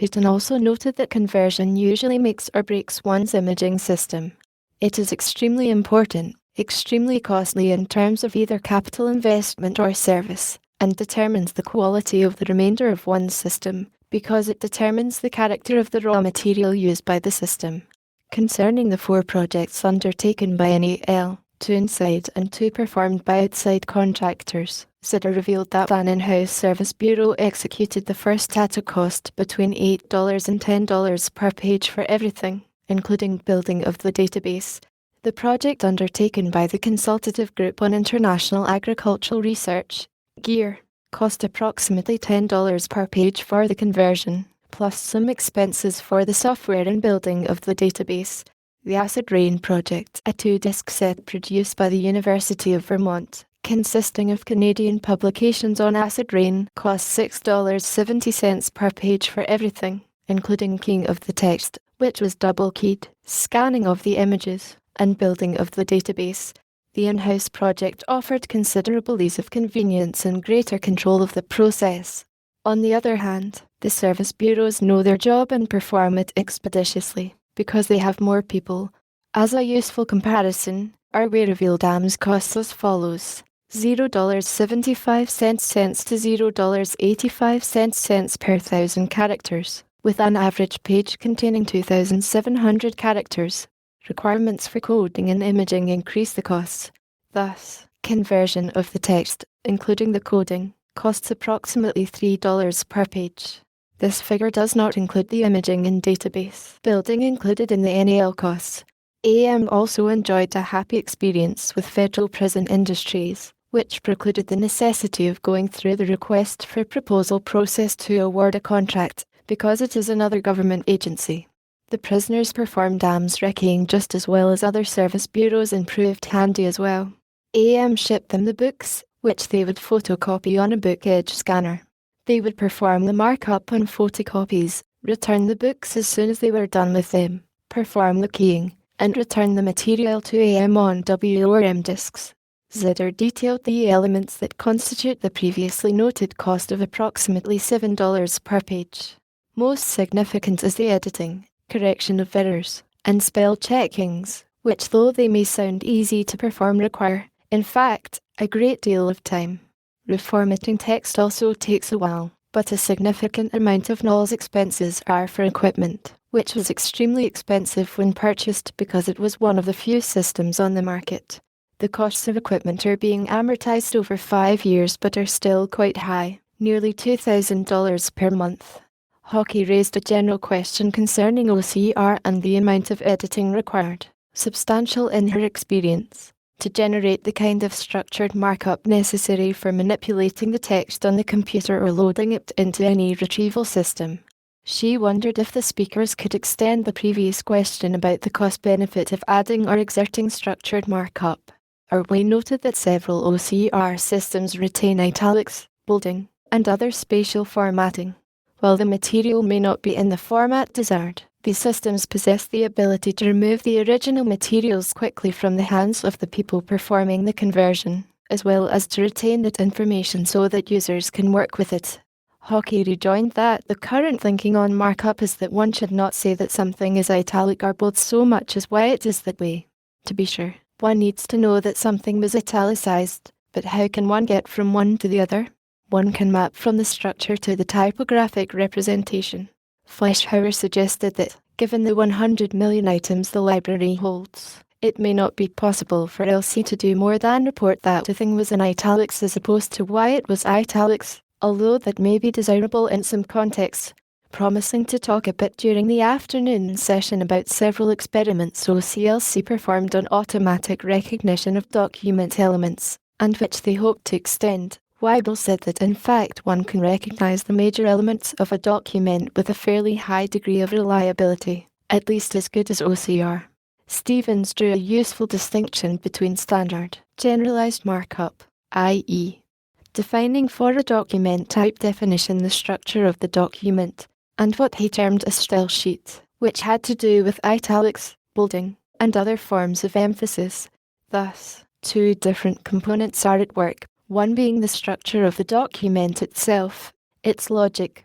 Houghton also noted that conversion usually makes or breaks one's imaging system. It is extremely important, extremely costly in terms of either capital investment or service, and determines the quality of the remainder of one's system, because it determines the character of the raw material used by the system. Concerning the 4 projects undertaken by NAL, 2 inside and 2 performed by outside contractors, Zitter revealed that an in-house service bureau executed the first at a cost between $8 and $10 per page for everything, including building of the database. The project undertaken by the Consultative Group on International Agricultural Research, GEAR, cost approximately $10 per page for the conversion, plus some expenses for the software and building of the database. The Acid Rain Project, a 2-disc set produced by the University of Vermont, consisting of Canadian publications on acid rain, cost $6.70 per page for everything, including keying of the text, which was double-keyed, scanning of the images, and building of the database. The in-house project offered considerable ease of convenience and greater control of the process. On the other hand, the service bureaus know their job and perform it expeditiously, because they have more people. As a useful comparison, our Wayreville dams costs as follows: $0.75 to $0.85 per 1,000 characters, with an average page containing 2,700 characters. Requirements for coding and imaging increase the costs. Thus, conversion of the text, including the coding, costs approximately $3 per page. This figure does not include the imaging and database building included in the NAL costs. AM also enjoyed a happy experience with Federal Prison Industries, which precluded the necessity of going through the request for proposal process to award a contract, because it is another government agency. The prisoners performed dams wrecking just as well as other service bureaus and proved handy as well. AM shipped them the books, which they would photocopy on a book edge scanner. They would perform the markup on photocopies, return the books as soon as they were done with them, perform the keying, and return the material to AM on W or M discs. Zitter detailed the elements that constitute the previously noted cost of approximately $7 per page. Most significant is the editing, correction of errors, and spell checkings, which, though they may sound easy to perform, require, in fact, a great deal of time. Reformatting text also takes a while, but a significant amount of NAL's expenses are for equipment, which was extremely expensive when purchased because it was one of the few systems on the market. The costs of equipment are being amortized over 5 years but are still quite high, nearly $2,000 per month. Hockey raised a general question concerning OCR and the amount of editing required, substantial in her experience, to generate the kind of structured markup necessary for manipulating the text on the computer or loading it into any retrieval system. She wondered if the speakers could extend the previous question about the cost-benefit of adding or exerting structured markup. Arway noted that several OCR systems retain italics, bolding, and other spatial formatting. While the material may not be in the format desired, these systems possess the ability to remove the original materials quickly from the hands of the people performing the conversion, as well as to retain that information so that users can work with it. Hockey rejoined that the current thinking on markup is that one should not say that something is italic or bold so much as why it is that way. To be sure, one needs to know that something was italicized, but how can one get from one to the other? One can map from the structure to the typographic representation. Fleischhauer suggested that, given the 100 million items the library holds, it may not be possible for LC to do more than report that the thing was in italics as opposed to why it was italics, although that may be desirable in some contexts. Promising to talk a bit during the afternoon session about several experiments OCLC performed on automatic recognition of document elements, and which they hoped to extend, Weibel said that in fact one can recognize the major elements of a document with a fairly high degree of reliability, at least as good as OCR. Stevens drew a useful distinction between standard, generalized markup, i.e., defining for a document type definition the structure of the document, and what he termed a style sheet, which had to do with italics, bolding, and other forms of emphasis. Thus, 2 different components are at work, one being the structure of the document itself, its logic,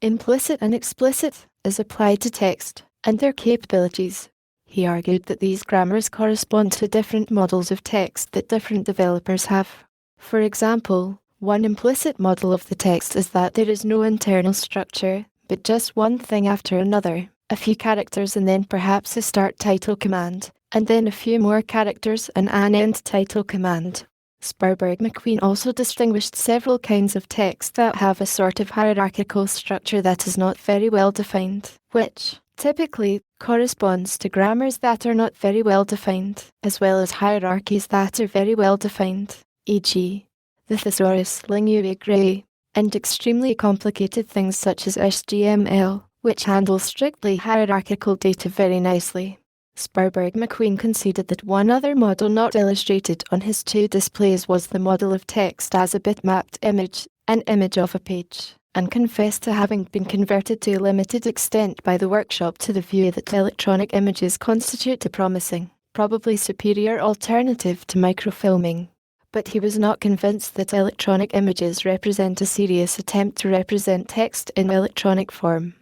implicit and explicit, is applied to text and their capabilities. He argued that these grammars correspond to different models of text that different developers have. For example, one implicit model of the text is that there is no internal structure, but just one thing after another, a few characters and then perhaps a start title command, and then a few more characters and an end title command. Sperberg-McQueen also distinguished several kinds of text that have a sort of hierarchical structure that is not very well defined, which, typically, corresponds to grammars that are not very well defined, as well as hierarchies that are very well defined, e.g., the thesaurus lingua grae, and extremely complicated things such as HTML, which handle strictly hierarchical data very nicely. Sperberg-McQueen conceded that one other model not illustrated on his two displays was the model of text as a bitmapped image, an image of a page, and confessed to having been converted to a limited extent by the workshop to the view that electronic images constitute a promising, probably superior alternative to microfilming. But he was not convinced that electronic images represent a serious attempt to represent text in electronic form.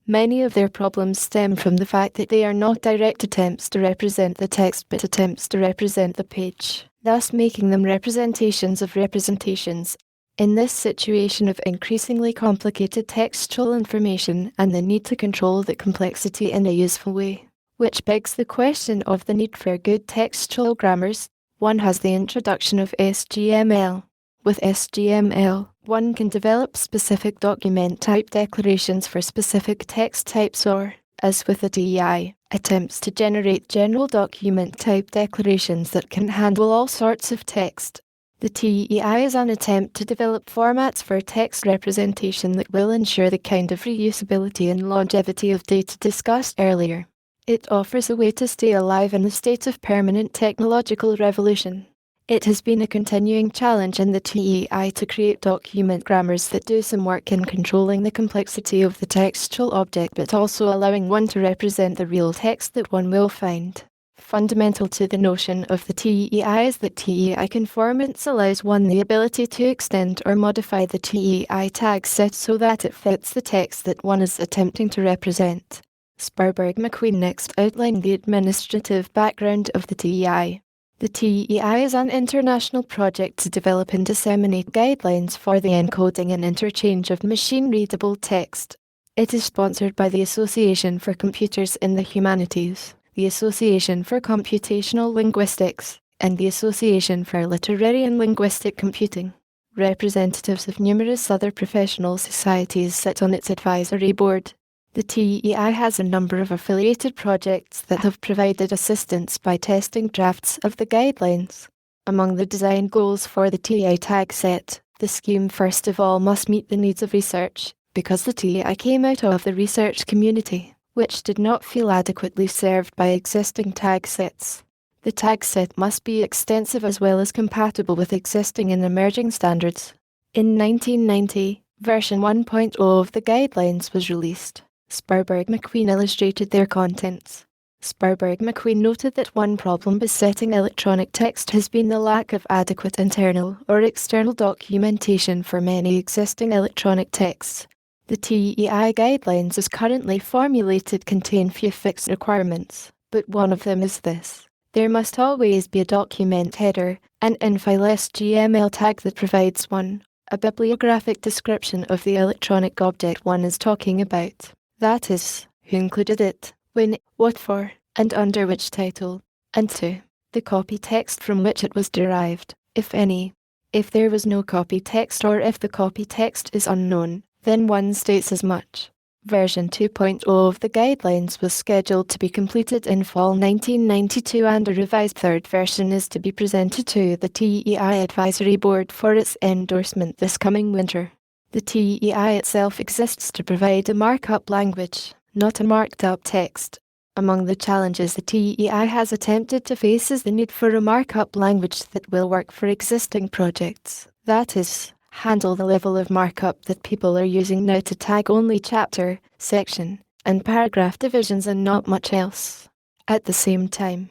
Many of their problems stem from the fact that they are not direct attempts to represent the text but attempts to represent the page, thus making them representations of representations. In this situation of increasingly complicated textual information and the need to control the complexity in a useful way, which begs the question of the need for good textual grammars, one has the introduction of SGML. With SGML, one can develop specific document type declarations for specific text types or, as with the TEI, attempts to generate general document type declarations that can handle all sorts of text. The TEI is an attempt to develop formats for text representation that will ensure the kind of reusability and longevity of data discussed earlier. It offers a way to stay alive in a state of permanent technological revolution. It has been a continuing challenge in the TEI to create document grammars that do some work in controlling the complexity of the textual object but also allowing one to represent the real text that one will find. Fundamental to the notion of the TEI is that TEI conformance allows one the ability to extend or modify the TEI tag set so that it fits the text that one is attempting to represent. Sperberg-McQueen next outlined the administrative background of the TEI. The TEI is an international project to develop and disseminate guidelines for the encoding and interchange of machine-readable text. It is sponsored by the Association for Computers in the Humanities, the Association for Computational Linguistics, and the Association for Literary and Linguistic Computing. Representatives of numerous other professional societies sit on its advisory board. The TEI has a number of affiliated projects that have provided assistance by testing drafts of the guidelines. Among the design goals for the TEI tag set, the scheme first of all must meet the needs of research, because the TEI came out of the research community, which did not feel adequately served by existing tag sets. The tag set must be extensive as well as compatible with existing and emerging standards. In 1990, version 1.0 of the guidelines was released. Sperberg-McQueen illustrated their contents. Sperberg-McQueen noted that one problem besetting electronic text has been the lack of adequate internal or external documentation for many existing electronic texts. The TEI guidelines as currently formulated contain few fixed requirements, but one of them is this. There must always be a document header, an in-file SGML tag that provides one, a bibliographic description of the electronic object one is talking about. That is, who included it, when, what for, and under which title, and 2, the copy text from which it was derived, if any. If there was no copy text or if the copy text is unknown, then one states as much. Version 2.0 of the guidelines was scheduled to be completed in fall 1992 and a revised third version is to be presented to the TEI Advisory Board for its endorsement this coming winter. The TEI itself exists to provide a markup language, not a marked-up text. Among the challenges the TEI has attempted to face is the need for a markup language that will work for existing projects. That is, handle the level of markup that people are using now to tag only chapter, section, and paragraph divisions and not much else. At the same time,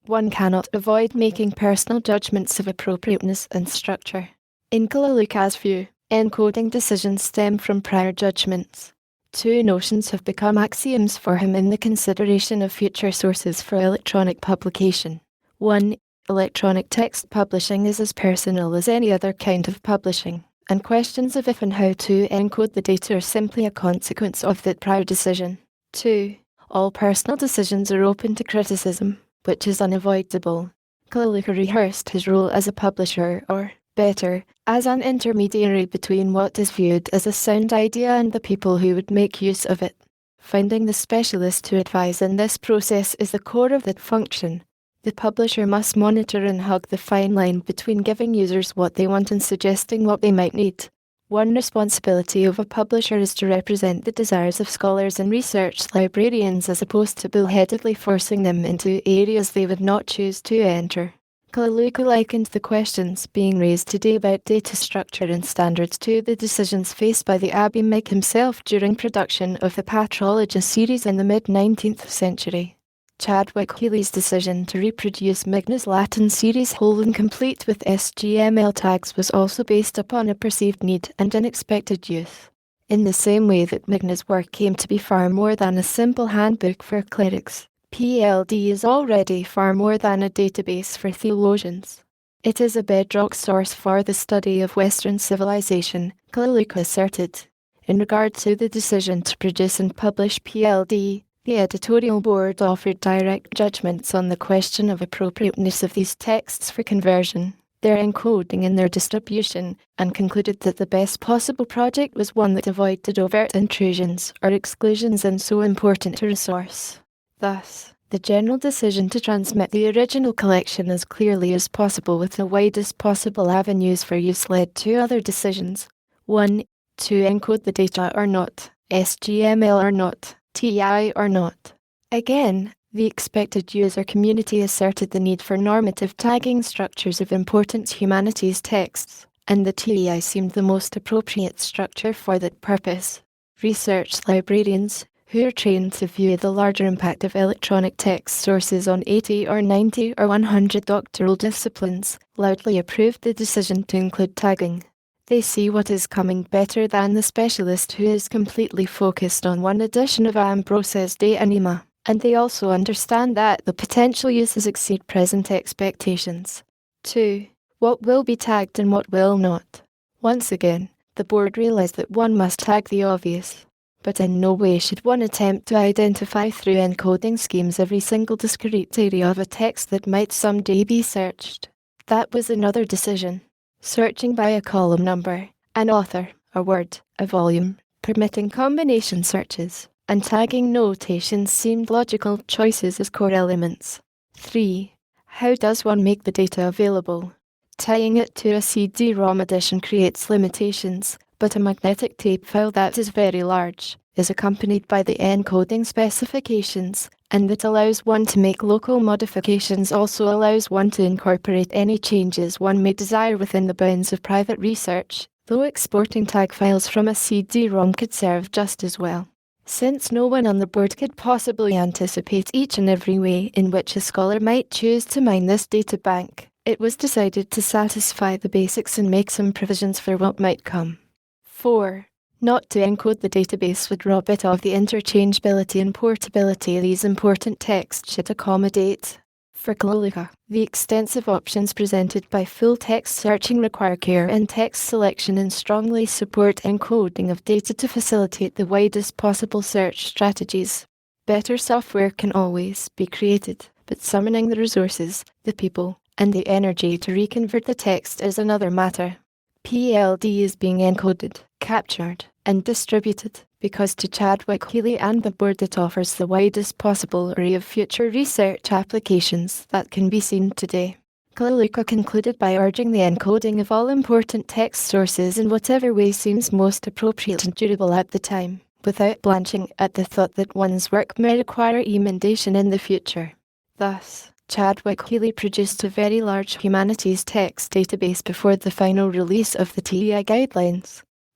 one cannot avoid making personal judgments of appropriateness and structure. In Kalaluka's view, encoding decisions stem from prior judgments. Two notions have become axioms for him in the consideration of future sources for electronic publication. 1. Electronic text publishing is as personal as any other kind of publishing, and questions of if and how to encode the data are simply a consequence of that prior decision. 2. All personal decisions are open to criticism, which is unavoidable. Kalaluka rehearsed his role as a publisher, or, better, as an intermediary between what is viewed as a sound idea and the people who would make use of it. Finding the specialist to advise in this process is the core of that function. The publisher must monitor and hug the fine line between giving users what they want and suggesting what they might need. One responsibility of a publisher is to represent the desires of scholars and research librarians as opposed to bullheadedly forcing them into areas they would not choose to enter. Kalaluka likened the questions being raised today about data structure and standards to the decisions faced by the Abbey Mig himself during production of the Patrology series in the mid-19th century. Chadwick Healy's decision to reproduce Migna's Latin series whole and complete with SGML tags was also based upon a perceived need and unexpected use. In the same way that Migna's work came to be far more than a simple handbook for clerics, PLD is already far more than a database for theologians. It is a bedrock source for the study of Western civilization, Kalaluka asserted. In regard to the decision to produce and publish PLD, the editorial board offered direct judgments on the question of appropriateness of these texts for conversion, their encoding and their distribution, and concluded that the best possible project was one that avoided overt intrusions or exclusions in so important a resource. Thus, the general decision to transmit the original collection as clearly as possible with the widest possible avenues for use led to other decisions. 1. To encode the data or not, SGML or not, TI or not. Again, the expected user community asserted the need for normative tagging structures of important humanities texts, and the TEI seemed the most appropriate structure for that purpose. Research librarians, who are trained to view the larger impact of electronic text sources on 80 or 90 or 100 doctoral disciplines, loudly approved the decision to include tagging. They see what is coming better than the specialist who is completely focused on one edition of Ambrose's De Anima, and they also understand that the potential uses exceed present expectations. 2. What will be tagged and what will not. Once again, the board realized that one must tag the obvious, but in no way should one attempt to identify through encoding schemes every single discrete area of a text that might someday be searched. That was another decision. Searching by a column number, an author, a word, a volume, permitting combination searches, and tagging notations seemed logical choices as core elements. 3. How does one make the data available? Tying it to a CD-ROM edition creates limitations, but a magnetic tape file that is very large, is accompanied by the encoding specifications, and that allows one to make local modifications also allows one to incorporate any changes one may desire within the bounds of private research, though exporting tag files from a CD-ROM could serve just as well. Since no one on the board could possibly anticipate each and every way in which a scholar might choose to mine this data bank, it was decided to satisfy the basics and make some provisions for what might come. 4. Not to encode the database would rob it of the interchangeability and portability these important texts should accommodate. For Kalaluka, the extensive options presented by full text searching require care in text selection and strongly support encoding of data to facilitate the widest possible search strategies. Better software can always be created, but summoning the resources, the people, and the energy to reconvert the text is another matter. PLD is being encoded, captured, and distributed because to Chadwick Healy and the board it offers the widest possible array of future research applications that can be seen today. Kalaluka concluded by urging the encoding of all important text sources in whatever way seems most appropriate and durable at the time, without blanching at the thought that one's work may require emendation in the future. Thus, Chadwick Healy produced a very large humanities text database before the final release of the TEI guidelines.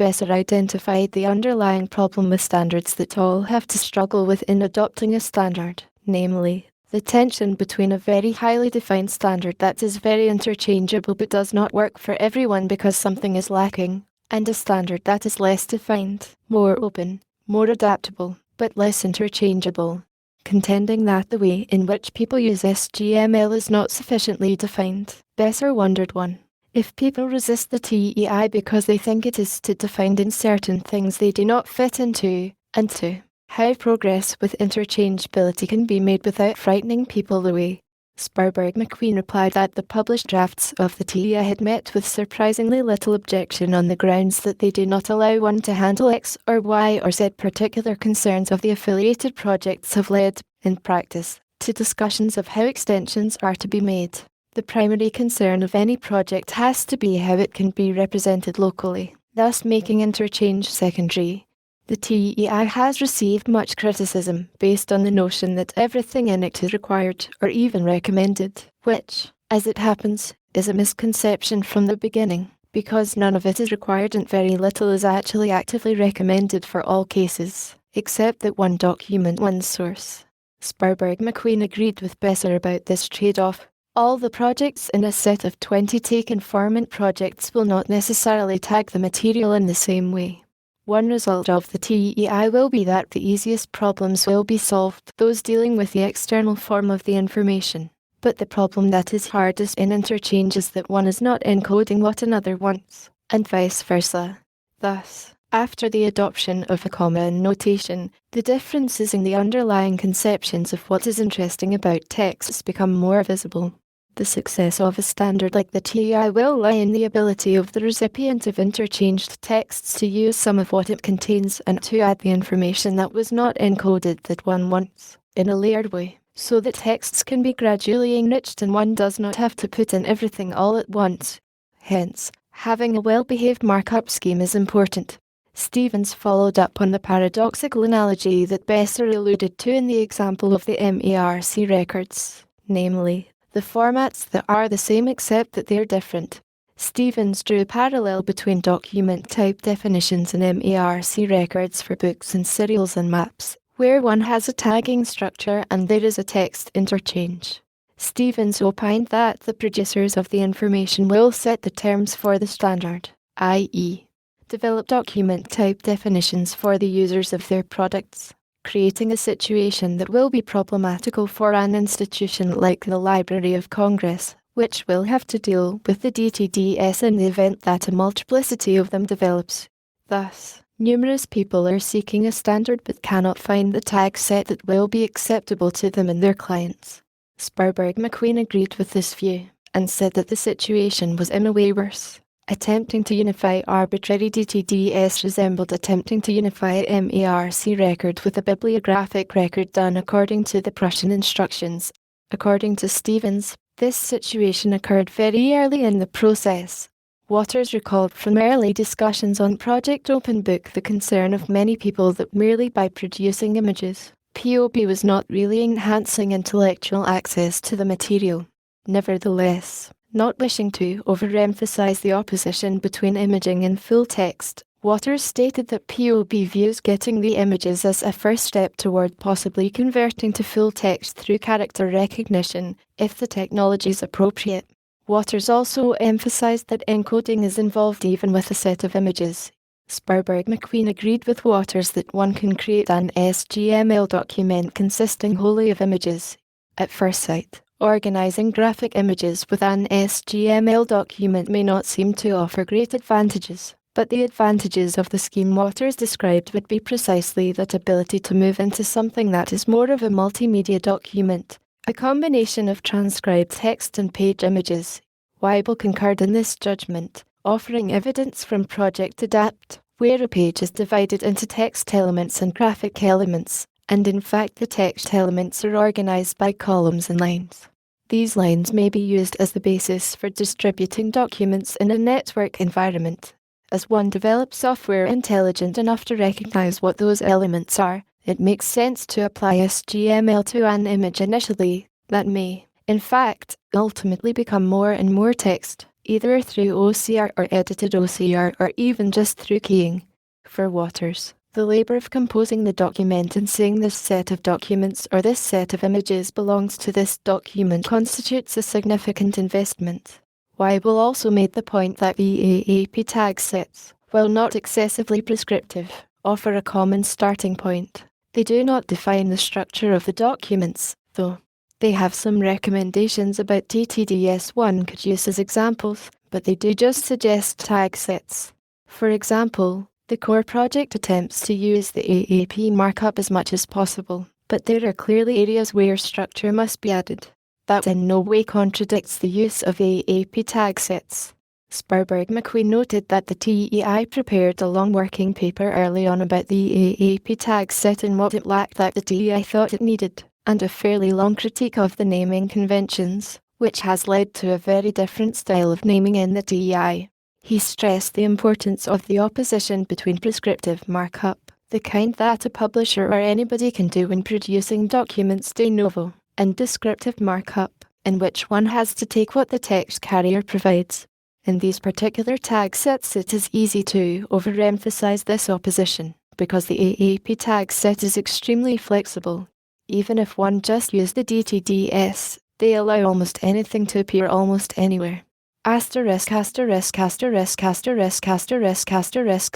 Besser identified the underlying problem with standards that all have to struggle with in adopting a standard, namely, the tension between a very highly defined standard that is very interchangeable but does not work for everyone because something is lacking, and a standard that is less defined, more open, more adaptable, but less interchangeable. Contending that the way in which people use SGML is not sufficiently defined, Besser wondered 1. If people resist the TEI because they think it is too defined in certain things they do not fit into, and 2. How progress with interchangeability can be made without frightening people away. Sparberg McQueen replied that the published drafts of the TEI had met with surprisingly little objection on the grounds that they do not allow one to handle X or Y or Z. Particular concerns of the affiliated projects have led, in practice, to discussions of how extensions are to be made. The primary concern of any project has to be how it can be represented locally, thus making interchange secondary. The TEI has received much criticism based on the notion that everything in it is required or even recommended, which, as it happens, is a misconception from the beginning, because none of it is required and very little is actually actively recommended for all cases, except that one document one source. Sparberg McQueen agreed with Besser about this trade-off. All the projects in a set of 20 take-informant projects will not necessarily tag the material in the same way. One result of the TEI will be that the easiest problems will be solved, those dealing with the external form of the information. But the problem that is hardest in interchange is that one is not encoding what another wants, and vice versa. Thus, after the adoption of a comma in notation, the differences in the underlying conceptions of what is interesting about texts become more visible. The success of a standard like the TEI will lie in the ability of the recipient of interchanged texts to use some of what it contains and to add the information that was not encoded that one wants, in a layered way, so that texts can be gradually enriched and one does not have to put in everything all at once. Hence, having a well-behaved markup scheme is important. Stevens followed up on the paradoxical analogy that Besser alluded to in the example of the MARC records, namely, the formats that are the same except that they are different. Stevens drew a parallel between document type definitions and MARC records for books and serials and maps, where one has a tagging structure and there is a text interchange. Stevens opined that the producers of the information will set the terms for the standard, i.e., develop document type definitions for the users of their products, creating a situation that will be problematical for an institution like the Library of Congress, which will have to deal with the DTDS in the event that a multiplicity of them develops. Thus, numerous people are seeking a standard but cannot find the tag set that will be acceptable to them and their clients. Sparberg McQueen agreed with this view, and said that the situation was in a way worse. Attempting to unify arbitrary DTDS resembled attempting to unify a MARC record with a bibliographic record done according to the Prussian instructions. According to Stevens, this situation occurred very early in the process. Waters recalled from early discussions on Project OpenBook the concern of many people that merely by producing images, POB was not really enhancing intellectual access to the material. Nevertheless, not wishing to overemphasize the opposition between imaging and full text, Waters stated that POB views getting the images as a first step toward possibly converting to full text through character recognition, if the technology is appropriate. Waters also emphasized that encoding is involved even with a set of images. Sparberg McQueen agreed with Waters that one can create an SGML document consisting wholly of images. At first sight, organizing graphic images with an SGML document may not seem to offer great advantages, but the advantages of the scheme Waters described would be precisely that ability to move into something that is more of a multimedia document, a combination of transcribed text and page images. Weibel concurred in this judgment, offering evidence from Project Adapt, where a page is divided into text elements and graphic elements, and in fact the text elements are organized by columns and lines. These lines may be used as the basis for distributing documents in a network environment. As one develops software intelligent enough to recognize what those elements are, it makes sense to apply SGML to an image initially, that may, in fact, ultimately become more and more text, either through OCR or edited OCR or even just through keying. For Waters, the labor of composing the document and saying this set of documents or this set of images belongs to this document constitutes a significant investment. Weibel also made the point that VAAP tag sets, while not excessively prescriptive, offer a common starting point. They do not define the structure of the documents, though. They have some recommendations about DTDs one could use as examples, but they do just suggest tag sets. For example, the core project attempts to use the AAP markup as much as possible, but there are clearly areas where structure must be added. That in no way contradicts the use of AAP tag sets. Sperberg-McQueen noted that the TEI prepared a long working paper early on about the AAP tag set and what it lacked that the TEI thought it needed, and a fairly long critique of the naming conventions, which has led to a very different style of naming in the TEI. He stressed the importance of the opposition between prescriptive markup, the kind that a publisher or anybody can do when producing documents de novo, and descriptive markup, in which one has to take what the text carrier provides. In these particular tag sets it is easy to overemphasize this opposition, because the AAP tag set is extremely flexible. Even if one just used the DTDs, they allow almost anything to appear almost anywhere.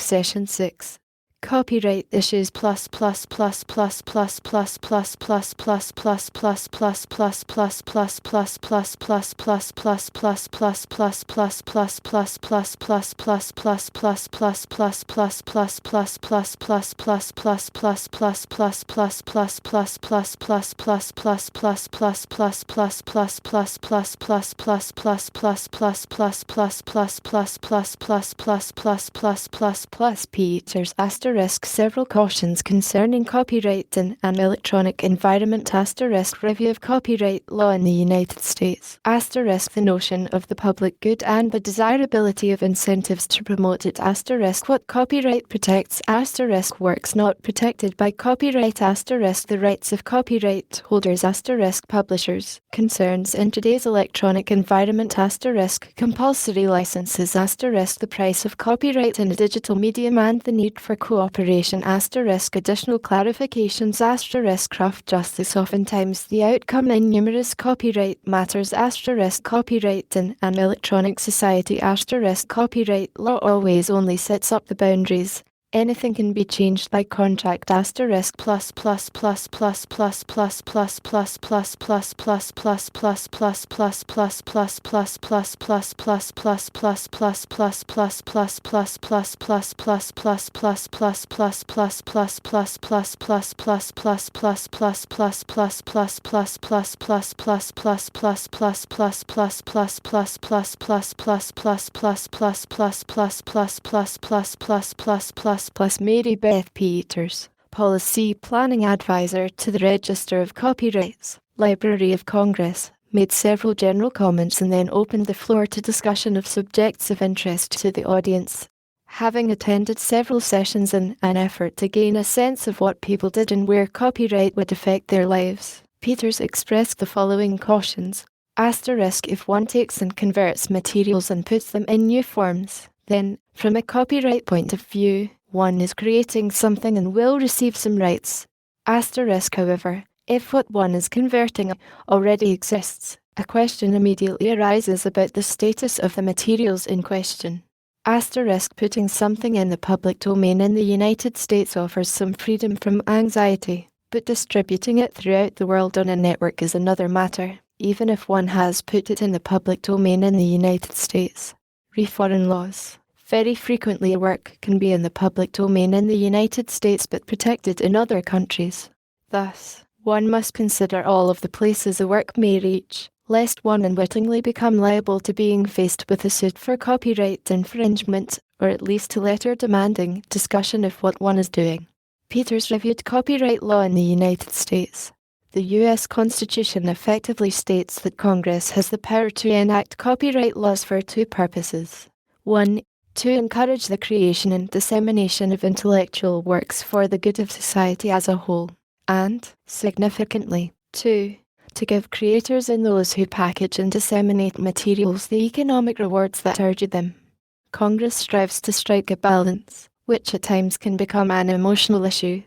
Session 6. Copyright issues Peters several cautions concerning copyright in an electronic environment review of copyright law in the United States the notion of the public good and the desirability of incentives to promote it what copyright protects works not protected by copyright the rights of copyright holders publishers concerns in today's electronic environment compulsory licenses the price of copyright in a digital medium and the need for cooperation additional clarifications craft justice oftentimes the outcome in numerous copyright matters copyright in an electronic society copyright law always only sets up the boundaries. Anything can be changed by contract plus Mary Beth Peters, Policy Planning Advisor to the Register of Copyrights, Library of Congress, made several general comments and then opened the floor to discussion of subjects of interest to the audience. Having attended several sessions in an effort to gain a sense of what people did and where copyright would affect their lives, Peters expressed the following cautions. If one takes and converts materials and puts them in new forms, then, from a copyright point of view, one is creating something and will receive some rights. However, if what one is converting already exists, a question immediately arises about the status of the materials in question. Putting something in the public domain in the United States offers some freedom from anxiety, but distributing it throughout the world on a network is another matter, even if one has put it in the public domain in the United States. Foreign laws. Very frequently a work can be in the public domain in the United States but protected in other countries. Thus, one must consider all of the places a work may reach, lest one unwittingly become liable to being faced with a suit for copyright infringement, or at least a letter demanding discussion of what one is doing. Peters reviewed copyright law in the United States. The U.S. Constitution effectively states that Congress has the power to enact copyright laws for two purposes. 1. To encourage the creation and dissemination of intellectual works for the good of society as a whole. And, significantly, 2. to give creators and those who package and disseminate materials the economic rewards that are due them. Congress strives to strike a balance, which at times can become an emotional issue.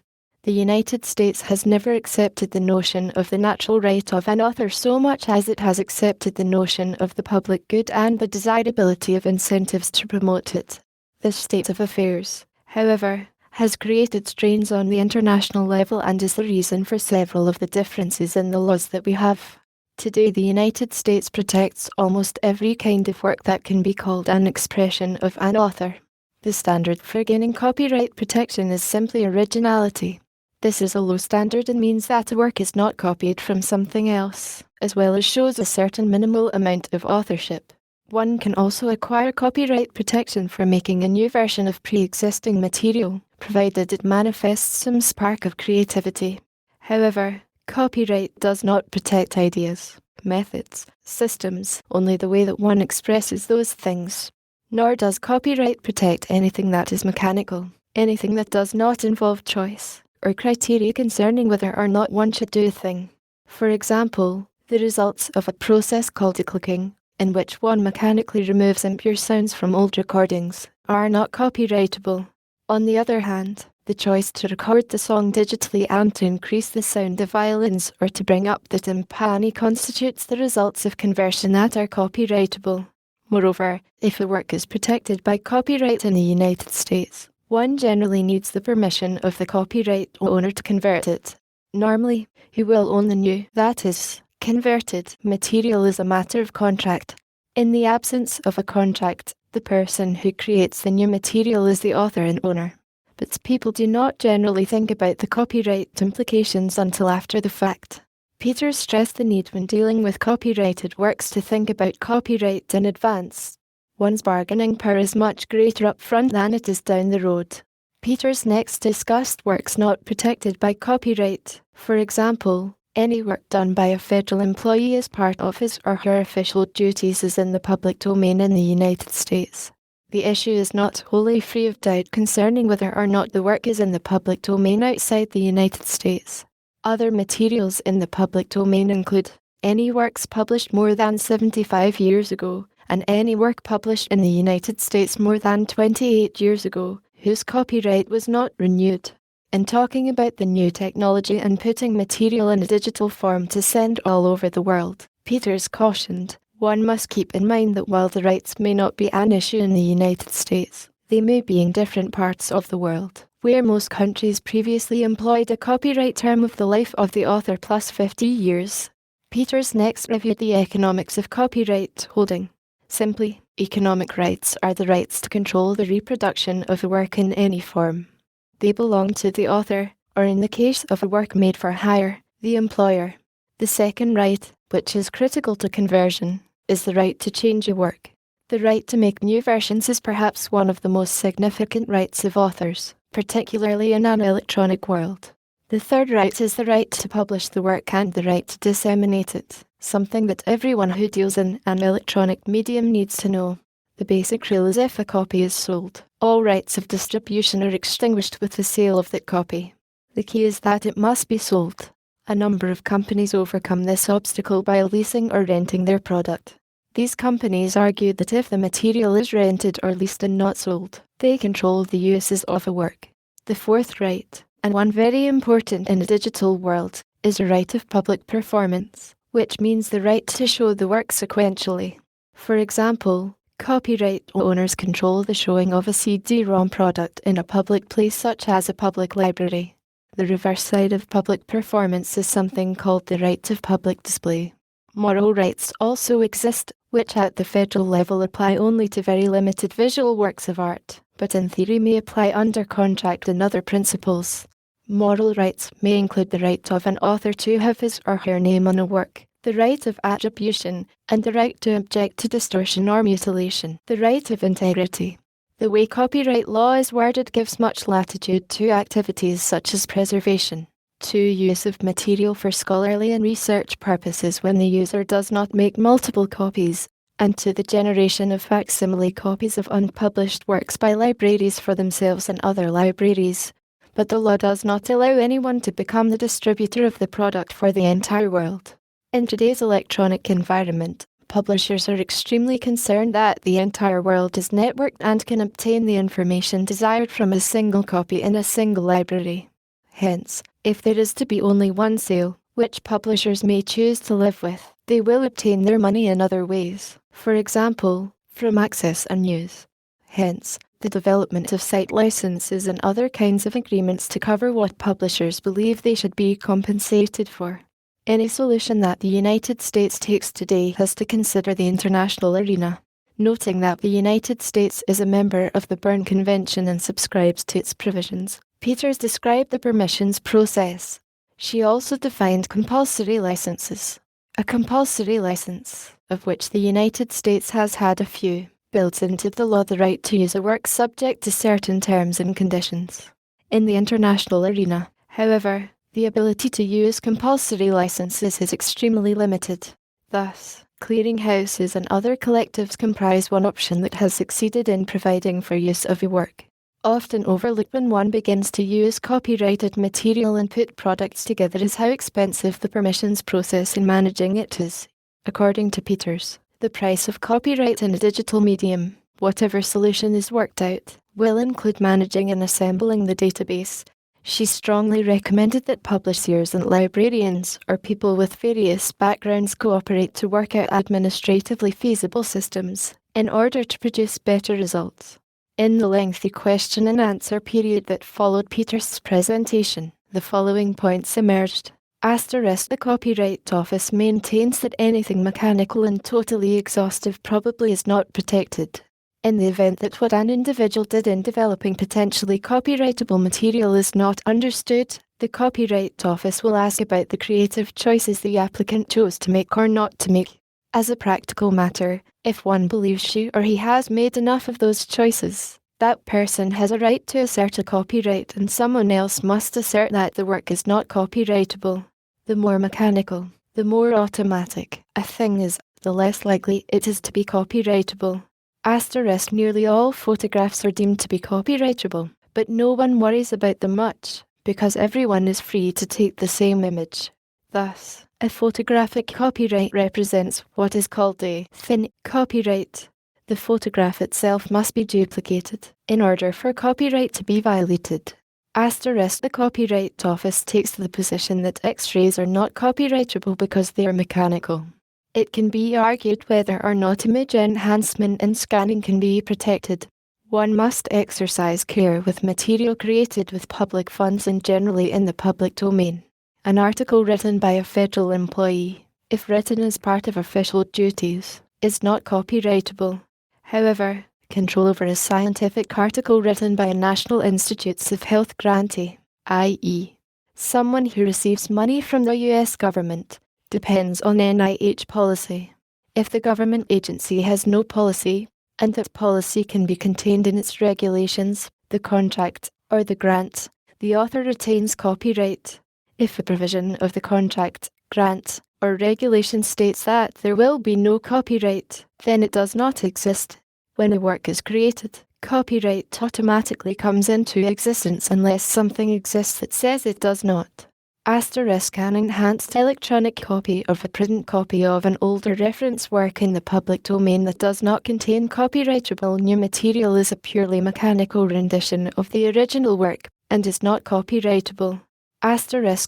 The United States has never accepted the notion of the natural right of an author so much as it has accepted the notion of the public good and the desirability of incentives to promote it. This state of affairs, however, has created strains on the international level and is the reason for several of the differences in the laws that we have. Today, the United States protects almost every kind of work that can be called an expression of an author. The standard for gaining copyright protection is simply originality. This is a low standard and means that a work is not copied from something else, as well as shows a certain minimal amount of authorship. One can also acquire copyright protection for making a new version of pre-existing material, provided it manifests some spark of creativity. However, copyright does not protect ideas, methods, systems, only the way that one expresses those things. Nor does copyright protect anything that is mechanical, anything that does not involve choice or criteria concerning whether or not one should do a thing. For example, the results of a process called declicking, in which one mechanically removes impure sounds from old recordings, are not copyrightable. On the other hand, the choice to record the song digitally and to increase the sound of violins or to bring up the timpani constitutes the results of conversion that are copyrightable. Moreover, if a work is protected by copyright in the United States, one generally needs the permission of the copyright owner to convert it. Normally, he will own the new, that is, converted, material as a matter of contract. In the absence of a contract, the person who creates the new material is the author and owner. But people do not generally think about the copyright implications until after the fact. Peter stressed the need when dealing with copyrighted works to think about copyright in advance. One's bargaining power is much greater up front than it is down the road. Peters next discussed works not protected by copyright. For example, any work done by a federal employee as part of his or her official duties is in the public domain in the United States. The issue is not wholly free of doubt concerning whether or not the work is in the public domain outside the United States. Other materials in the public domain include any works published more than 75 years ago, and any work published in the United States more than 28 years ago, whose copyright was not renewed. In talking about the new technology and putting material in a digital form to send all over the world, Peters cautioned, one must keep in mind that while the rights may not be an issue in the United States, they may be in different parts of the world, where most countries previously employed a copyright term of the life of the author plus 50 years. Peters next reviewed the economics of copyright holding. Simply, economic rights are the rights to control the reproduction of a work in any form. They belong to the author, or in the case of a work made for hire, the employer. The second right, which is critical to conversion, is the right to change a work. The right to make new versions is perhaps one of the most significant rights of authors, particularly in an electronic world. The third right is the right to publish the work and the right to disseminate it, something that everyone who deals in an electronic medium needs to know. The basic rule is if a copy is sold, all rights of distribution are extinguished with the sale of that copy. The key is that it must be sold. A number of companies overcome this obstacle by leasing or renting their product. These companies argue that if the material is rented or leased and not sold, they control the uses of a work. The fourth right, and one very important in a digital world, is a right of public performance, which means the right to show the work sequentially. For example, copyright owners control the showing of a CD-ROM product in a public place such as a public library. The reverse side of public performance is something called the right of public display. Moral rights also exist, which at the federal level apply only to very limited visual works of art, but in theory may apply under contract and other principles. Moral rights may include the right of an author to have his or her name on a work, the right of attribution, and the right to object to distortion or mutilation, the right of integrity. The way copyright law is worded gives much latitude to activities such as preservation, to use of material for scholarly and research purposes when the user does not make multiple copies, and to the generation of facsimile copies of unpublished works by libraries for themselves and other libraries. But the law does not allow anyone to become the distributor of the product for the entire world. In today's electronic environment, publishers are extremely concerned that the entire world is networked and can obtain the information desired from a single copy in a single library. Hence, if there is to be only one sale, which publishers may choose to live with, they will obtain their money in other ways, for example, from access and news. Hence, the development of site licenses and other kinds of agreements to cover what publishers believe they should be compensated for. Any solution that the United States takes today has to consider the international arena, noting that the United States is a member of the Berne Convention and subscribes to its provisions. Peters described the permissions process. She also defined compulsory licenses. A compulsory license, of which the United States has had a few, builds into the law the right to use a work subject to certain terms and conditions. In the international arena, however, the ability to use compulsory licenses is extremely limited. Thus, clearinghouses and other collectives comprise one option that has succeeded in providing for use of a work. Often overlooked when one begins to use copyrighted material and put products together is how expensive the permissions process in managing it is. According to Peters, the price of copyright in a digital medium, whatever solution is worked out, will include managing and assembling the database. She strongly recommended that publishers and librarians, or people with various backgrounds, cooperate to work out administratively feasible systems in order to produce better results. In the lengthy question and answer period that followed Peters' presentation, the following points emerged. The Copyright Office maintains that anything mechanical and totally exhaustive probably is not protected. In the event that what an individual did in developing potentially copyrightable material is not understood, the Copyright Office will ask about the creative choices the applicant chose to make or not to make. As a practical matter, if one believes she or he has made enough of those choices, that person has a right to assert a copyright and someone else must assert that the work is not copyrightable. The more mechanical, the more automatic a thing is, the less likely it is to be copyrightable. Nearly all photographs are deemed to be copyrightable, but no one worries about them much, because everyone is free to take the same image. Thus, a photographic copyright represents what is called a thin copyright. The photograph itself must be duplicated in order for copyright to be violated. The Copyright Office takes the position that X-rays are not copyrightable because they are mechanical. It can be argued whether or not image enhancement and scanning can be protected. One must exercise care with material created with public funds and generally in the public domain. An article written by a federal employee, if written as part of official duties, is not copyrightable. However, control over a scientific article written by a National Institutes of Health grantee, i.e., someone who receives money from the U.S. government, depends on NIH policy. If the government agency has no policy, and that policy can be contained in its regulations, the contract, or the grant, the author retains copyright. If a provision of the contract, grant, or regulation states that there will be no copyright, then it does not exist. When a work is created, copyright automatically comes into existence unless something exists that says it does not. An enhanced electronic copy of a printed copy of an older reference work in the public domain that does not contain copyrightable new material is a purely mechanical rendition of the original work, and is not copyrightable.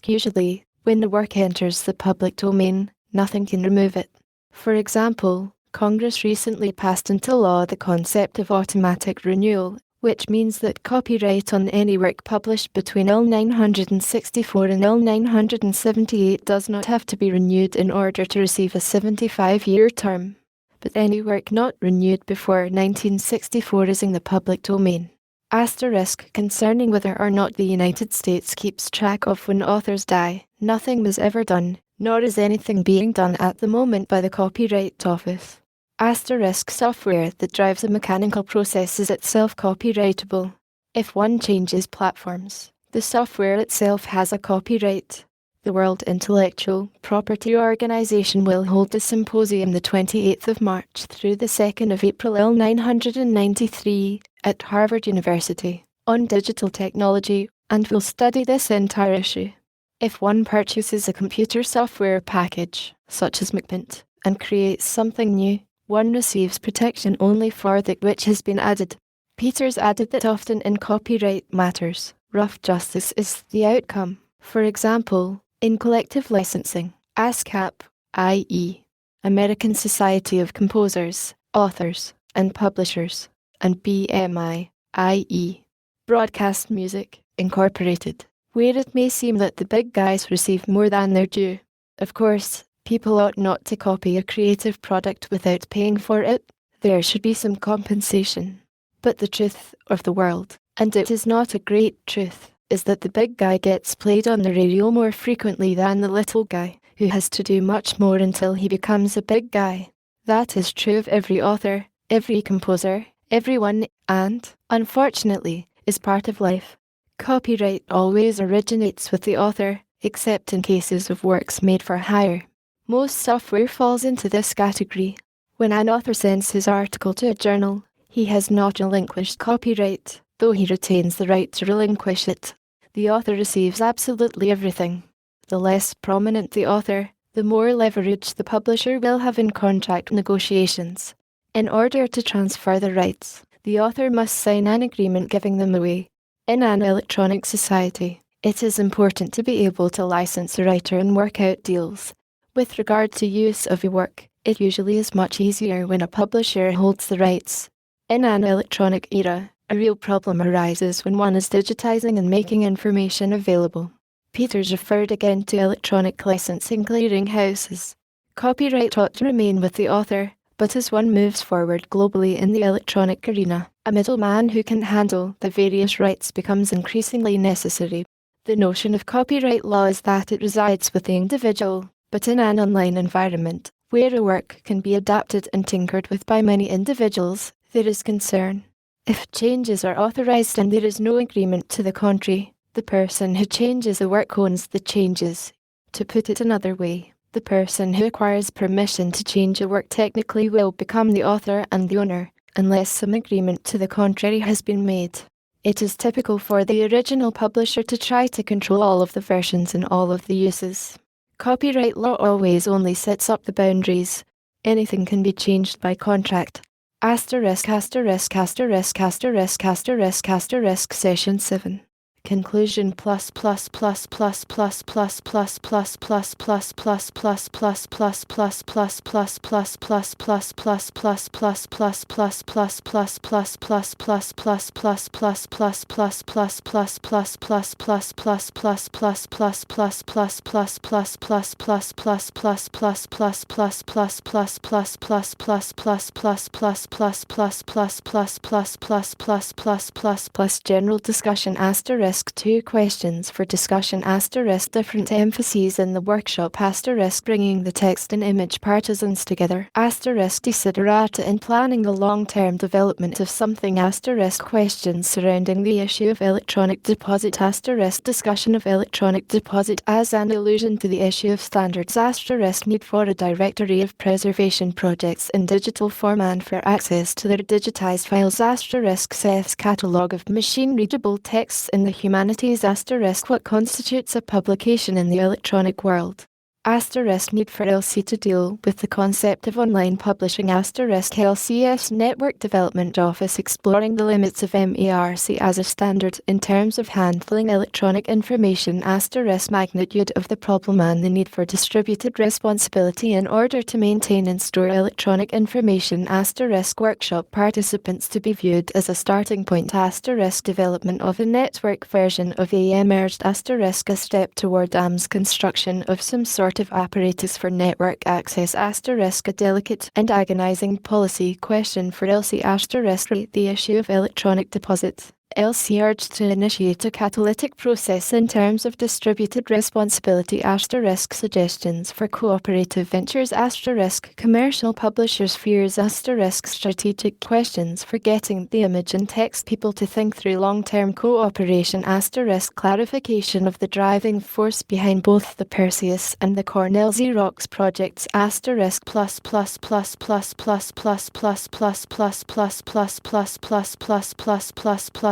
Usually, when the work enters the public domain, nothing can remove it. For example, Congress recently passed into law the concept of automatic renewal, which means that copyright on any work published between L964 and L978 does not have to be renewed in order to receive a 75-year term. But any work not renewed before 1964 is in the public domain. Concerning whether or not the United States keeps track of when authors die, nothing was ever done, nor is anything being done at the moment by the Copyright Office. Software that drives a mechanical process is itself copyrightable. If one changes platforms, the software itself has a copyright. The World Intellectual Property Organization will hold a symposium the 28th of March through the 2nd of April L993 at Harvard University on digital technology, and will study this entire issue. If one purchases a computer software package, such as movement, and creates something new, one receives protection only for that which has been added. Peters added that often in copyright matters, rough justice is the outcome. For example, in collective licensing, ASCAP, i.e., American Society of Composers, Authors, and Publishers, and BMI, i.e., Broadcast Music, Incorporated, where it may seem that the big guys receive more than their due. Of course, people ought not to copy a creative product without paying for it. There should be some compensation. But the truth of the world, and it is not a great truth, is that the big guy gets played on the radio more frequently than the little guy, who has to do much more until he becomes a big guy. That is true of every author, every composer, everyone, and, unfortunately, is part of life. Copyright always originates with the author, except in cases of works made for hire. Most software falls into this category. When an author sends his article to a journal, he has not relinquished copyright, though he retains the right to relinquish it. The author receives absolutely everything. The less prominent the author, the more leverage the publisher will have in contract negotiations. In order to transfer the rights, the author must sign an agreement giving them away. In an electronic society, it is important to be able to license a writer and work out deals. With regard to use of a work, it usually is much easier when a publisher holds the rights. In an electronic era, a real problem arises when one is digitizing and making information available. Peters referred again to electronic licensing clearinghouses. Copyright ought to remain with the author, but as one moves forward globally in the electronic arena, a middleman who can handle the various rights becomes increasingly necessary. The notion of copyright law is that it resides with the individual, but in an online environment, where a work can be adapted and tinkered with by many individuals, there is concern. If changes are authorized and there is no agreement to the contrary, the person who changes a work owns the changes. To put it another way, the person who acquires permission to change a work technically will become the author and the owner, unless some agreement to the contrary has been made. It is typical for the original publisher to try to control all of the versions and all of the uses. Copyright law always only sets up the boundaries. Anything can be changed by contract. Session 7. Conclusion General discussion 2 questions for discussion different emphases in the workshop bringing the text and image partisans together desiderata in planning the long-term development of something questions surrounding the issue of electronic deposit discussion of electronic deposit as an allusion to the issue of standards need for a directory of preservation projects in digital form and for access to their digitized files Seth's catalogue of machine-readable texts in the humanities what constitutes a publication in the electronic world. Need for LC to deal with the concept of online publishing LCS Network Development Office exploring the limits of MARC as a standard in terms of handling electronic information magnitude of the problem and the need for distributed responsibility in order to maintain and store electronic information workshop participants to be viewed as a starting point development of a network version of a merged a step toward AM's construction of some sort of apparatus for network access a delicate and agonizing policy question for LC the issue of electronic deposit. LC urged to initiate a catalytic process in terms of distributed responsibility suggestions for cooperative ventures commercial publishers fears strategic questions for getting the image and text people to think through long-term cooperation clarification of the driving force behind both the Perseus and the Cornell Xerox projects plus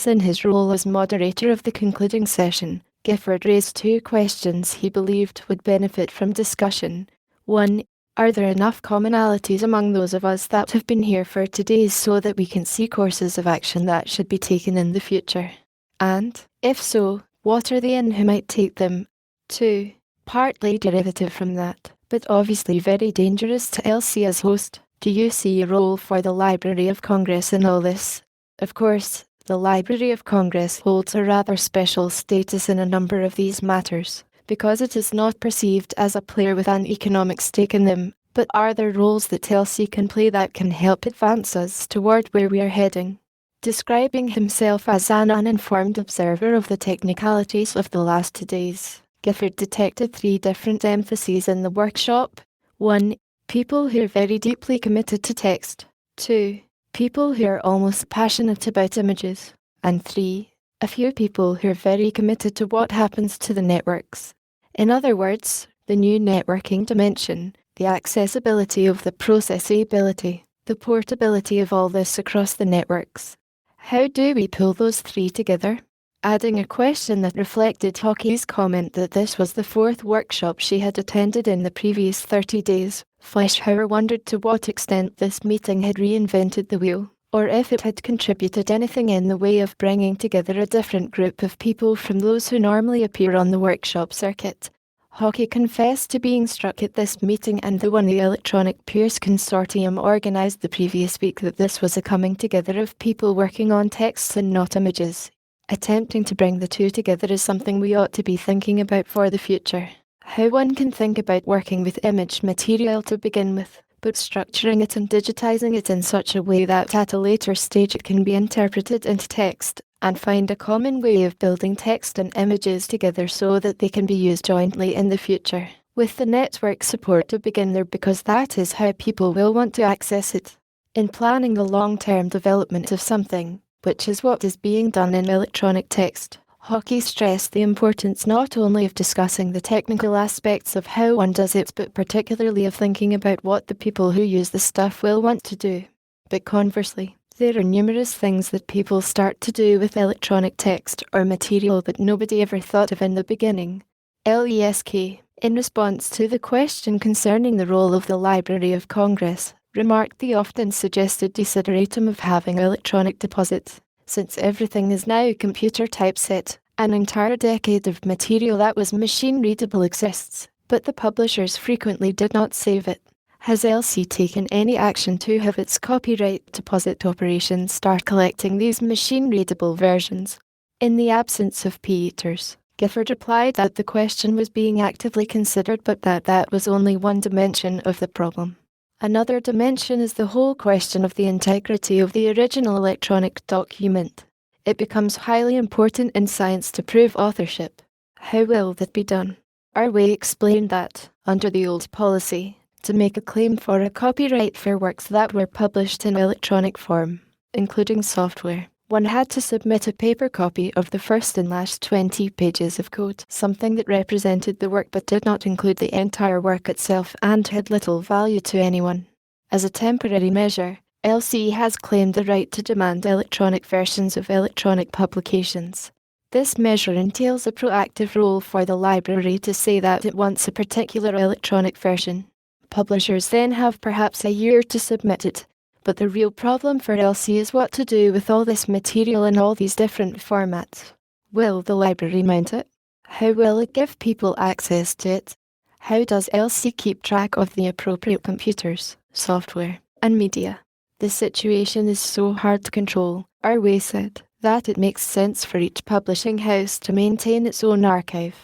In his role as moderator of the concluding session, Gifford raised two questions he believed would benefit from discussion. 1. Are there enough commonalities among those of us that have been here for today so that we can see courses of action that should be taken in the future? And, if so, what are they and who might take them? 2. Partly derivative from that, but obviously very dangerous to Elsie as host, do you see a role for the Library of Congress in all this? Of course, the Library of Congress holds a rather special status in a number of these matters, because it is not perceived as a player with an economic stake in them, but are there roles that Elsie can play that can help advance us toward where we are heading? Describing himself as an uninformed observer of the technicalities of the last 2 days, Gifford detected 3 different emphases in the workshop. 1. People who are very deeply committed to text. 2. People who are almost passionate about images. And 3. A few people who are very committed to what happens to the networks. In other words, the new networking dimension, the accessibility of the processability, the portability of all this across the networks. How do we pull those 3 together? Adding a question that reflected Hockey's comment that this was the 4th workshop she had attended in the previous 30 days, Fleischhauer wondered to what extent this meeting had reinvented the wheel, or if it had contributed anything in the way of bringing together a different group of people from those who normally appear on the workshop circuit. Hockey confessed to being struck at this meeting and the one the Electronic Peers Consortium organised the previous week that this was a coming together of people working on texts and not images. Attempting to bring the two together is something we ought to be thinking about for the future. How one can think about working with image material to begin with, but structuring it and digitizing it in such a way that at a later stage it can be interpreted into text, and find a common way of building text and images together so that they can be used jointly in the future, with the network support to begin there because that is how people will want to access it. In planning the long-term development of something, which is what is being done in electronic text, Hockey stressed the importance not only of discussing the technical aspects of how one does it, but particularly of thinking about what the people who use the stuff will want to do. But conversely, there are numerous things that people start to do with electronic text or material that nobody ever thought of in the beginning. LESK, in response to the question concerning the role of the Library of Congress, remarked the often suggested desideratum of having electronic deposits. Since everything is now computer typeset, an entire decade of material that was machine-readable exists, but the publishers frequently did not save it. Has LC taken any action to have its copyright deposit operations start collecting these machine-readable versions? In the absence of Peters, Gifford replied that the question was being actively considered but that was only one dimension of the problem. Another dimension is the whole question of the integrity of the original electronic document. It becomes highly important in science to prove authorship. How will that be done? Arway explained that, under the old policy, to make a claim for a copyright for works that were published in electronic form, including software, one had to submit a paper copy of the first and last 20 pages of code, something that represented the work but did not include the entire work itself and had little value to anyone. As a temporary measure, LC has claimed the right to demand electronic versions of electronic publications. This measure entails a proactive role for the library to say that it wants a particular electronic version. Publishers then have perhaps a year to submit it. But the real problem for LC is what to do with all this material in all these different formats. Will the library mount it? How will it give people access to it? How does LC keep track of the appropriate computers, software, and media? The situation is so hard to control, Arway said, that it makes sense for each publishing house to maintain its own archive.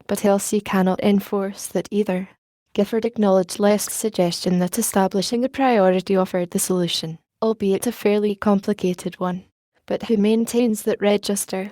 But LC cannot enforce that either. Gifford acknowledged Lesk's suggestion that establishing a priority offered the solution, albeit a fairly complicated one. But who maintains that register?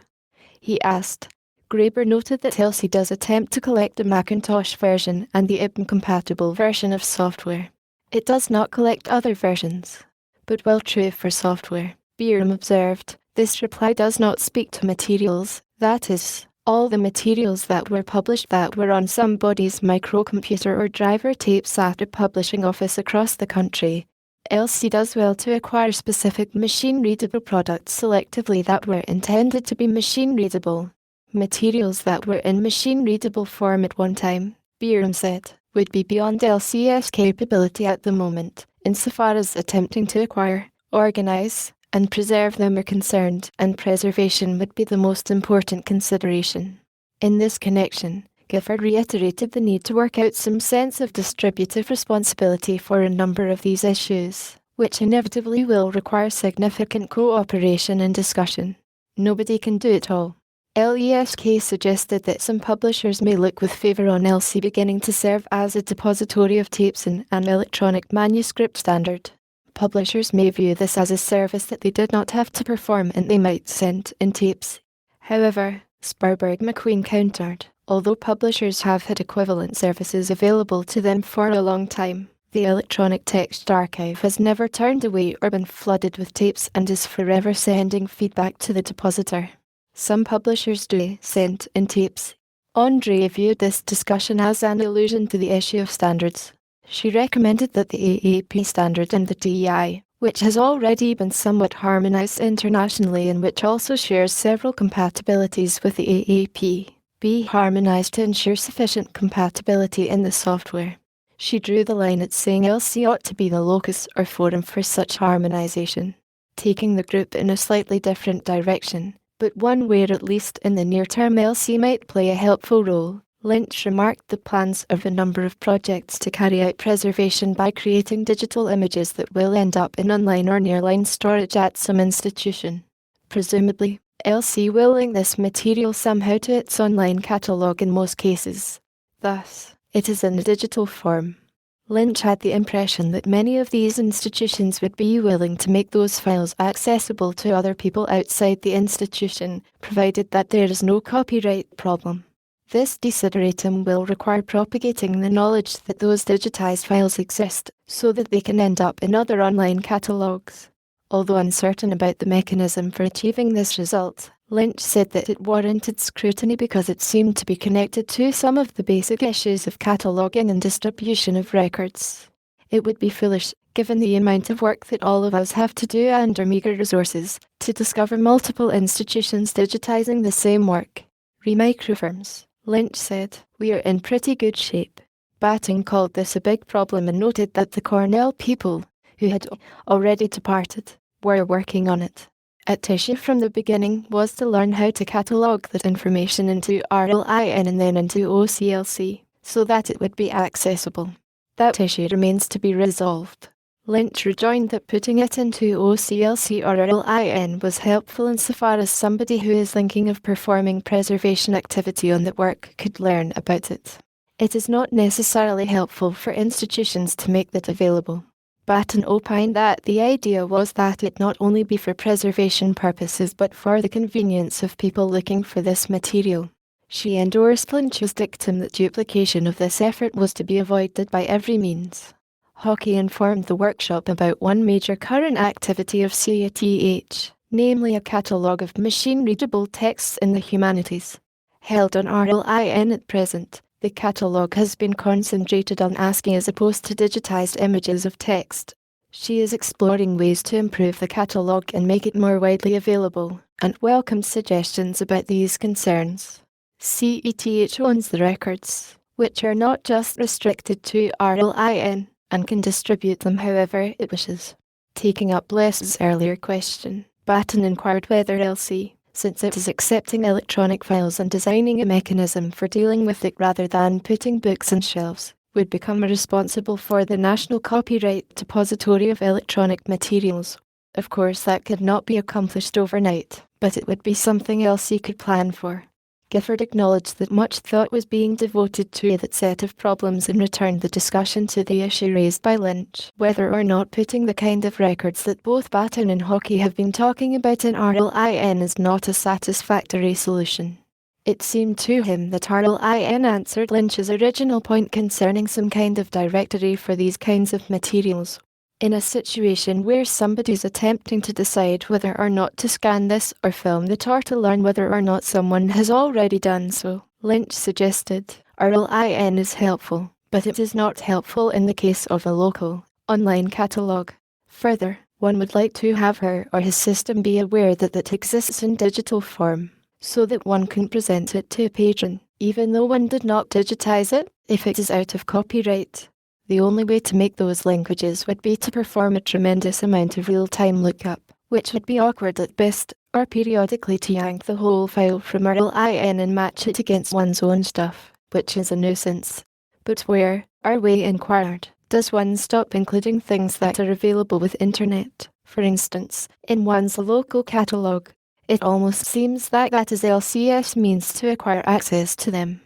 He asked. Graeber noted that LC does attempt to collect the Macintosh version and the IBM-compatible version of software. It does not collect other versions. But while true for software, Byram observed, this reply does not speak to materials, that is, all the materials that were published that were on somebody's microcomputer or driver tapes at a publishing office across the country. LC does well to acquire specific machine-readable products selectively that were intended to be machine-readable. Materials that were in machine-readable form at one time, Byram said, would be beyond LC's capability at the moment, insofar as attempting to acquire, organize, and preserve them are concerned, and preservation would be the most important consideration. In this connection, Gifford reiterated the need to work out some sense of distributive responsibility for a number of these issues, which inevitably will require significant cooperation and discussion. Nobody can do it all. LESK suggested that some publishers may look with favour on LC beginning to serve as a depository of tapes in an electronic manuscript standard. Publishers may view this as a service that they did not have to perform and they might send in tapes. However, Spurberg McQueen countered, although publishers have had equivalent services available to them for a long time, the electronic text archive has never turned away or been flooded with tapes and is forever sending feedback to the depositor. Some publishers do send in tapes. Andre viewed this discussion as an allusion to the issue of standards. She recommended that the AAP standard and the DEI, which has already been somewhat harmonized internationally and which also shares several compatibilities with the AAP, be harmonized to ensure sufficient compatibility in the software. She drew the line at saying LC ought to be the locus or forum for such harmonization, taking the group in a slightly different direction, but one where at least in the near term LC might play a helpful role. Lynch remarked the plans of a number of projects to carry out preservation by creating digital images that will end up in online or nearline storage at some institution. Presumably, LC will link this material somehow to its online catalogue in most cases. Thus, it is in a digital form. Lynch had the impression that many of these institutions would be willing to make those files accessible to other people outside the institution, provided that there is no copyright problem. This desideratum will require propagating the knowledge that those digitized files exist, so that they can end up in other online catalogues. Although uncertain about the mechanism for achieving this result, Lynch said that it warranted scrutiny because it seemed to be connected to some of the basic issues of cataloguing and distribution of records. It would be foolish, given the amount of work that all of us have to do and our meagre resources, to discover multiple institutions digitizing the same work. Re-microfirms, Lynch said, we are in pretty good shape. Batting called this a big problem and noted that the Cornell people, who had already departed, were working on it. At issue from the beginning was to learn how to catalogue that information into RLIN and then into OCLC, so that it would be accessible. That issue remains to be resolved. Lynch rejoined that putting it into OCLC or RLIN was helpful insofar as somebody who is thinking of performing preservation activity on the work could learn about it. It is not necessarily helpful for institutions to make that available. Batten opined that the idea was that it not only be for preservation purposes but for the convenience of people looking for this material. She endorsed Lynch's dictum that duplication of this effort was to be avoided by every means. Hockey informed the workshop about one major current activity of CATH, namely a catalogue of machine-readable texts in the humanities. Held on RLIN at present, the catalogue has been concentrated on ASCII as opposed to digitized images of text. She is exploring ways to improve the catalogue and make it more widely available, and welcomes suggestions about these concerns. CETH owns the records, which are not just restricted to RLIN, and can distribute them however it wishes. Taking up Les's earlier question, Batten inquired whether LC, since it is accepting electronic files and designing a mechanism for dealing with it rather than putting books on shelves, would become responsible for the National Copyright Depository of Electronic Materials. Of course that could not be accomplished overnight, but it would be something LC could plan for. Gifford acknowledged that much thought was being devoted to that set of problems and returned the discussion to the issue raised by Lynch, whether or not putting the kind of records that both Batten and Hockey have been talking about in RLIN is not a satisfactory solution. It seemed to him that RLIN answered Lynch's original point concerning some kind of directory for these kinds of materials. In a situation where somebody's attempting to decide whether or not to scan this or film it or to learn whether or not someone has already done so, Lynch suggested, RLIN is helpful, but it is not helpful in the case of a local, online catalogue. Further, one would like to have her or his system be aware that it exists in digital form, so that one can present it to a patron, even though one did not digitize it, if it is out of copyright. The only way to make those linkages would be to perform a tremendous amount of real-time lookup, which would be awkward at best, or periodically to yank the whole file from RLIN and match it against one's own stuff, which is a nuisance. But where, Arway inquired, does one stop including things that are available with internet, for instance, in one's local catalogue? It almost seems that is LCS means to acquire access to them.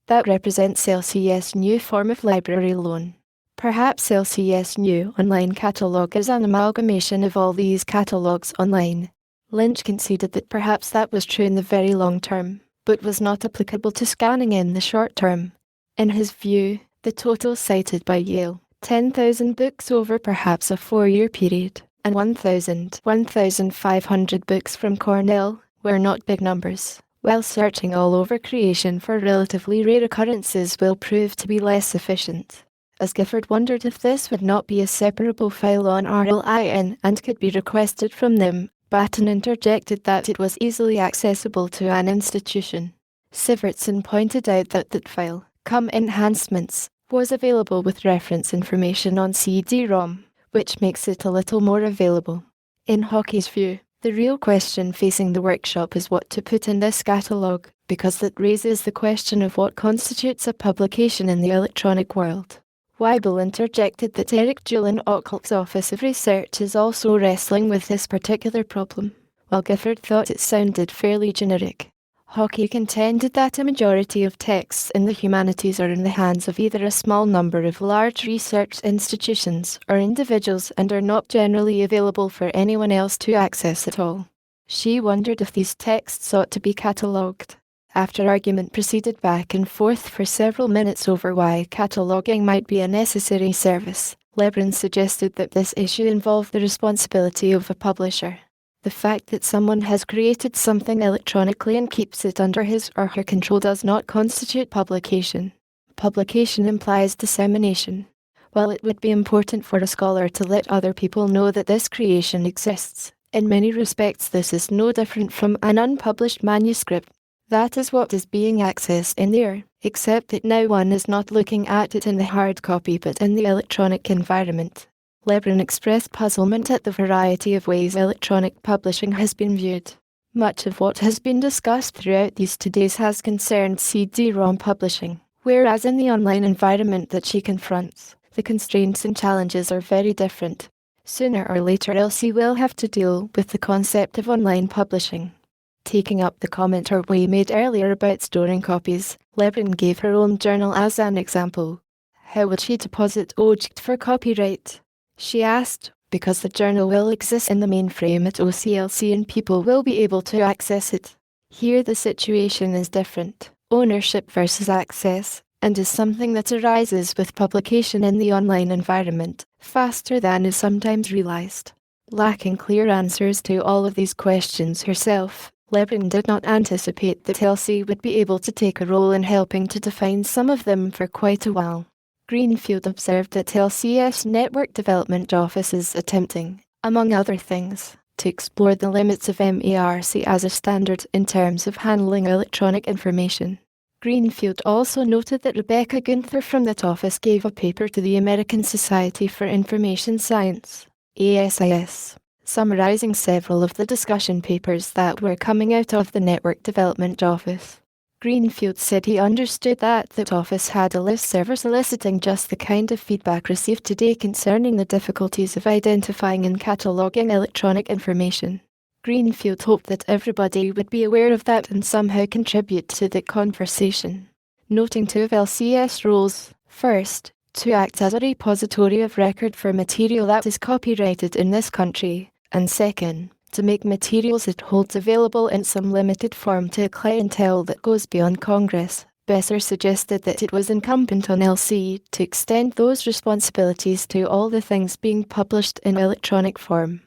That represents LCS new form of library loan. Perhaps LCS new online catalogue is an amalgamation of all these catalogues online. Lynch conceded that perhaps that was true in the very long term, but was not applicable to scanning in the short term. In his view, the total cited by Yale, 10,000 books over perhaps a 4-year period, and 1,500 books from Cornell, were not big numbers, while searching all over creation for relatively rare occurrences will prove to be less efficient. As Gifford wondered if this would not be a separable file on RLIN and could be requested from them, Batten interjected that it was easily accessible to an institution. Sivertson pointed out that that file, cum enhancements, was available with reference information on CD-ROM, which makes it a little more available. In Hockey's view, the real question facing the workshop is what to put in this catalogue, because that raises the question of what constitutes a publication in the electronic world. Weibel interjected that Eric Julian Ockel's Office of Research is also wrestling with this particular problem, while Gifford thought it sounded fairly generic. Hockey contended that a majority of texts in the humanities are in the hands of either a small number of large research institutions or individuals and are not generally available for anyone else to access at all. She wondered if these texts ought to be catalogued. After argument proceeded back and forth for several minutes over why cataloguing might be a necessary service, Lebron suggested that this issue involved the responsibility of a publisher. The fact that someone has created something electronically and keeps it under his or her control does not constitute publication. Publication implies dissemination. While it would be important for a scholar to let other people know that this creation exists, in many respects this is no different from an unpublished manuscript. That is what is being accessed in there, except that now one is not looking at it in the hard copy but in the electronic environment. Lebron expressed puzzlement at the variety of ways electronic publishing has been viewed. Much of what has been discussed throughout these 2 days has concerned CD-ROM publishing, whereas in the online environment that she confronts, the constraints and challenges are very different. Sooner or later Elsie will have to deal with the concept of online publishing. Taking up the comment Arway made earlier about storing copies, Lebron gave her own journal as an example. How would she deposit OJT for copyright? She asked, because the journal will exist in the mainframe at OCLC and people will be able to access it. Here the situation is different, ownership versus access, and is something that arises with publication in the online environment, faster than is sometimes realized. Lacking clear answers to all of these questions herself, Lebron did not anticipate that Elsie would be able to take a role in helping to define some of them for quite a while. Greenfield observed that LCS Network Development Office is attempting, among other things, to explore the limits of MARC as a standard in terms of handling electronic information. Greenfield also noted that Rebecca Gunther from that office gave a paper to the American Society for Information Science, ASIS, summarizing several of the discussion papers that were coming out of the Network Development Office. Greenfield said he understood that office had a listserv soliciting just the kind of feedback received today concerning the difficulties of identifying and cataloguing electronic information. Greenfield hoped that everybody would be aware of that and somehow contribute to the conversation. Noting 2 of LCS roles, first, to act as a repository of record for material that is copyrighted in this country, and second, to make materials it holds available in some limited form to a clientele that goes beyond Congress. Besser suggested that it was incumbent on LC to extend those responsibilities to all the things being published in electronic form.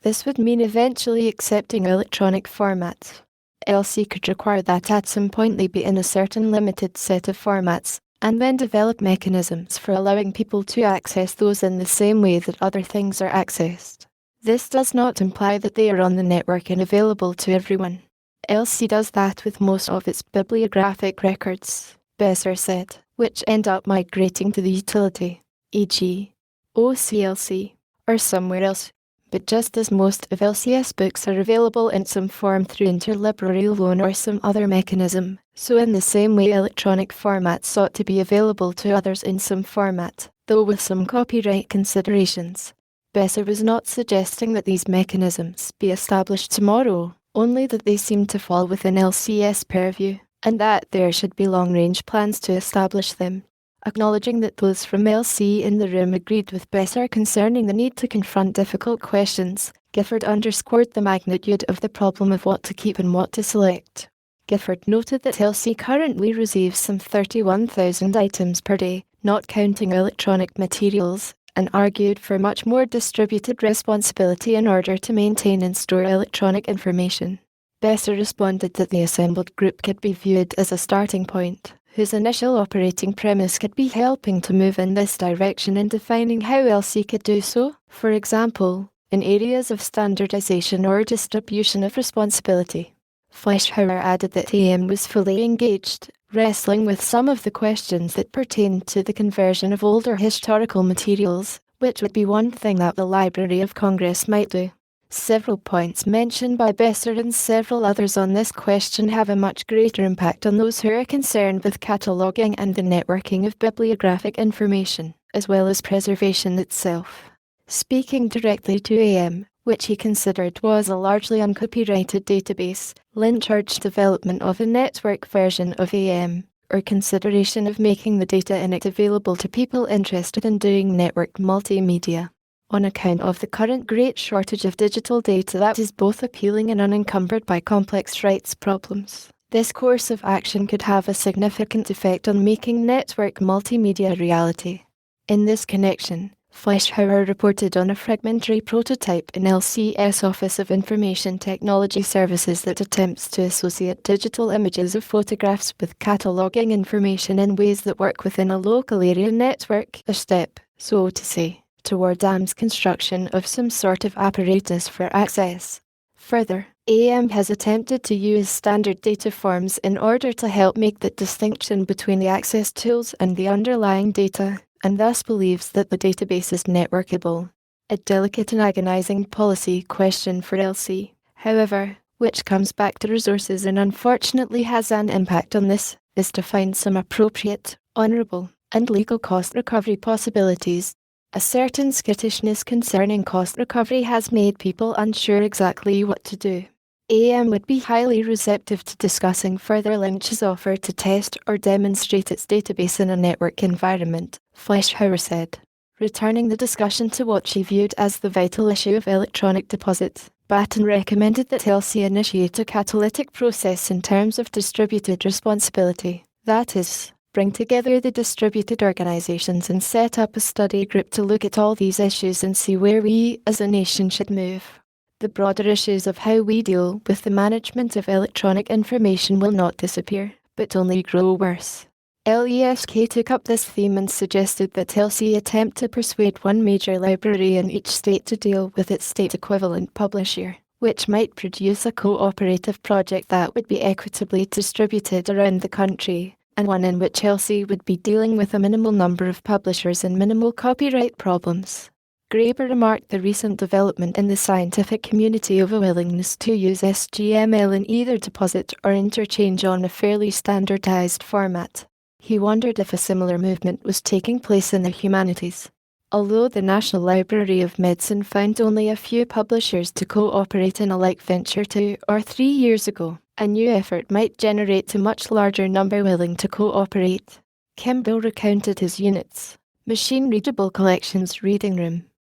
This would mean eventually accepting electronic formats. LC could require that at some point they be in a certain limited set of formats, and then develop mechanisms for allowing people to access those in the same way that other things are accessed. This does not imply that they are on the network and available to everyone. LC does that with most of its bibliographic records, Besser said, which end up migrating to the utility, e.g., OCLC, or somewhere else. But just as most of LCS books are available in some form through interlibrary loan or some other mechanism, so in the same way electronic formats ought to be available to others in some format, though with some copyright considerations. Besser was not suggesting that these mechanisms be established tomorrow, only that they seem to fall within LCS purview, and that there should be long-range plans to establish them. Acknowledging that those from LC in the room agreed with Besser concerning the need to confront difficult questions, Gifford underscored the magnitude of the problem of what to keep and what to select. Gifford noted that LC currently receives some 31,000 items per day, not counting electronic materials, and argued for much more distributed responsibility in order to maintain and store electronic information. Besser responded that the assembled group could be viewed as a starting point, whose initial operating premise could be helping to move in this direction and defining how LC could do so, for example, in areas of standardization or distribution of responsibility. Fleischhauer added that AM was fully engaged, wrestling with some of the questions that pertained to the conversion of older historical materials, which would be one thing that the Library of Congress might do. Several points mentioned by Besser and several others on this question have a much greater impact on those who are concerned with cataloguing and the networking of bibliographic information, as well as preservation itself. Speaking directly to AM, which he considered was a largely uncopyrighted database, Lynch urged development of a network version of AM, or consideration of making the data in it available to people interested in doing networked multimedia. On account of the current great shortage of digital data that is both appealing and unencumbered by complex rights problems, this course of action could have a significant effect on making network multimedia a reality. In this connection, Fleischhauer reported on a fragmentary prototype in LCS Office of Information Technology Services that attempts to associate digital images of photographs with cataloguing information in ways that work within a local area network, a step, so to say, toward AM's construction of some sort of apparatus for access. Further, AM has attempted to use standard data forms in order to help make the distinction between the access tools and the underlying data, and thus believes that the database is networkable. A delicate and agonizing policy question for LC, however, which comes back to resources and unfortunately has an impact on this, is to find some appropriate, honourable, and legal cost recovery possibilities. A certain skittishness concerning cost recovery has made people unsure exactly what to do. AM would be highly receptive to discussing further Lynch's offer to test or demonstrate its database in a network environment, Fleischhauer said. Returning the discussion to what she viewed as the vital issue of electronic deposit, Batten recommended that LC initiate a catalytic process in terms of distributed responsibility, that is, bring together the distributed organizations and set up a study group to look at all these issues and see where we as a nation should move. The broader issues of how we deal with the management of electronic information will not disappear, but only grow worse. LESK took up this theme and suggested that LC attempt to persuade one major library in each state to deal with its state equivalent publisher, which might produce a cooperative project that would be equitably distributed around the country, and one in which LC would be dealing with a minimal number of publishers and minimal copyright problems. Graeber remarked the recent development in the scientific community of a willingness to use SGML in either deposit or interchange on a fairly standardized format. He wondered if a similar movement was taking place in the humanities. Although the National Library of Medicine found only a few publishers to cooperate in a like venture 2 or 3 years ago, a new effort might generate a much larger number willing to cooperate. Kimball recounted his units: Machine Readable Collections Reading Room,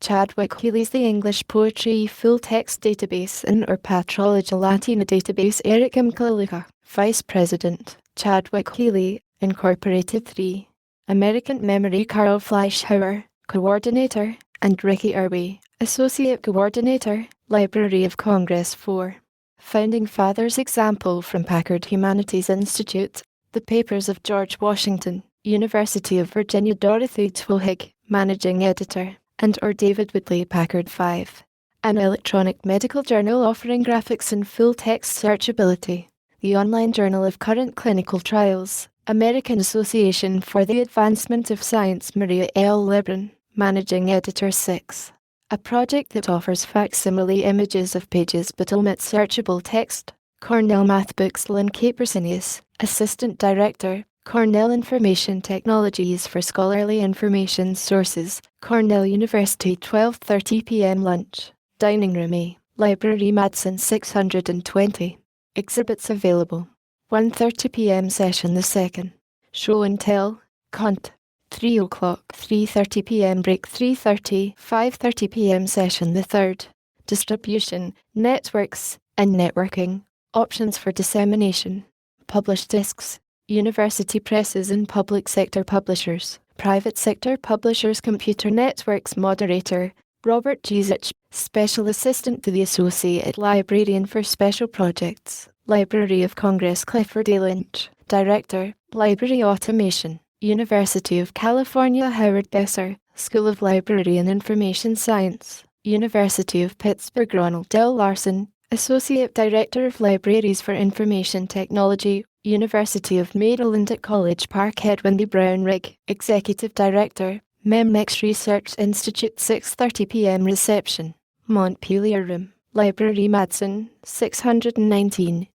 Chadwick Healy's The English Poetry Full Text Database in or Patrologia Latina Database. Eric Mkaluka, Vice President, Chadwick Healy, Incorporated. 3. American Memory. Carl Fleischhauer, Coordinator, and Ricky Irby, Associate Coordinator, Library of Congress. 4. Founding Fathers Example from Packard Humanities Institute, The Papers of George Washington, University of Virginia. Dorothy Twilhig, Managing Editor, and or David Whitley Packard. 5. An electronic medical journal offering graphics and full-text searchability, the Online Journal of Current Clinical Trials, American Association for the Advancement of Science. Maria L. Lebron, Managing Editor. 6. A project that offers facsimile images of pages but omits searchable text, Cornell MathBooks. Lynn Capersinius, Assistant Director, Cornell Information Technologies for Scholarly Information Sources, Cornell University. 12:30 p.m. lunch, Dining Room A, Library Madsen 620. Exhibits available. 1:30 p.m. session the 2nd. Show and tell, Cont. 3 o'clock, 3:30 p.m. break. 3:30, 5:30 p.m. session the 3rd. Distribution, networks, and networking. Options for dissemination. Published discs. University presses and public sector publishers. Private sector publishers. Computer networks. Moderator, Robert Gizich, Special Assistant to the Associate Librarian for Special Projects, Library of Congress. Clifford A. Lynch, Director, Library Automation, University of California. Howard Besser, School of Library and Information Science, University of Pittsburgh. Ronald L. Larson, Associate Director of Libraries for Information Technology, University of Maryland at College Park. Edwin D. Brown Rigg, Executive Director, MEMX Research Institute. 6:30 p.m. reception, Montpelier Room, Library Madsen 619.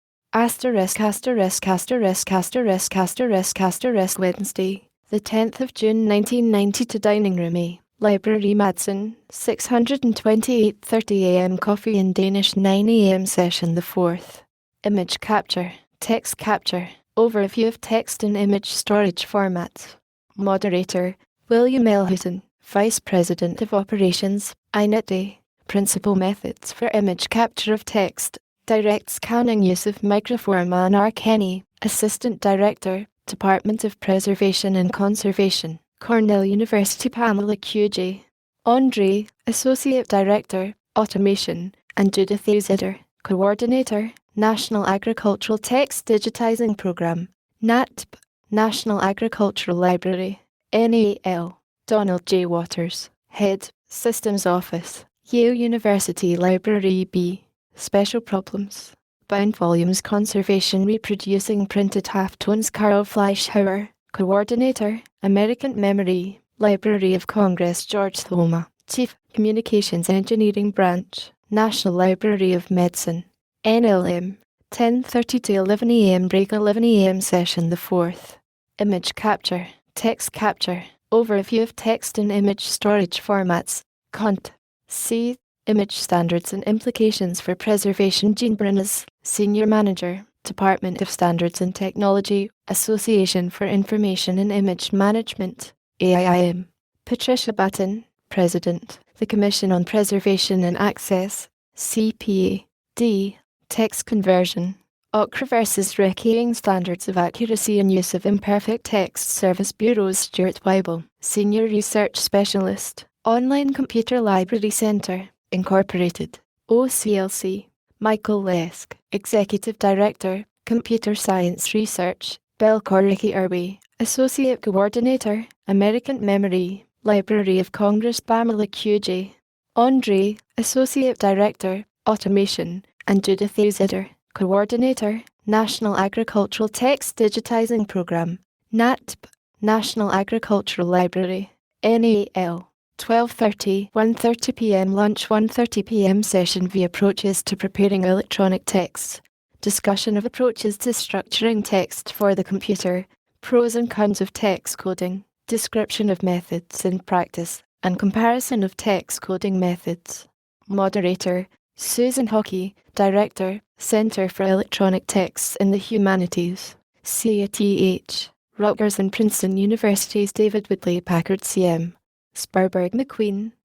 Wednesday, the 10th of June 1990 to Dining Room A, Library Madsen 628. 30 a.m. Coffee and Danish. 9 a.m. session the 4th. Image capture, text capture, overview of text and image storage formats. Moderator, William L. Houghton, Vice President of Operations, INIT. Principal methods for image capture of text. Direct scanning. Use of microformat. R. Kenny, Assistant Director, Department of Preservation and Conservation, Cornell University. Pamela Q.J. Andre, Associate Director, Automation, and Judith A. Zidder, Coordinator, National Agricultural Text Digitizing Program, NATP, National Agricultural Library, NAL. Donald J. Waters, Head, Systems Office, Yale University Library B. Special Problems. Bound volumes. Conservation. Reproducing printed halftones. Carl Fleischhauer, Coordinator, American Memory, Library of Congress. George Thoma, Chief, Communications Engineering Branch, National Library of Medicine, NLM. 10:30 to 11 a.m. break. 11 a.m. session the 4th. Image capture, text capture, overview of text and image storage formats. Cont. C. Image Standards and Implications for Preservation. Jean Brennes, Senior Manager, Department of Standards and Technology, Association for Information and Image Management, AIIM. Patricia Batten, President, the Commission on Preservation and Access, CPA. D. Text conversion. OCRA versus Requiring Standards of Accuracy and Use of Imperfect Text. Service Bureaus. Stuart Weibel, Senior Research Specialist, Online Computer Library Center, Incorporated, OCLC. Michael Lesk, Executive Director, Computer Science Research, Belcor. Ricky Irby, Associate Coordinator, American Memory, Library of Congress. Pamela Q.J. Andre, Associate Director, Automation, and Judith A. Zidder, Coordinator, National Agricultural Text Digitizing Program, NATP, National Agricultural Library, NAL. 12:30, 1:30 p.m. lunch. 1:30 p.m. session. V. Approaches to preparing electronic texts. Discussion of approaches to structuring text for the computer. Pros and cons of text coding. Description of methods in practice, and comparison of text coding methods. Moderator, Susan Hockey, Director, Center for Electronic Texts in the Humanities, CATH. Rutgers and Princeton Universities. David Whitley Packard CM. Spurberg McQueen,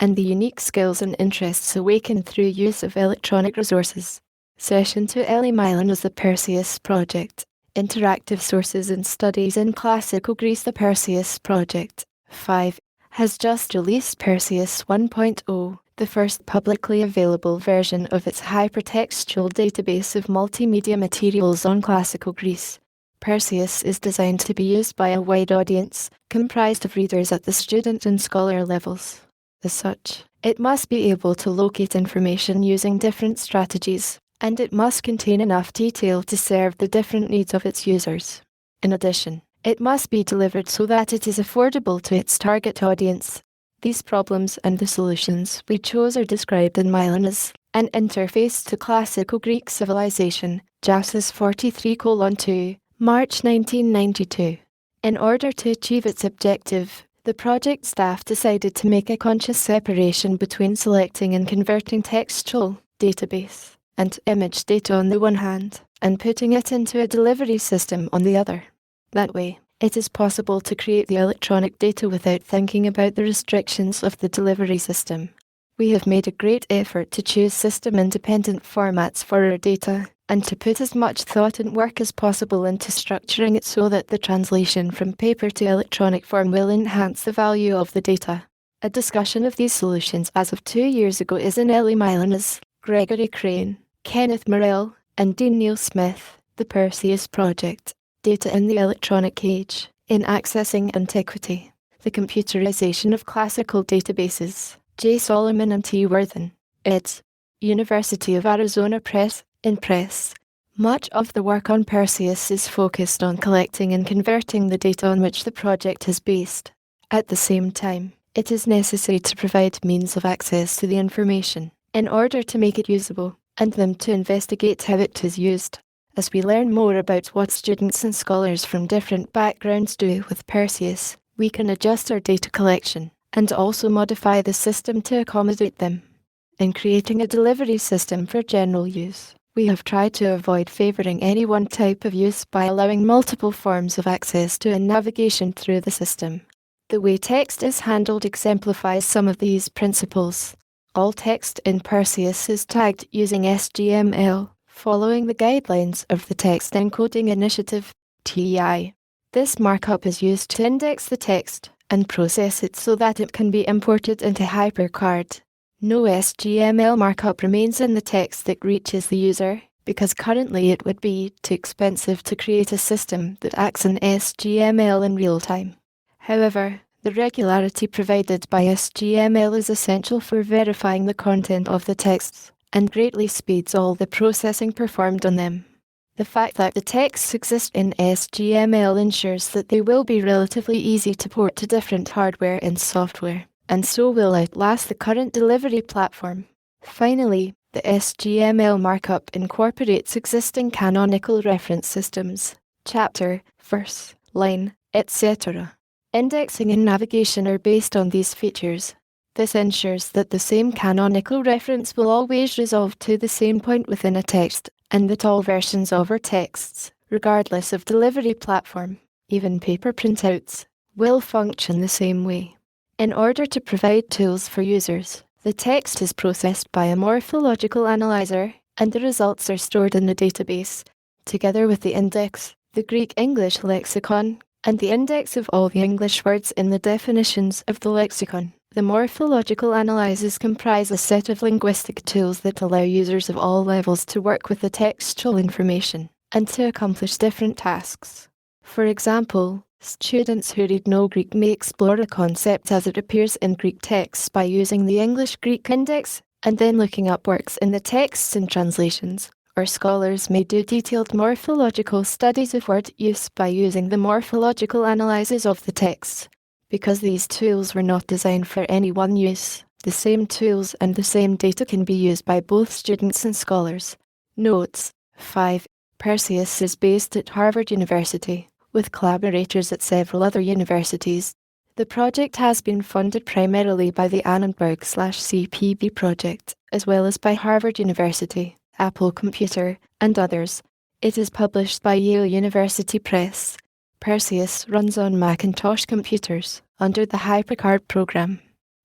and the unique skills and interests awakened through use of electronic resources. Session 2 Ellie Milonas The Perseus Project. Interactive sources and studies in classical Greece. The Perseus Project 5 has just released Perseus 1.0, the first publicly available version of its hypertextual database of multimedia materials on classical Greece. Perseus is designed to be used by a wide audience, comprised of readers at the student and scholar levels. As such, it must be able to locate information using different strategies, and it must contain enough detail to serve the different needs of its users. In addition, it must be delivered so that it is affordable to its target audience. These problems and the solutions we chose are described in Milonas, an interface to classical Greek civilization, Genesis 43:2, March 1992. In order to achieve its objective, the project staff decided to make a conscious separation between selecting and converting textual, database, and image data on the one hand, and putting it into a delivery system on the other. That way, it is possible to create the electronic data without thinking about the restrictions of the delivery system. We have made a great effort to choose system-independent formats for our data, and to put as much thought and work as possible into structuring it so that the translation from paper to electronic form will enhance the value of the data. A discussion of these solutions as of 2 years ago is in Ellie Milonas, Gregory Crane, Kenneth Morrell, and Dean Neil Smith, The Perseus Project. Data in the Electronic Age, in Accessing Antiquity. The Computerization of Classical Databases, J. Solomon and T. Worthen, eds. University of Arizona Press, in Press. Much of the work on Perseus is focused on collecting and converting the data on which the project is based. At the same time, it is necessary to provide means of access to the information, in order to make it usable, and them to investigate how it is used. As we learn more about what students and scholars from different backgrounds do with Perseus, we can adjust our data collection, and also modify the system to accommodate them. In creating a delivery system for general use, we have tried to avoid favoring any one type of use by allowing multiple forms of access to and navigation through the system. The way text is handled exemplifies some of these principles. All text in Perseus is tagged using SGML, following the guidelines of the Text Encoding Initiative, TEI. This markup is used to index the text and process it so that it can be imported into HyperCard. No SGML markup remains in the text that reaches the user, because currently it would be too expensive to create a system that acts on SGML in real time. However, the regularity provided by SGML is essential for verifying the content of the texts, and greatly speeds all the processing performed on them. The fact that the texts exist in SGML ensures that they will be relatively easy to port to different hardware and software, and so will outlast the current delivery platform. Finally, the SGML markup incorporates existing canonical reference systems, chapter, verse, line, etc. Indexing and navigation are based on these features. This ensures that the same canonical reference will always resolve to the same point within a text, and that all versions of our texts, regardless of delivery platform, even paper printouts, will function the same way. In order to provide tools for users, the text is processed by a morphological analyzer, and the results are stored in the database, together with the index, the Greek-English lexicon, and the index of all the English words in the definitions of the lexicon. The morphological analyzers comprise a set of linguistic tools that allow users of all levels to work with the textual information, and to accomplish different tasks. For example, students who read no Greek may explore a concept as it appears in Greek texts by using the English-Greek index, and then looking up works in the texts and translations. Or scholars may do detailed morphological studies of word use by using the morphological analyses of the texts. Because these tools were not designed for any one use, the same tools and the same data can be used by both students and scholars. Notes 5. Perseus is based at Harvard University, with collaborators at several other universities. The project has been funded primarily by the Annenberg/CPB project, as well as by Harvard University, Apple Computer, and others. It is published by Yale University Press. Perseus runs on Macintosh computers, under the HyperCard program.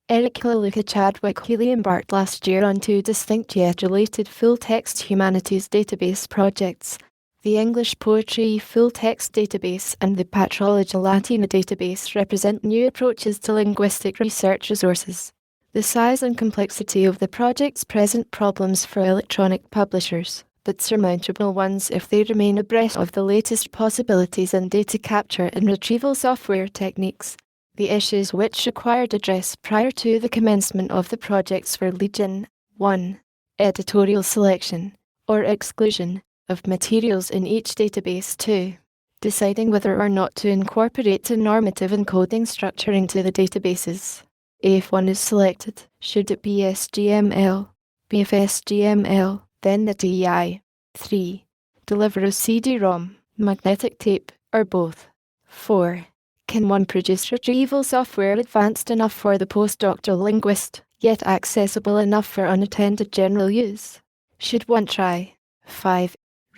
Eric Luca Chadwick Healy embarked last year on two distinct yet related full-text humanities database projects, the English Poetry Full-Text Database and the Patrologia Latina Database represent new approaches to linguistic research resources. The size and complexity of the projects present problems for electronic publishers, but surmountable ones if they remain abreast of the latest possibilities in data capture and retrieval software techniques. The issues which required address prior to the commencement of the projects were legion. 1. Editorial selection, or exclusion, of materials in each database. 2. Deciding whether or not to incorporate a normative encoding structure into the databases. If one is selected, should it be SGML? If SGML, then the DEI. 3. Deliver a CD-ROM, magnetic tape, or both. 4. Can one produce retrieval software advanced enough for the postdoctoral linguist, yet accessible enough for unattended general use? Should one try? 5.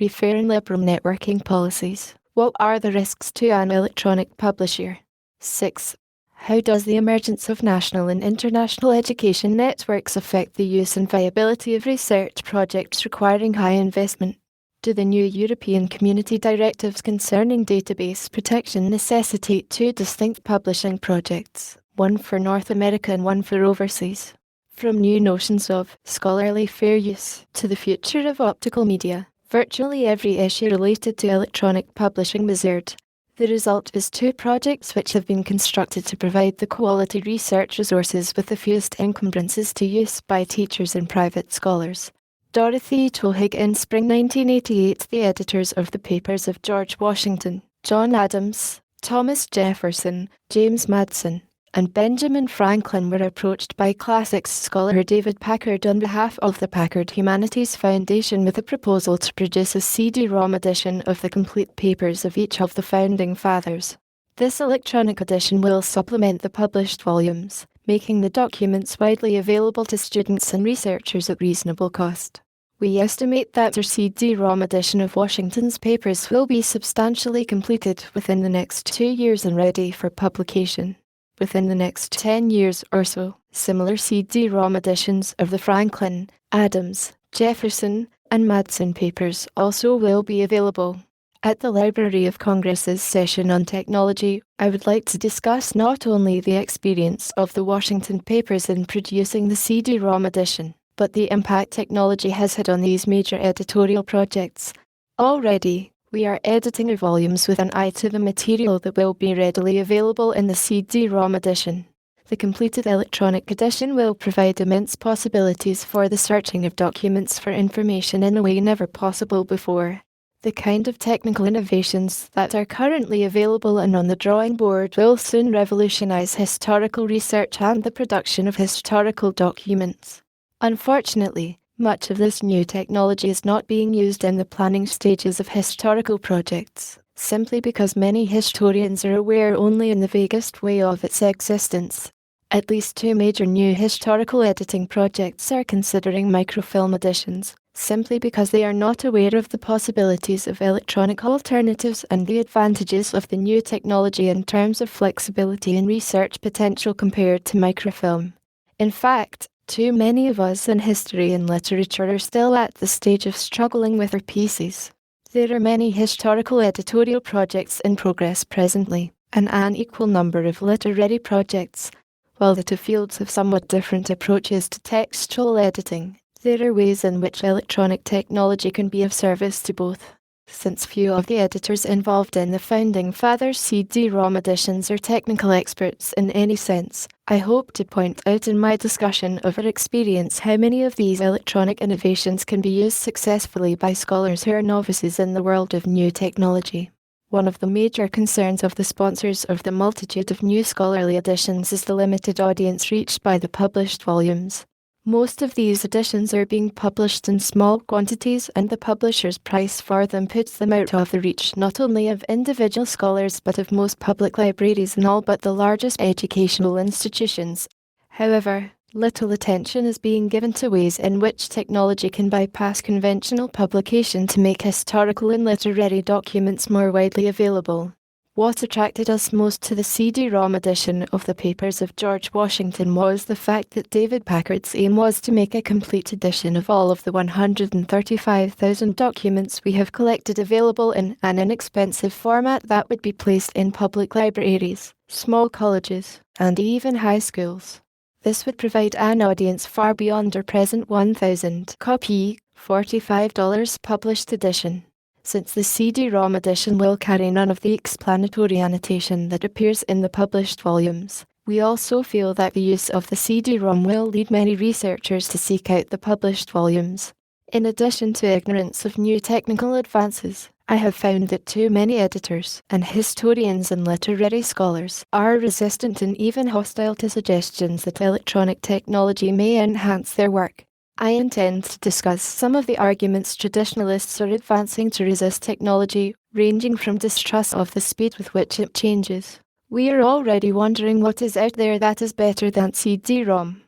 Fair and liberal networking policies. What are the risks to an electronic publisher? 6. How does the emergence of national and international education networks affect the use and viability of research projects requiring high investment? Do the new European Community directives concerning database protection necessitate two distinct publishing projects, one for North America and one for overseas? From new notions of scholarly fair use to the future of optical media, virtually every issue related to electronic publishing was aired. The result is two projects which have been constructed to provide the quality research resources with the fewest encumbrances to use by teachers and private scholars. Dorothy Tohig in spring 1988, the editors of the papers of George Washington, John Adams, Thomas Jefferson, James Madison, and Benjamin Franklin were approached by classics scholar David Packard on behalf of the Packard Humanities Foundation with a proposal to produce a CD-ROM edition of the complete papers of each of the founding fathers. This electronic edition will supplement the published volumes, making the documents widely available to students and researchers at reasonable cost. We estimate that our CD-ROM edition of Washington's papers will be substantially completed within the next 2 years and ready for publication. Within the next 10 years or so, similar CD-ROM editions of the Franklin, Adams, Jefferson, and Madison papers also will be available. At the Library of Congress's session on technology, I would like to discuss not only the experience of the Washington papers in producing the CD-ROM edition, but the impact technology has had on these major editorial projects. Already, we are editing our volumes with an eye to the material that will be readily available in the CD-ROM edition. The completed electronic edition will provide immense possibilities for the searching of documents for information in a way never possible before. The kind of technical innovations that are currently available and on the drawing board will soon revolutionize historical research and the production of historical documents. Unfortunately, much of this new technology is not being used in the planning stages of historical projects, simply because many historians are aware only in the vaguest way of its existence. At least 2 major new historical editing projects are considering microfilm editions, simply because they are not aware of the possibilities of electronic alternatives and the advantages of the new technology in terms of flexibility and research potential compared to microfilm. In fact, too many of us in history and literature are still at the stage of struggling with our pieces. There are many historical editorial projects in progress presently, and an equal number of literary projects. While the two fields have somewhat different approaches to textual editing, there are ways in which electronic technology can be of service to both. Since few of the editors involved in the Founding Fathers CD-ROM editions are technical experts in any sense, I hope to point out in my discussion of our experience how many of these electronic innovations can be used successfully by scholars who are novices in the world of new technology. One of the major concerns of the sponsors of the multitude of new scholarly editions is the limited audience reached by the published volumes. Most of these editions are being published in small quantities, and the publisher's price for them puts them out of the reach not only of individual scholars but of most public libraries and all but the largest educational institutions. However, little attention is being given to ways in which technology can bypass conventional publication to make historical and literary documents more widely available. What attracted us most to the CD-ROM edition of the Papers of George Washington was the fact that David Packard's aim was to make a complete edition of all of the 135,000 documents we have collected available in an inexpensive format that would be placed in public libraries, small colleges, and even high schools. This would provide an audience far beyond our present 1,000 copy, $45 published edition. Since the CD-ROM edition will carry none of the explanatory annotation that appears in the published volumes, we also feel that the use of the CD-ROM will lead many researchers to seek out the published volumes. In addition to ignorance of new technical advances, I have found that too many editors and historians and literary scholars are resistant and even hostile to suggestions that electronic technology may enhance their work. I intend to discuss some of the arguments traditionalists are advancing to resist technology, ranging from distrust of the speed with which it changes. We are already wondering what is out there that is better than CD-ROM,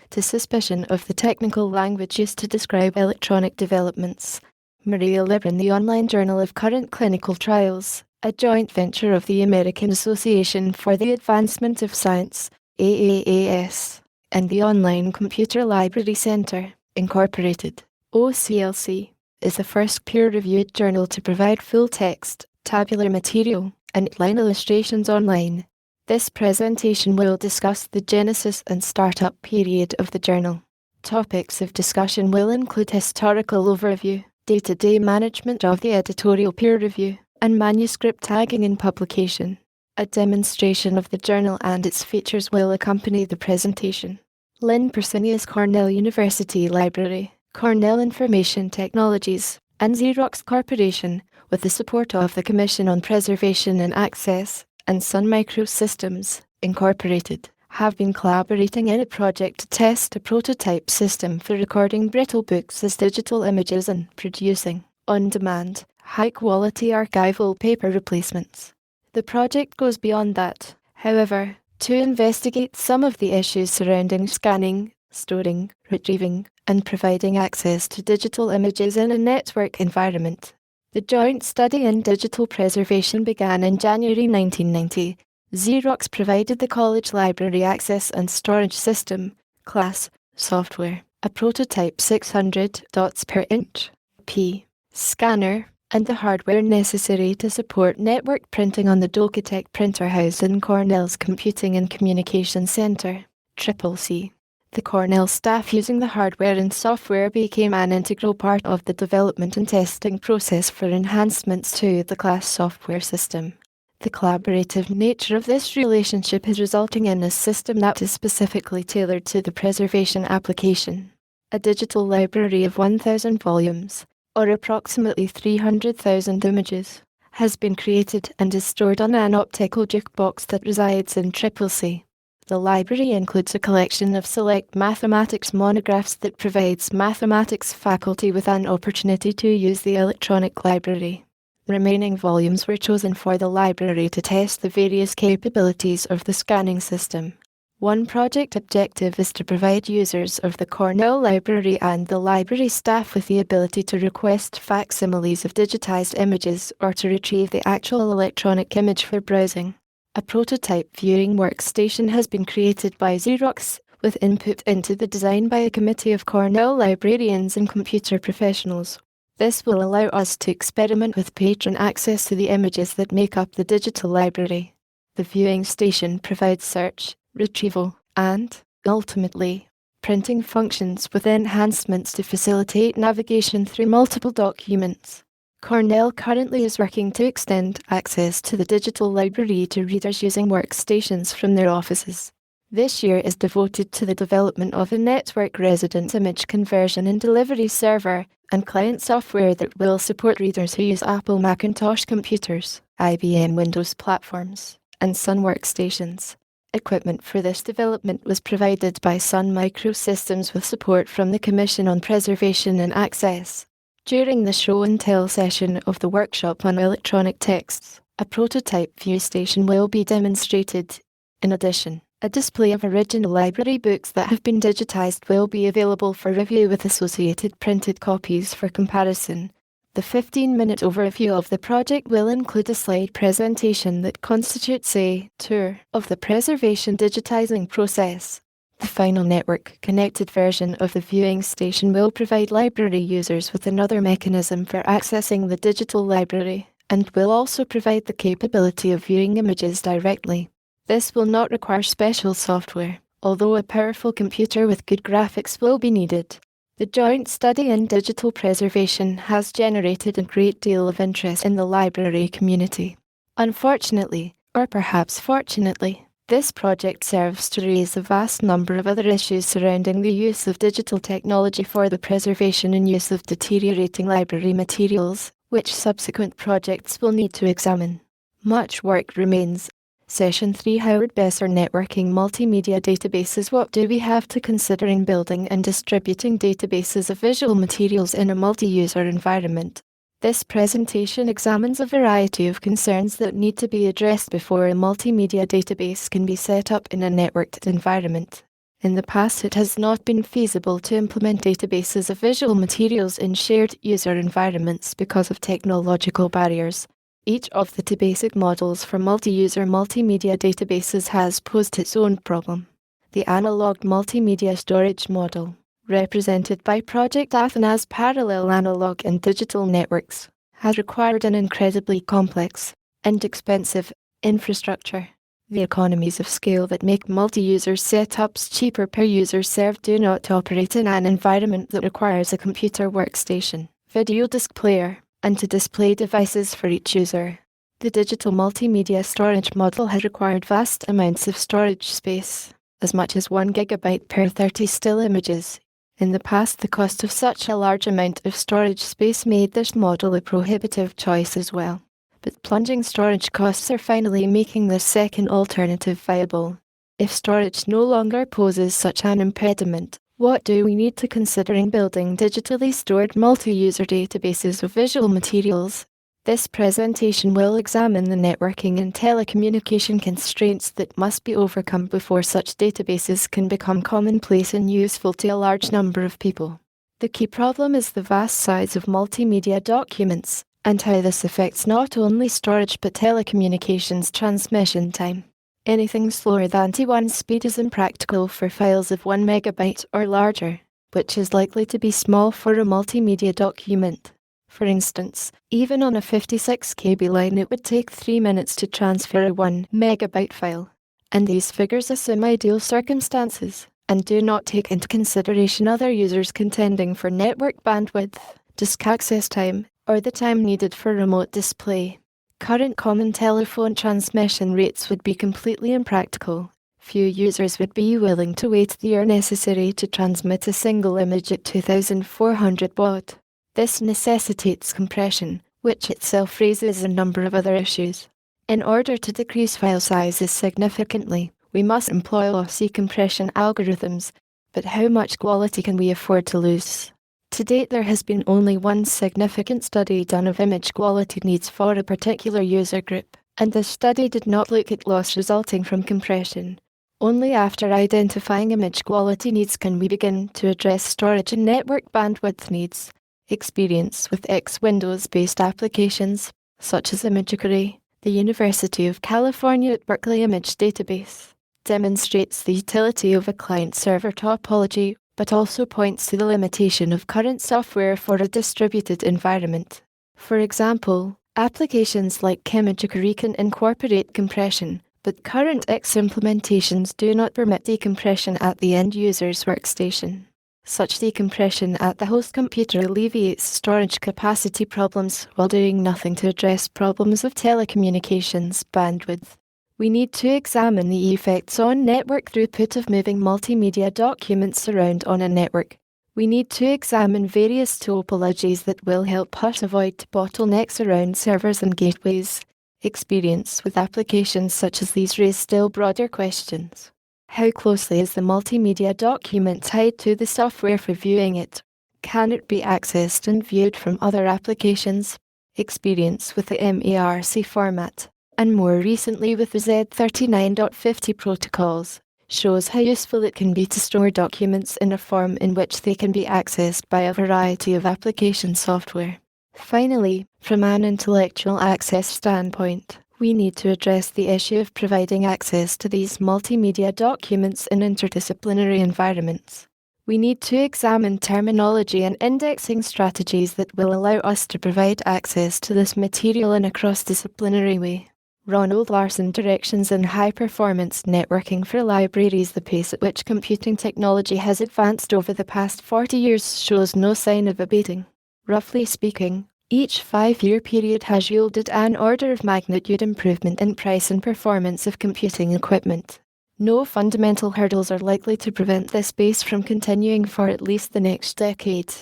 to suspicion of the technical language used to describe electronic developments. Maria Libran, the online journal of current clinical trials, a joint venture of the American Association for the Advancement of Science, AAAS, and the Online Computer Library Center, Incorporated, OCLC, is the first peer-reviewed journal to provide full-text, tabular material, and line illustrations online. This presentation will discuss the genesis and startup period of the journal. Topics of discussion will include historical overview, day-to-day management of the editorial peer review, and manuscript tagging and publication. A demonstration of the journal and its features will accompany the presentation. Lynn Persinius, Cornell University Library, Cornell Information Technologies, and Xerox Corporation, with the support of the Commission on Preservation and Access, and Sun Microsystems, Incorporated, have been collaborating in a project to test a prototype system for recording brittle books as digital images and producing, on-demand, high-quality archival paper replacements. The project goes beyond that, however, to investigate some of the issues surrounding scanning, storing, retrieving, and providing access to digital images in a network environment. The joint study in digital preservation began in January 1990. Xerox provided the college library access and storage system, class, software, a prototype 600 dots per inch, P, scanner, and the hardware necessary to support network printing on the Docatech printer housed in Cornell's Computing and Communication Center, CCC. The Cornell staff using the hardware and software became an integral part of the development and testing process for enhancements to the class software system. The collaborative nature of this relationship is resulting in a system that is specifically tailored to the preservation application. A digital library of 1,000 volumes, or approximately 300,000 images, has been created and is stored on an optical jukebox that resides in CCC. The library includes a collection of select mathematics monographs that provides mathematics faculty with an opportunity to use the electronic library. The remaining volumes were chosen for the library to test the various capabilities of the scanning system. One project objective is to provide users of the Cornell Library and the library staff with the ability to request facsimiles of digitized images or to retrieve the actual electronic image for browsing. A prototype viewing workstation has been created by Xerox, with input into the design by a committee of Cornell librarians and computer professionals. This will allow us to experiment with patron access to the images that make up the digital library. The viewing station provides search, retrieval, and, ultimately, printing functions with enhancements to facilitate navigation through multiple documents. Cornell currently is working to extend access to the digital library to readers using workstations from their offices. This year is devoted to the development of a network resident image conversion and delivery server and client software that will support readers who use Apple Macintosh computers, IBM Windows platforms, and Sun workstations. Equipment for this development was provided by Sun Microsystems with support from the Commission on Preservation and Access. During the show and tell session of the workshop on electronic texts, a prototype view station will be demonstrated. In addition, a display of original library books that have been digitized will be available for review with associated printed copies for comparison. The 15-minute overview of the project will include a slide presentation that constitutes a tour of the preservation digitizing process. The final network-connected version of the viewing station will provide library users with another mechanism for accessing the digital library, and will also provide the capability of viewing images directly. This will not require special software, although a powerful computer with good graphics will be needed. The joint study in digital preservation has generated a great deal of interest in the library community. Unfortunately, or perhaps fortunately, this project serves to raise a vast number of other issues surrounding the use of digital technology for the preservation and use of deteriorating library materials, which subsequent projects will need to examine. Much work remains. Session 3 Howard Besser Networking Multimedia Databases. What do we have to consider in building and distributing databases of visual materials in a multi-user environment? This presentation examines a variety of concerns that need to be addressed before a multimedia database can be set up in a networked environment. In the past, it has not been feasible to implement databases of visual materials in shared user environments because of technological barriers. Each of the two basic models for multi-user multimedia databases has posed its own problem. The analog multimedia storage model, represented by Project Athena's parallel analog and digital networks, has required an incredibly complex and expensive infrastructure. The economies of scale that make multi-user setups cheaper per user served do not operate in an environment that requires a computer workstation, video disc player, and to display devices for each user. The digital multimedia storage model has required vast amounts of storage space, as much as 1 GB per 30 still images. In the past, the cost of such a large amount of storage space made this model a prohibitive choice as well. But plunging storage costs are finally making this second alternative viable. If storage no longer poses such an impediment, what do we need to consider in building digitally stored multi-user databases of visual materials? This presentation will examine the networking and telecommunication constraints that must be overcome before such databases can become commonplace and useful to a large number of people. The key problem is the vast size of multimedia documents, and how this affects not only storage but telecommunications transmission time. Anything slower than T1 speed is impractical for files of 1 MB or larger, which is likely to be small for a multimedia document. For instance, even on a 56 KB line it would take 3 minutes to transfer a 1 MB file. And these figures assume ideal circumstances, and do not take into consideration other users contending for network bandwidth, disk access time, or the time needed for remote display. Current common telephone transmission rates would be completely impractical. Few users would be willing to wait the year necessary to transmit a single image at 2400 baud. This necessitates compression, which itself raises a number of other issues. In order to decrease file sizes significantly, we must employ lossy compression algorithms, but how much quality can we afford to lose? To date, there has been only one significant study done of image quality needs for a particular user group, and this study did not look at loss resulting from compression. Only after identifying image quality needs can we begin to address storage and network bandwidth needs. Experience with X-Windows-based applications, such as ImageArray, the University of California at Berkeley Image Database, demonstrates the utility of a client-server topology, but also points to the limitation of current software for a distributed environment. For example, applications like ImageArray can incorporate compression, but current X implementations do not permit decompression at the end user's workstation. Such decompression at the host computer alleviates storage capacity problems while doing nothing to address problems of telecommunications bandwidth. We need to examine the effects on network throughput of moving multimedia documents around on a network. We need to examine various topologies that will help us avoid bottlenecks around servers and gateways. Experience with applications such as these raise still broader questions. How closely is the multimedia document tied to the software for viewing it? Can it be accessed and viewed from other applications? Experience with the MARC format, and more recently with the Z39.50 protocols, shows how useful it can be to store documents in a form in which they can be accessed by a variety of application software. Finally, from an intellectual access standpoint, we need to address the issue of providing access to these multimedia documents in interdisciplinary environments. We need to examine terminology and indexing strategies that will allow us to provide access to this material in a cross-disciplinary way. Ronald Larson Directions in High-Performance Networking for Libraries. The pace at which computing technology has advanced over the past 40 years shows no sign of abating. Roughly speaking, each 5-year period has yielded an order of magnitude improvement in price and performance of computing equipment. No fundamental hurdles are likely to prevent this pace from continuing for at least the next decade.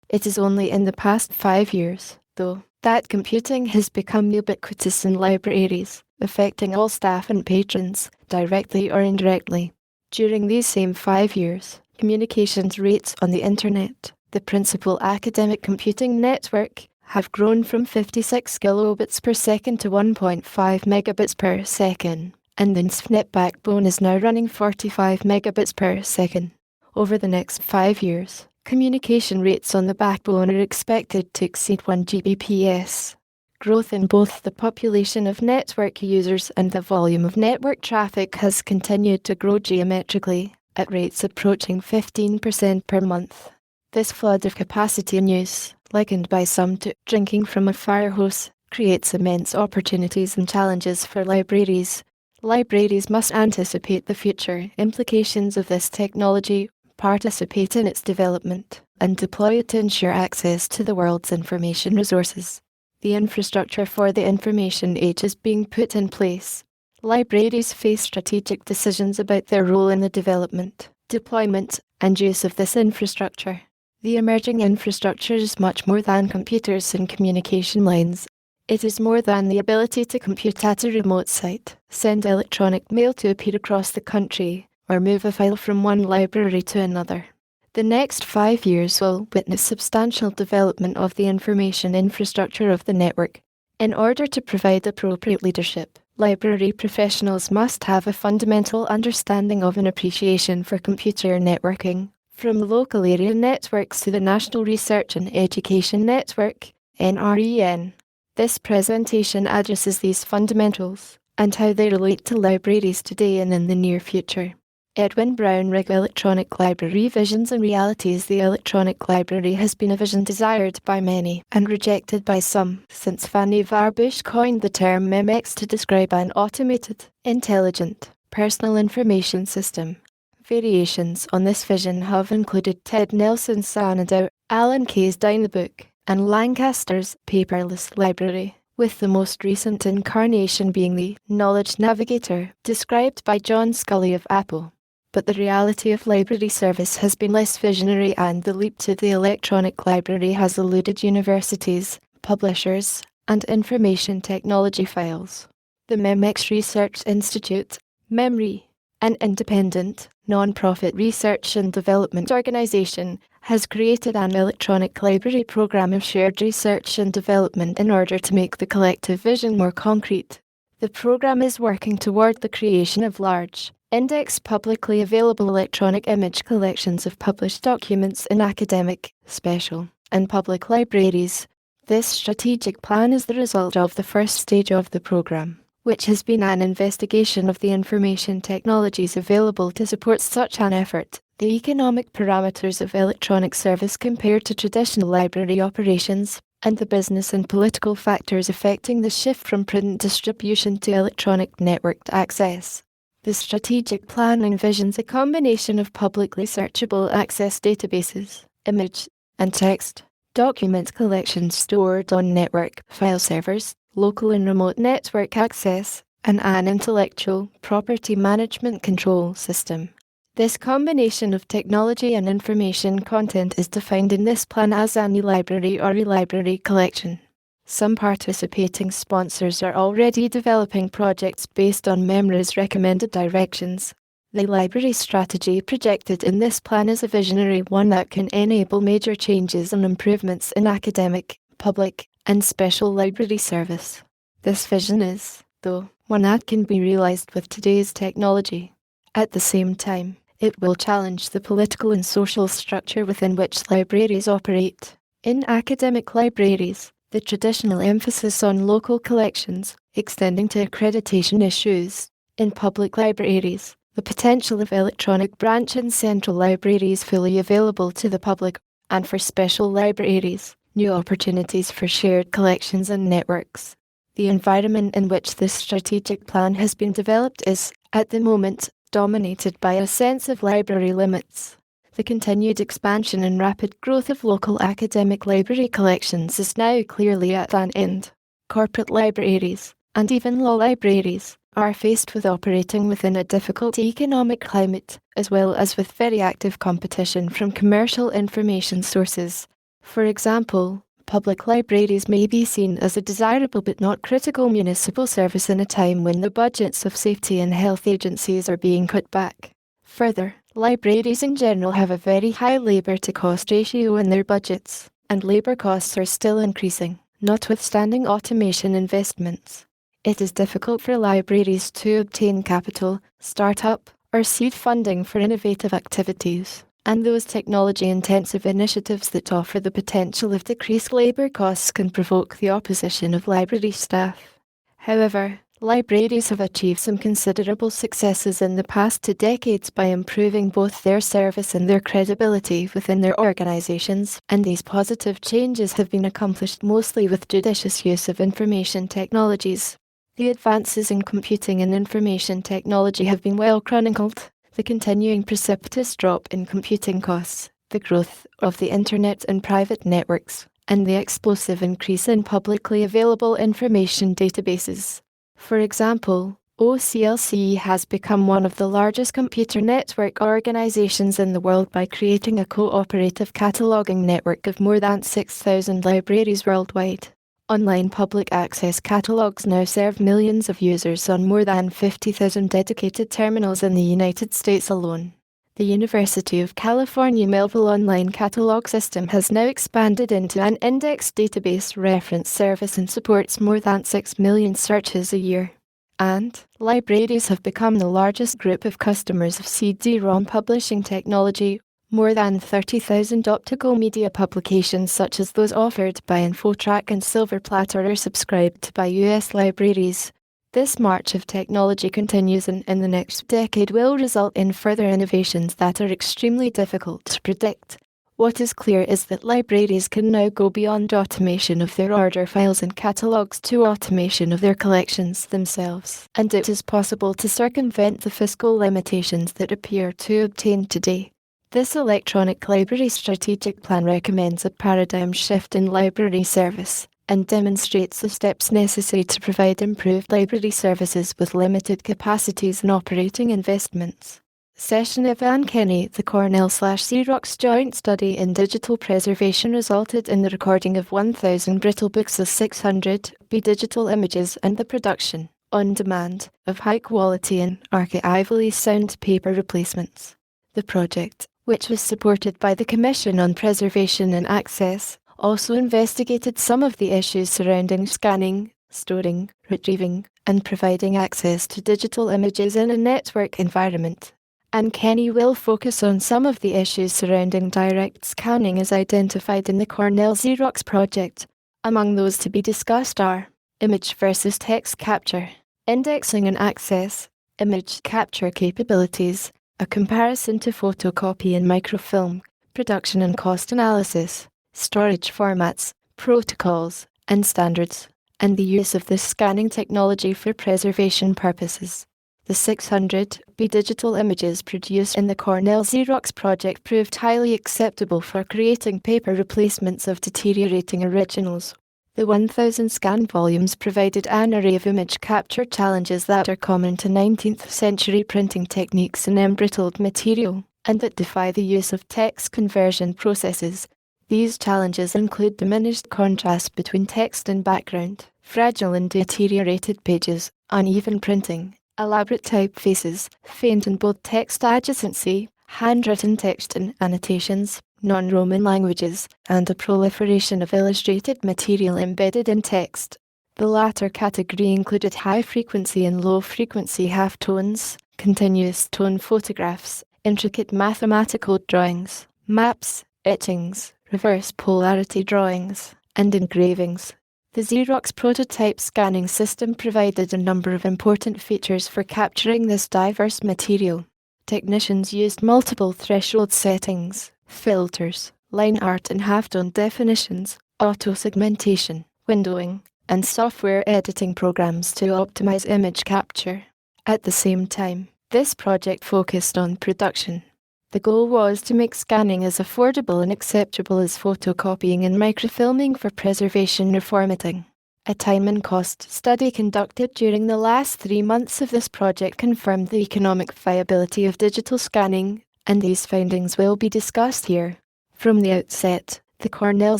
It is only in the past 5 years, though, that computing has become ubiquitous in libraries, affecting all staff and patrons, directly or indirectly. During these same 5 years, communications rates on the Internet, the principal academic computing network, have grown from 56 kilobits per second to 1.5 megabits per second, and the INSFNet backbone is now running 45 megabits per second. Over the next 5 years, communication rates on the backbone are expected to exceed 1 Gbps. Growth in both the population of network users and the volume of network traffic has continued to grow geometrically, at rates approaching 15% per month. This flood of capacity in use, likened by some to drinking from a fire hose, creates immense opportunities and challenges for libraries. Libraries must anticipate the future implications of this technology, participate in its development, and deploy it to ensure access to the world's information resources. The infrastructure for the information age is being put in place. Libraries face strategic decisions about their role in the development, deployment, and use of this infrastructure. The emerging infrastructure is much more than computers and communication lines. It is more than the ability to compute at a remote site, send electronic mail to a peer across the country, or move a file from one library to another. The next 5 years will witness substantial development of the information infrastructure of the network. In order to provide appropriate leadership, library professionals must have a fundamental understanding of and appreciation for computer networking, from local area networks to the National Research and Education Network, NREN. This presentation addresses these fundamentals, and how they relate to libraries today and in the near future. Edwin Brown Rigg Electronic Library Visions and Realities. The electronic library has been a vision desired by many and rejected by some since Fanny Varbush coined the term MEMX to describe an automated, intelligent, personal information system. Variations on this vision have included Ted Nelson's Sanado, Alan Kay's Dynabook, and Lancaster's paperless library, with the most recent incarnation being the Knowledge Navigator, described by John Scully of Apple. But the reality of library service has been less visionary, and the leap to the electronic library has eluded universities, publishers, and information technology files. The MEMX Research Institute, MEMRI, an independent, non-profit research and development organization, has created an electronic library program of shared research and development in order to make the collective vision more concrete. The program is working toward the creation of large, indexed publicly available electronic image collections of published documents in academic, special, and public libraries. This strategic plan is the result of the first stage of the program, which has been an investigation of the information technologies available to support such an effort, the economic parameters of electronic service compared to traditional library operations, and the business and political factors affecting the shift from print distribution to electronic networked access. The strategic plan envisions a combination of publicly searchable access databases, image, and text, document collections stored on network file servers, local and remote network access, and an intellectual property management control system. This combination of technology and information content is defined in this plan as an e-library or e-library collection. Some participating sponsors are already developing projects based on MEMRI's recommended directions. The library strategy projected in this plan is a visionary one that can enable major changes and improvements in academic, public, and special library service. This vision is, though, one that can be realized with today's technology. At the same time, it will challenge the political and social structure within which libraries operate. In academic libraries, The traditional emphasis on local collections, extending to accreditation issues. In public libraries, the potential of electronic branch and central libraries fully available to the public, and for special libraries, new opportunities for shared collections and networks. The environment in which this strategic plan has been developed is, at the moment, dominated by a sense of library limits. The continued expansion and rapid growth of local academic library collections is now clearly at an end. Corporate libraries, and even law libraries, are faced with operating within a difficult economic climate, as well as with very active competition from commercial information sources. For example, public libraries may be seen as a desirable but not critical municipal service in a time when the budgets of safety and health agencies are being cut back. Further, libraries in general have a very high labour-to-cost ratio in their budgets, and labour costs are still increasing, notwithstanding automation investments. It is difficult for libraries to obtain capital, start-up, or seed funding for innovative activities, and those technology-intensive initiatives that offer the potential of decreased labour costs can provoke the opposition of library staff. However, libraries have achieved some considerable successes in the past 2 decades by improving both their service and their credibility within their organizations, and these positive changes have been accomplished mostly with judicious use of information technologies. The advances in computing and information technology have been well chronicled. The continuing precipitous drop in computing costs, the growth of the internet and private networks, and the explosive increase in publicly available information databases. For example, OCLC has become one of the largest computer network organizations in the world by creating a cooperative cataloging network of more than 6,000 libraries worldwide. Online public access catalogs now serve millions of users on more than 50,000 dedicated terminals in the United States alone. The University of California Melville Online Catalog System has now expanded into an index database reference service and supports more than 6 million searches a year. And libraries have become the largest group of customers of CD-ROM publishing technology. More than 30,000 optical media publications such as those offered by InfoTrack and Silver Platter are subscribed by U.S. libraries. This march of technology continues and in the next decade will result in further innovations that are extremely difficult to predict. What is clear is that libraries can now go beyond automation of their order files and catalogs to automation of their collections themselves, and it is possible to circumvent the fiscal limitations that appear to obtain today. This electronic library strategic plan recommends a paradigm shift in library service and demonstrates the steps necessary to provide improved library services with limited capacities and operating investments. Session of Ann Kenny, the Cornell/Xerox joint study in digital preservation resulted in the recording of 1,000 brittle books of 600B digital images and the production, on demand, of high-quality and archivally sound paper replacements. The project, which was supported by the Commission on Preservation and Access, also investigated some of the issues surrounding scanning, storing, retrieving, and providing access to digital images in a network environment. And Kenny will focus on some of the issues surrounding direct scanning as identified in the Cornell Xerox project. Among those to be discussed are image versus text capture, indexing and access, image capture capabilities, a comparison to photocopy and microfilm, production and cost analysis, storage formats, protocols, and standards, and the use of this scanning technology for preservation purposes. The 600B digital images produced in the Cornell Xerox project proved highly acceptable for creating paper replacements of deteriorating originals. The 1,000 scan volumes provided an array of image capture challenges that are common to 19th century printing techniques in embrittled material, and that defy the use of text conversion processes. These challenges include diminished contrast between text and background, fragile and deteriorated pages, uneven printing, elaborate typefaces, faint and bold text adjacency, handwritten text and annotations, non-Roman languages, and a proliferation of illustrated material embedded in text. The latter category included high-frequency and low-frequency halftones, continuous tone photographs, intricate mathematical drawings, maps, etchings, reverse polarity drawings, and engravings. The Xerox prototype scanning system provided a number of important features for capturing this diverse material. Technicians used multiple threshold settings, filters, line art and half-tone definitions, auto-segmentation, windowing, and software editing programs to optimize image capture. At the same time, this project focused on production. The goal was to make scanning as affordable and acceptable as photocopying and microfilming for preservation or formatting. A time and cost study conducted during the last 3 months of this project confirmed the economic viability of digital scanning, and these findings will be discussed here. From the outset, the Cornell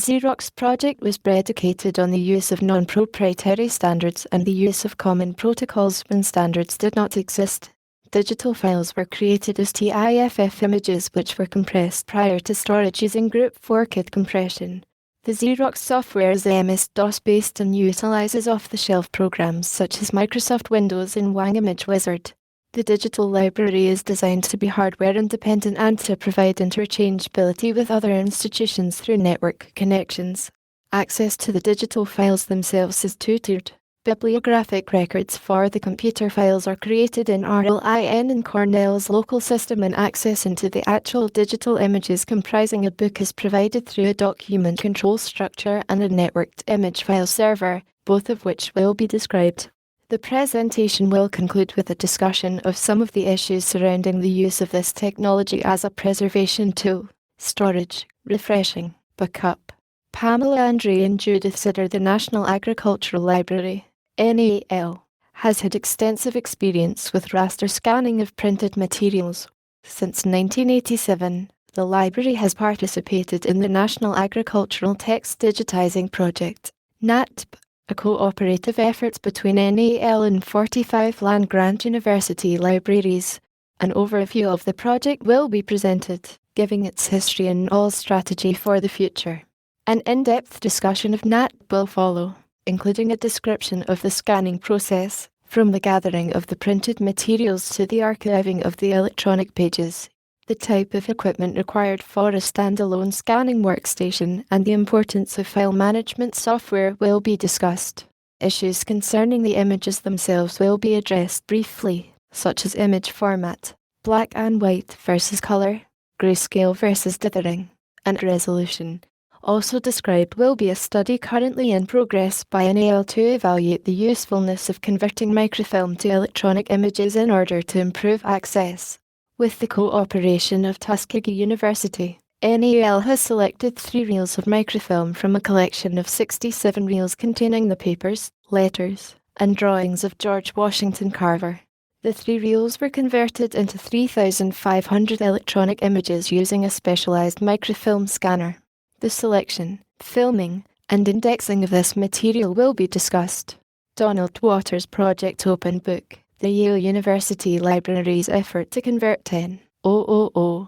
Xerox project was predicated on the use of non-proprietary standards and the use of common protocols when standards did not exist. Digital files were created as TIFF images which were compressed prior to storage using Group 4 KID compression. The Xerox software is MS-DOS based and utilizes off-the-shelf programs such as Microsoft Windows and Wang Image Wizard. The digital library is designed to be hardware independent and to provide interchangeability with other institutions through network connections. Access to the digital files themselves is two-tiered. Bibliographic records for the computer files are created in RLIN in Cornell's local system, and access into the actual digital images comprising a book is provided through a document control structure and a networked image file server, both of which will be described. The presentation will conclude with a discussion of some of the issues surrounding the use of this technology as a preservation tool. Storage, refreshing, backup. Pamela Andre and Judith Sitter, the National Agricultural Library, NAL, has had extensive experience with raster scanning of printed materials. Since 1987, the library has participated in the National Agricultural Text Digitizing Project, NATP, a cooperative effort between NAL and 45 land-grant university libraries. An overview of the project will be presented, giving its history and all strategy for the future. An in-depth discussion of NATP will follow, including a description of the scanning process, from the gathering of the printed materials to the archiving of the electronic pages, the type of equipment required for a standalone scanning workstation, and the importance of file management software will be discussed. Issues concerning the images themselves will be addressed briefly, such as image format, black and white versus color, grayscale versus dithering, and resolution. Also described will be a study currently in progress by NAL to evaluate the usefulness of converting microfilm to electronic images in order to improve access. With the cooperation of Tuskegee University, NAL has selected 3 reels of microfilm from a collection of 67 reels containing the papers, letters, and drawings of George Washington Carver. The 3 reels were converted into 3,500 electronic images using a specialized microfilm scanner. The selection, filming, and indexing of this material will be discussed. Donald Waters' Project Open Book, the Yale University Library's effort to convert 10,000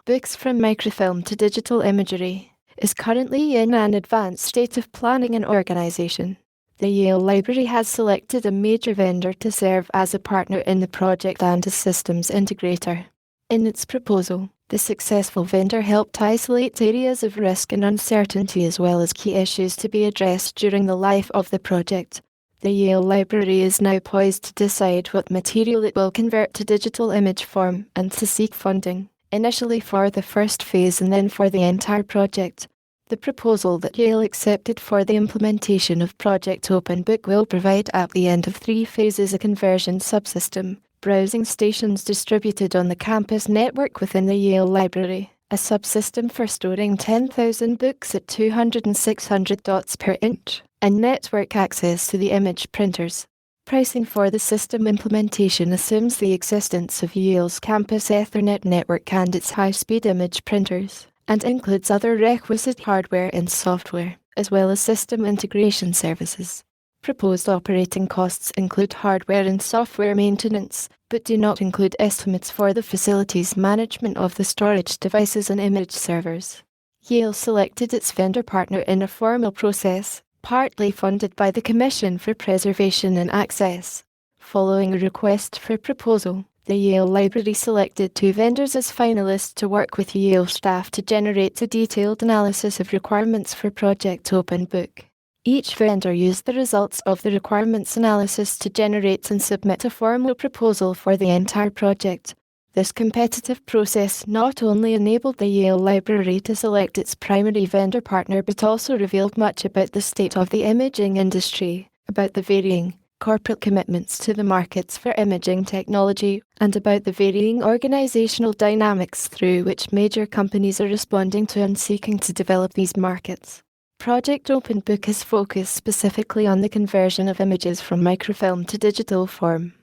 books from microfilm to digital imagery, is currently in an advanced state of planning and organization. The Yale Library has selected a major vendor to serve as a partner in the project and a systems integrator. In its proposal, the successful vendor helped isolate areas of risk and uncertainty as well as key issues to be addressed during the life of the project. The Yale Library is now poised to decide what material it will convert to digital image form and to seek funding, initially for the first phase and then for the entire project. The proposal that Yale accepted for the implementation of Project Open Book will provide at the end of 3 phases a conversion subsystem, browsing stations distributed on the campus network within the Yale Library, a subsystem for storing 10,000 books at 200 and 600 dots per inch, and network access to the image printers. Pricing for the system implementation assumes the existence of Yale's campus Ethernet network and its high-speed image printers, and includes other requisite hardware and software, as well as system integration services. Proposed operating costs include hardware and software maintenance, but do not include estimates for the facilities management of the storage devices and image servers. Yale selected its vendor partner in a formal process, partly funded by the Commission for Preservation and Access. Following a request for proposal, the Yale Library selected 2 vendors as finalists to work with Yale staff to generate a detailed analysis of requirements for Project Open Book. Each vendor used the results of the requirements analysis to generate and submit a formal proposal for the entire project. This competitive process not only enabled the Yale Library to select its primary vendor partner but also revealed much about the state of the imaging industry, about the varying corporate commitments to the markets for imaging technology, and about the varying organizational dynamics through which major companies are responding to and seeking to develop these markets. Project OpenBook is focused specifically on the conversion of images from microfilm to digital form.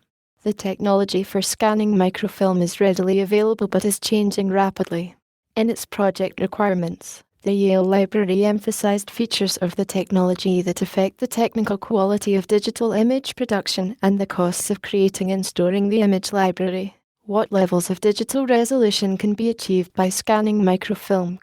The technology for scanning microfilm is readily available but is changing rapidly. In its project requirements, the Yale Library emphasized features of the technology that affect the technical quality of digital image production and the costs of creating and storing the image library. What levels of digital resolution can be achieved by scanning microfilm?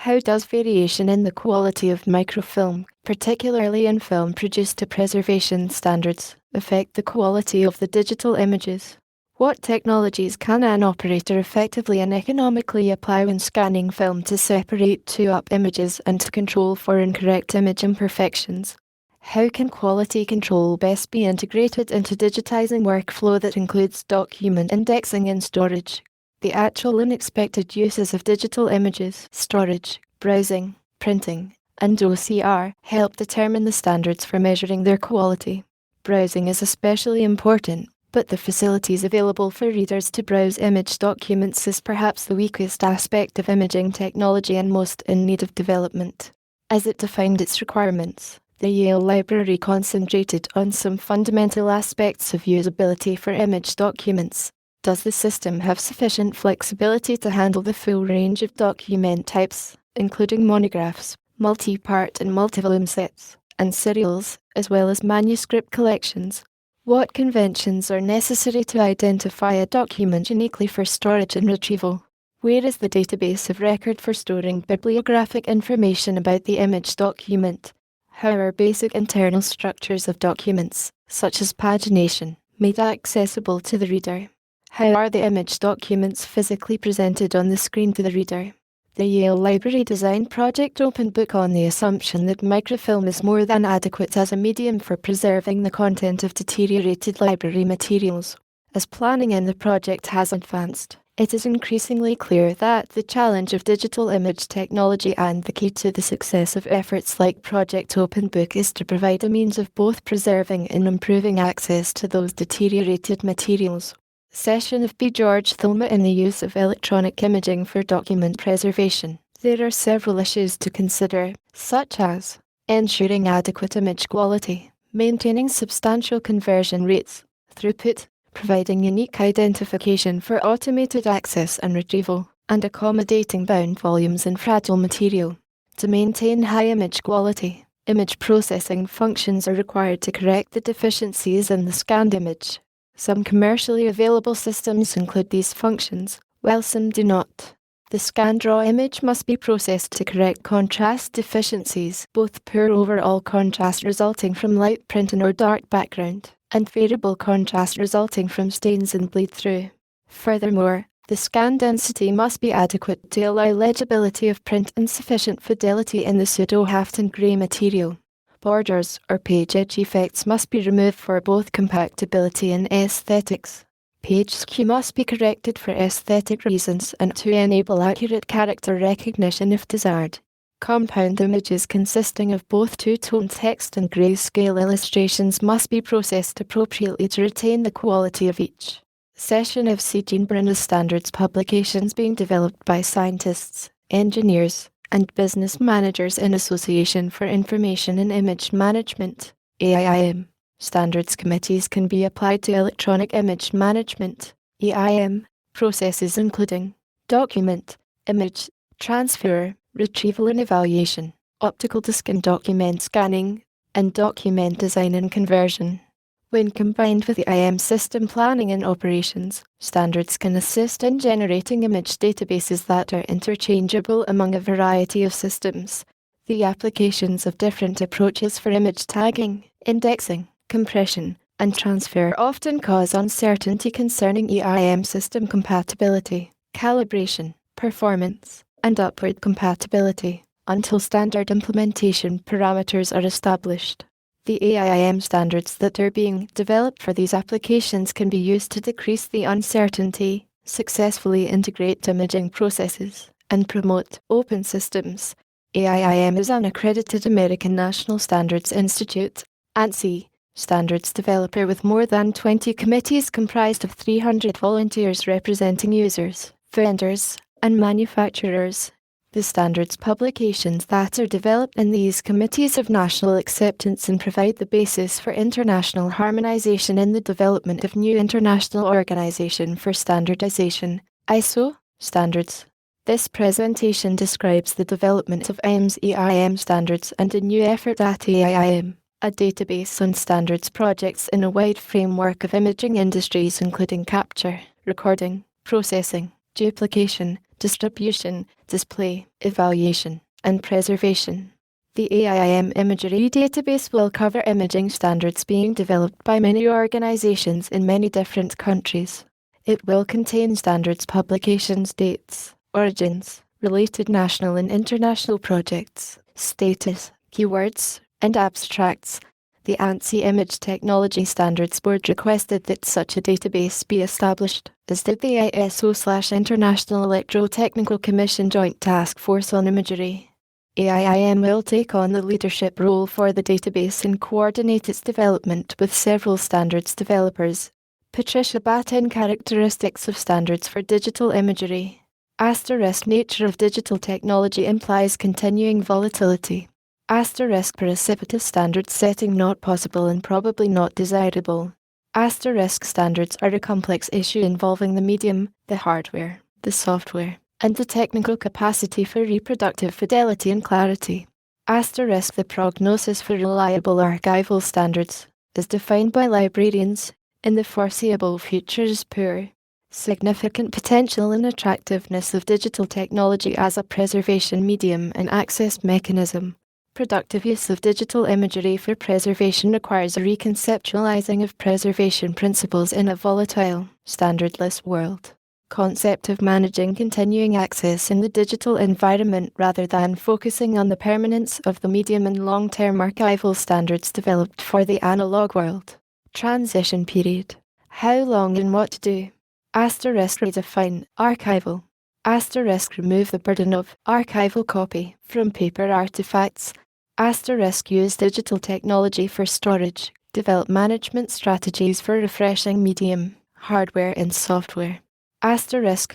How does variation in the quality of microfilm, particularly in film produced to preservation standards, affect the quality of the digital images? What technologies can an operator effectively and economically apply when scanning film to separate two-up images and to control for incorrect image imperfections? How can quality control best be integrated into digitizing workflow that includes document indexing and storage? The actual unexpected uses of digital images, storage, browsing, printing, and OCR help determine the standards for measuring their quality. Browsing is especially important, but the facilities available for readers to browse image documents is perhaps the weakest aspect of imaging technology and most in need of development. As it defined its requirements, the Yale Library concentrated on some fundamental aspects of usability for image documents. Does the system have sufficient flexibility to handle the full range of document types, including monographs, multi-part and multi-volume sets, and serials, as well as manuscript collections? What conventions are necessary to identify a document uniquely for storage and retrieval? Where is the database of record for storing bibliographic information about the image document? How are basic internal structures of documents, such as pagination, made accessible to the reader? How are the image documents physically presented on the screen to the reader? The Yale Library designed Project OpenBook on the assumption that microfilm is more than adequate as a medium for preserving the content of deteriorated library materials. As planning in the project has advanced, it is increasingly clear that the challenge of digital image technology and the key to the success of efforts like Project OpenBook is to provide a means of both preserving and improving access to those deteriorated materials. Session of B. George Thilma in the use of electronic imaging for document preservation. There are several issues to consider, such as ensuring adequate image quality, maintaining substantial conversion rates, throughput, providing unique identification for automated access and retrieval, and accommodating bound volumes and fragile material. To maintain high image quality, image processing functions are required to correct the deficiencies in the scanned image. Some commercially available systems include these functions, while some do not. The scanned raw image must be processed to correct contrast deficiencies, both poor overall contrast resulting from light print or dark background, and variable contrast resulting from stains and bleed-through. Furthermore, the scan density must be adequate to allow legibility of print and sufficient fidelity in the pseudo-Hafton grey material. Borders or page edge effects must be removed for both compactability and aesthetics. Page skew must be corrected for aesthetic reasons and to enable accurate character recognition if desired. Compound images consisting of both two-tone text and grayscale illustrations must be processed appropriately to retain the quality of each. Session of C. Jean Bruna's standards publications being developed by scientists, engineers, and business managers in Association for Information and Image Management, AIIM. Standards committees can be applied to electronic image management, EIM, processes including document, image, transfer, retrieval and evaluation, optical disc and document scanning, and document design and conversion. When combined with the IM system planning and operations, standards can assist in generating image databases that are interchangeable among a variety of systems. The applications of different approaches for image tagging, indexing, compression, and transfer often cause uncertainty concerning EIM system compatibility, calibration, performance, and upward compatibility. until standard implementation parameters are established. The AIIM standards that are being developed for these applications can be used to decrease the uncertainty, successfully integrate imaging processes, and promote open systems. AIIM is an accredited American National Standards Institute, ANSI, standards developer with more than 20 committees comprised of 300 volunteers representing users, vendors, and manufacturers. The standards publications that are developed in these committees have national acceptance and provide the basis for international harmonization in the development of new International Organization for Standardization, ISO, standards. This presentation describes the development of IIM's AIIM standards and a new effort at AIIM, a database on standards projects in a wide framework of imaging industries including capture, recording, processing, duplication, distribution, display, evaluation, and preservation. The AIIM Imagery database will cover imaging standards being developed by many organizations in many different countries. It will contain standards publications dates, origins, related national and international projects, status, keywords, and abstracts. The ANSI Image Technology Standards Board requested that such a database be established, as did the ISO/International Electrotechnical Commission Joint Task Force on Imagery. AIIM will take on the leadership role for the database and coordinate its development with several standards developers. Patricia Batten. Characteristics of standards for digital imagery. Nature of digital technology implies continuing volatility. Precipitous standard setting not possible and probably not desirable. Standards are a complex issue involving the medium, the hardware, the software, and the technical capacity for reproductive fidelity and clarity. The prognosis for reliable archival standards, as defined by librarians, in the foreseeable future is poor. Significant potential and attractiveness of digital technology as a preservation medium and access mechanism. Productive use of digital imagery for preservation requires a reconceptualizing of preservation principles in a volatile, standardless world. Concept of managing continuing access in the digital environment rather than focusing on the permanence of the medium and long-term archival standards developed for the analog world. Transition period. How long and what to do. Redefine archival. Remove the burden of archival copy from paper artifacts. Use digital technology for storage. Develop management strategies for refreshing medium, hardware and software.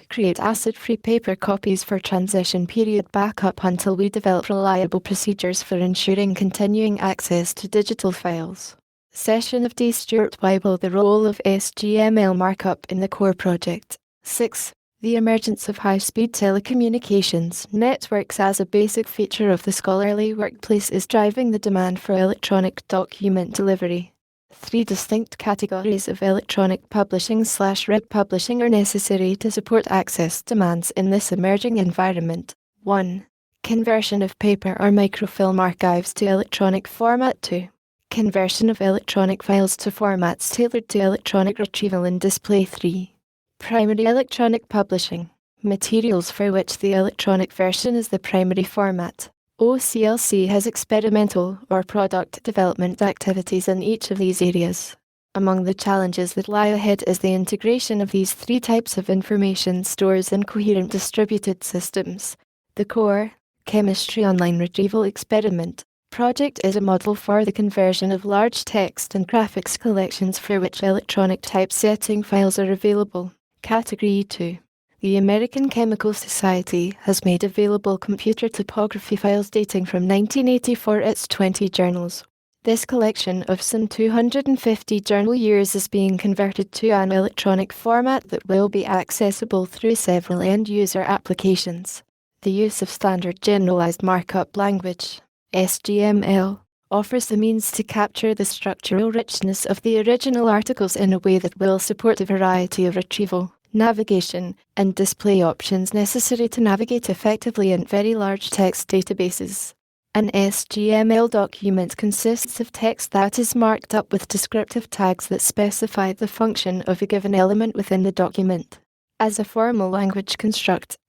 Create acid-free paper copies for transition period backup until we develop reliable procedures for ensuring continuing access to digital files. Session of D. Stuart Weibel. The role of SGML markup in the core project. 6. The emergence of high-speed telecommunications networks as a basic feature of the scholarly workplace is driving the demand for electronic document delivery. 3 distinct categories of electronic publishing/web publishing are necessary to support access demands in this emerging environment. 1. Conversion of paper or microfilm archives to electronic format. 2. Conversion of electronic files to formats tailored to electronic retrieval and display. 3. Primary electronic publishing, materials for which the electronic version is the primary format. OCLC has experimental or product development activities in each of these areas. Among the challenges that lie ahead is the integration of these 3 types of information stores in coherent distributed systems. The core, chemistry online retrieval experiment, project is a model for the conversion of large text and graphics collections for which electronic typesetting files are available. Category 2. The American Chemical Society has made available computer topography files dating from 1980 for its 20 journals. This collection of some 250 journal years is being converted to an electronic format that will be accessible through several end-user applications. The use of Standard Generalized Markup Language, SGML, offers the means to capture the structural richness of the original articles in a way that will support a variety of retrieval, navigation, and display options necessary to navigate effectively in very large text databases. An SGML document consists of text that is marked up with descriptive tags that specify the function of a given element within the document. As a formal language construct,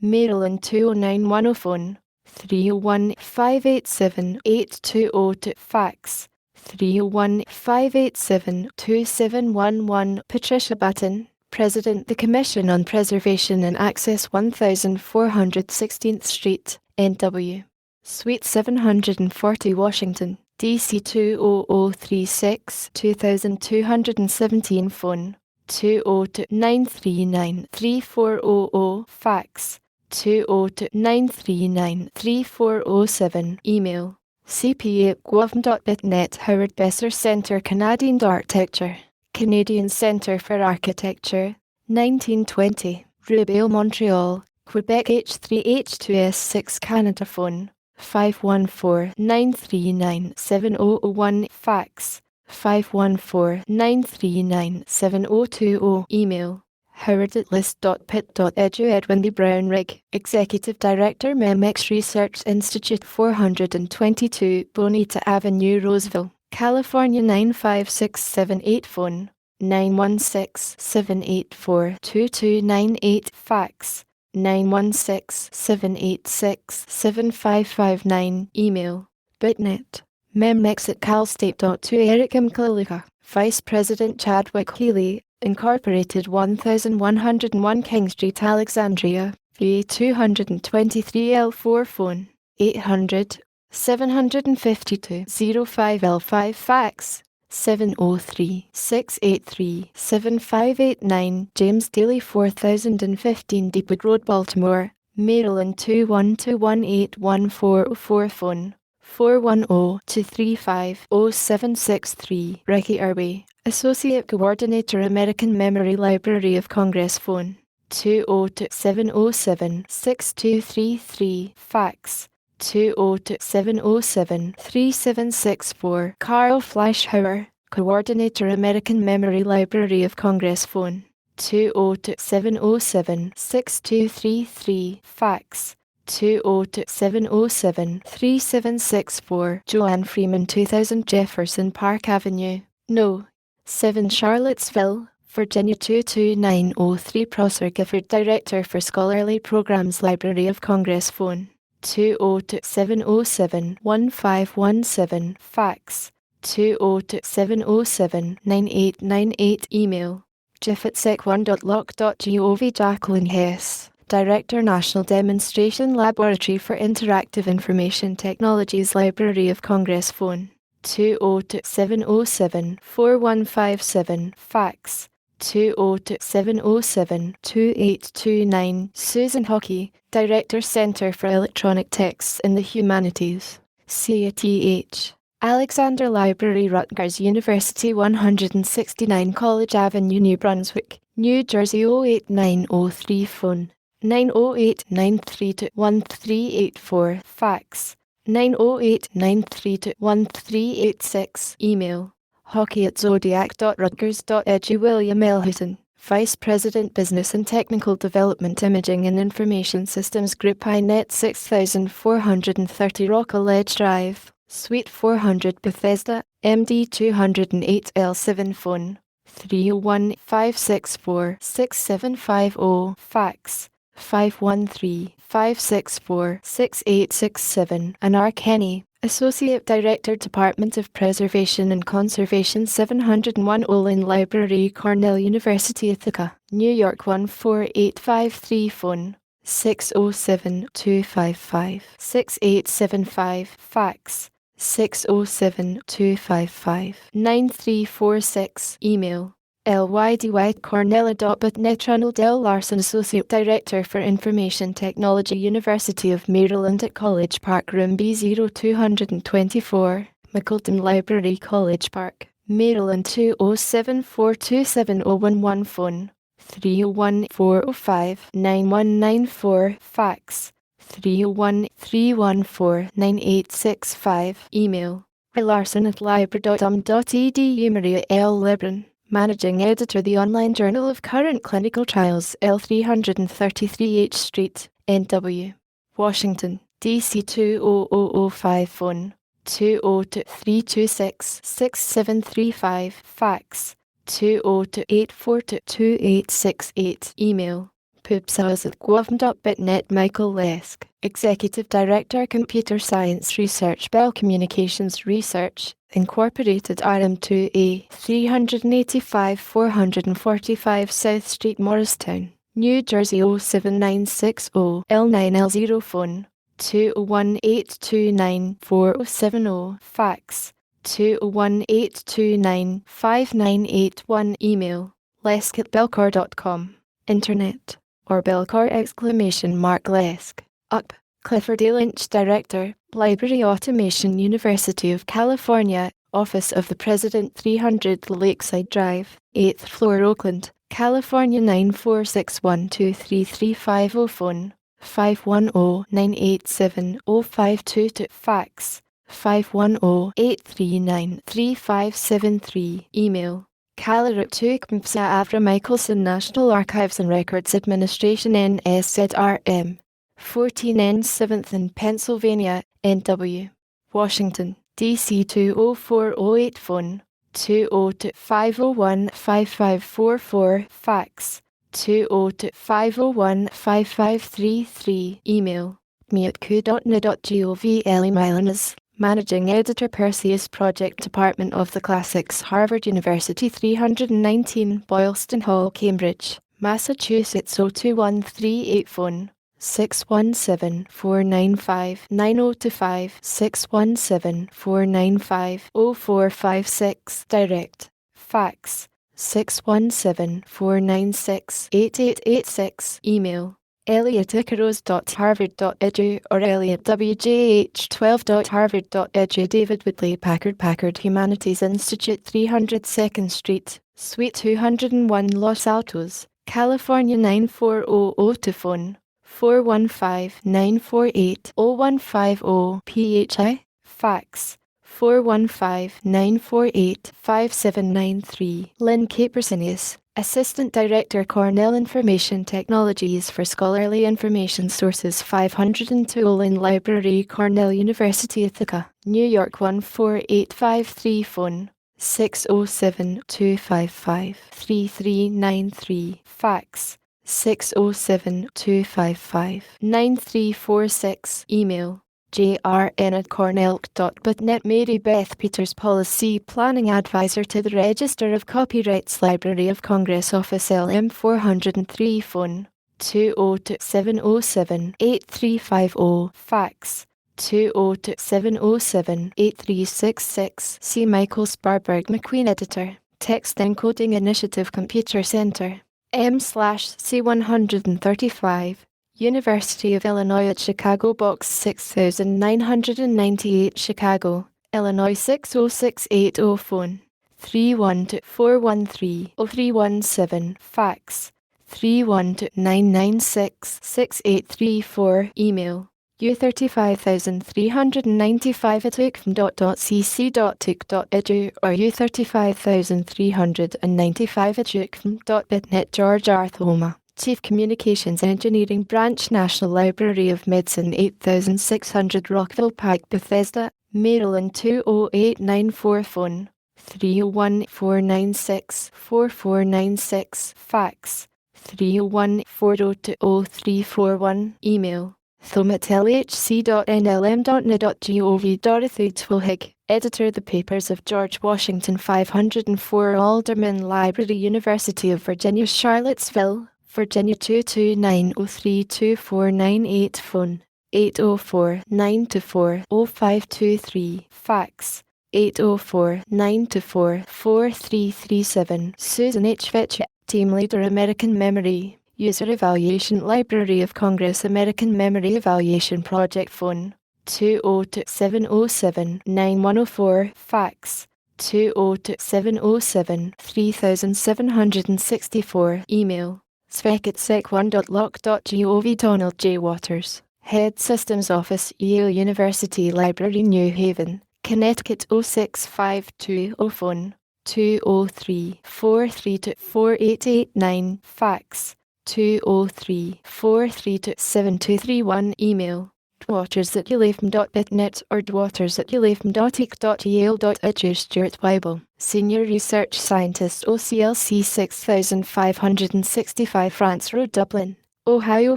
Maryland 209100 phone, 301-587-8202 fax, 301-587-2711 Patricia Button, President the Commission on Preservation and Access 1416th Street, NW. Suite 740 Washington, DC 20036 2217 phone, 202-939-3400 fax, 202-939-3407 email, cpa@guam.bitnet Howard Besser Centre Canadian Architecture, Canadian Centre for Architecture, 1920, Rubel, Montreal, Quebec H3H2S6 Canada phone, 514-939-7001 fax, 514-939-7020 email, howard@list.pit.edu Edwin D. Brown Rigg, Executive Director MEMEX Research Institute 422 Bonita Avenue Roseville, California 95678 phone, 916-784-2298 fax, 916-786-7559 email, bitnet, memex@calstate.2 Eric M. Kalika, Vice President Chadwick Healy, Incorporated 1101 King Street, Alexandria, VA 223L4 phone, 800-752-05L5 fax, 703-683-7589 James Daly 4015 Deepwood Road, Baltimore, Maryland 212181404 phone, 410-235-0763 Ricky Irby, Associate Coordinator American Memory Library of Congress phone, 202-707-6233 fax, 202-707-3764 Carl Fleischhauer, Coordinator American Memory Library of Congress phone, 202-707-6233 fax, 202-707-3764 Joanne Freeman 2000 Jefferson Park Avenue, No. 7 Charlottesville, Virginia 22903 Prosser Gifford, Director for Scholarly Programs Library of Congress phone, 202-707-1517 fax, 202-707-9898 email, jeff@sec1.loc.gov Jacqueline Hess, Director National Demonstration Laboratory for Interactive Information Technologies Library of Congress phone, 202-707-4157 fax, 202-707-2829 Susan Hockey, Director Center for Electronic Texts in the Humanities, CATH, Alexander Library, Rutgers University 169 College Avenue, New Brunswick, New Jersey 08903 phone, 908-932-1384 fax, 908-932-1386 email, hockey@zodiac.rutgers.edu William L. Hutton, Vice President Business and Technical Development Imaging and Information Systems Group INET 6430 Rockall Ledge Drive, Suite 400 Bethesda, MD 208L7 phone, 301-564-6750 fax, 513-564-6867 Anar Kenny, Associate Director Department of Preservation and Conservation 701 Olin Library, Cornell University Ithaca, New York 14853 phone, 607-255-6875 fax, 607-255-9346 email, lydy@cornell.bitnet Ronald L. Larson, Associate Director for Information Technology, University of Maryland at College Park, Room B0224, McCulton Library, College Park, Maryland 207427011 phone, 301-405-9194 fax, 301-314-9865 email, larson@library.um.edu Maria L. Lebron, Managing Editor, The Online Journal of Current Clinical Trials, L333 H Street, NW, Washington, DC 20005 phone, 202-326-6735 fax, 202-842-2868 email, poopsales@govm.bitnet. Michael Lesk, Executive Director, Computer Science Research, Bell Communications Research, Incorporated, RM2A, 385 445 South Street, Morristown, New Jersey 07960 L9L0. Phone 201-829-4070. Fax 201-829-5981. Email lesk@belcor.com. Internet or Belcor !Lesk. Up. Clifford A. Lynch, Director, Library Automation, University of California, Office of the President, 300 Lakeside Drive, 8th floor, Oakland, California 946123350. Phone 510-987-0522. Fax 510-839-3573. Email Callerit2 Avra Michelson, National Archives and Records Administration, NSZRM, 14N 7th in Pennsylvania, NW, Washington, DC 20408. Phone 202-501-5544. Fax 202-501-5533. Email me@q.ne.gov. Ellie Milanes, Managing Editor, Perseus Project, Department of the Classics, Harvard University, 319 Boylston Hall, Cambridge, Massachusetts 02138. Phone 617-495-9025, 617-495-0456. Direct fax 617-496-8886. Email elliot@icaros.harvard.edu or elliotwjh12.harvard.edu. David Woodley, Packard Humanities Institute, 300 2nd Street, Suite 201, Los Altos, California 94002. Phone 415-948-0150. PHI. Fax 415-948-5793. Lynn Capersonius, Assistant Director, Cornell Information Technologies for Scholarly Information Sources, 502 Lynn Library, Cornell University, Ithaca, New York 14853. Phone 607-255-3393. Fax 607-255-9346. Email jrn@cornell.bitnet. Mary Beth Peters, Policy Planning Advisor to the Register of Copyrights, Library of Congress Office, LM 403. Phone 202-707-8350. Fax 202-707-8366. C. Michael Sparberg, McQueen Editor, Text Encoding Initiative, Computer Center, M/C135, University of Illinois at Chicago, Box 6998, Chicago, Illinois 60680. Phone 312-413-0317. Fax 312-996-6834. Email u35395@ucm.cc.tic.edu or u35395@ucm.bitnet. George Arthoma, Chief Communications Engineering Branch, National Library of Medicine, 8600 Rockville Pike, Bethesda, Maryland 20894. Phone 301-496-4496. Fax 301-402-0341. Email thom@lhc.nlm.ne.gov. Dorothy Twilhig, Editor, The Papers of George Washington, 504 Alderman Library, University of Virginia, Charlottesville, Virginia 229032498. Phone 804-924-0523. Fax 804-924-4337. Susan H. Fitch, Team Leader, American Memory, User Evaluation, Library of Congress, American Memory Evaluation Project. Phone 202-707-9104. Fax 202-707-3764. Email svek@sec1.loc.gov. Donald J. Waters, Head Systems Office, Yale University Library, New Haven, Connecticut 06520. Phone 203-432-4889. Fax 203-432-7231. Email dwaters@ulafm.bitnet or dwaters@ulafm.ec.yale.edu. Stuart Weibel, Senior Research Scientist, OCLC 6565 France Road, Dublin, Ohio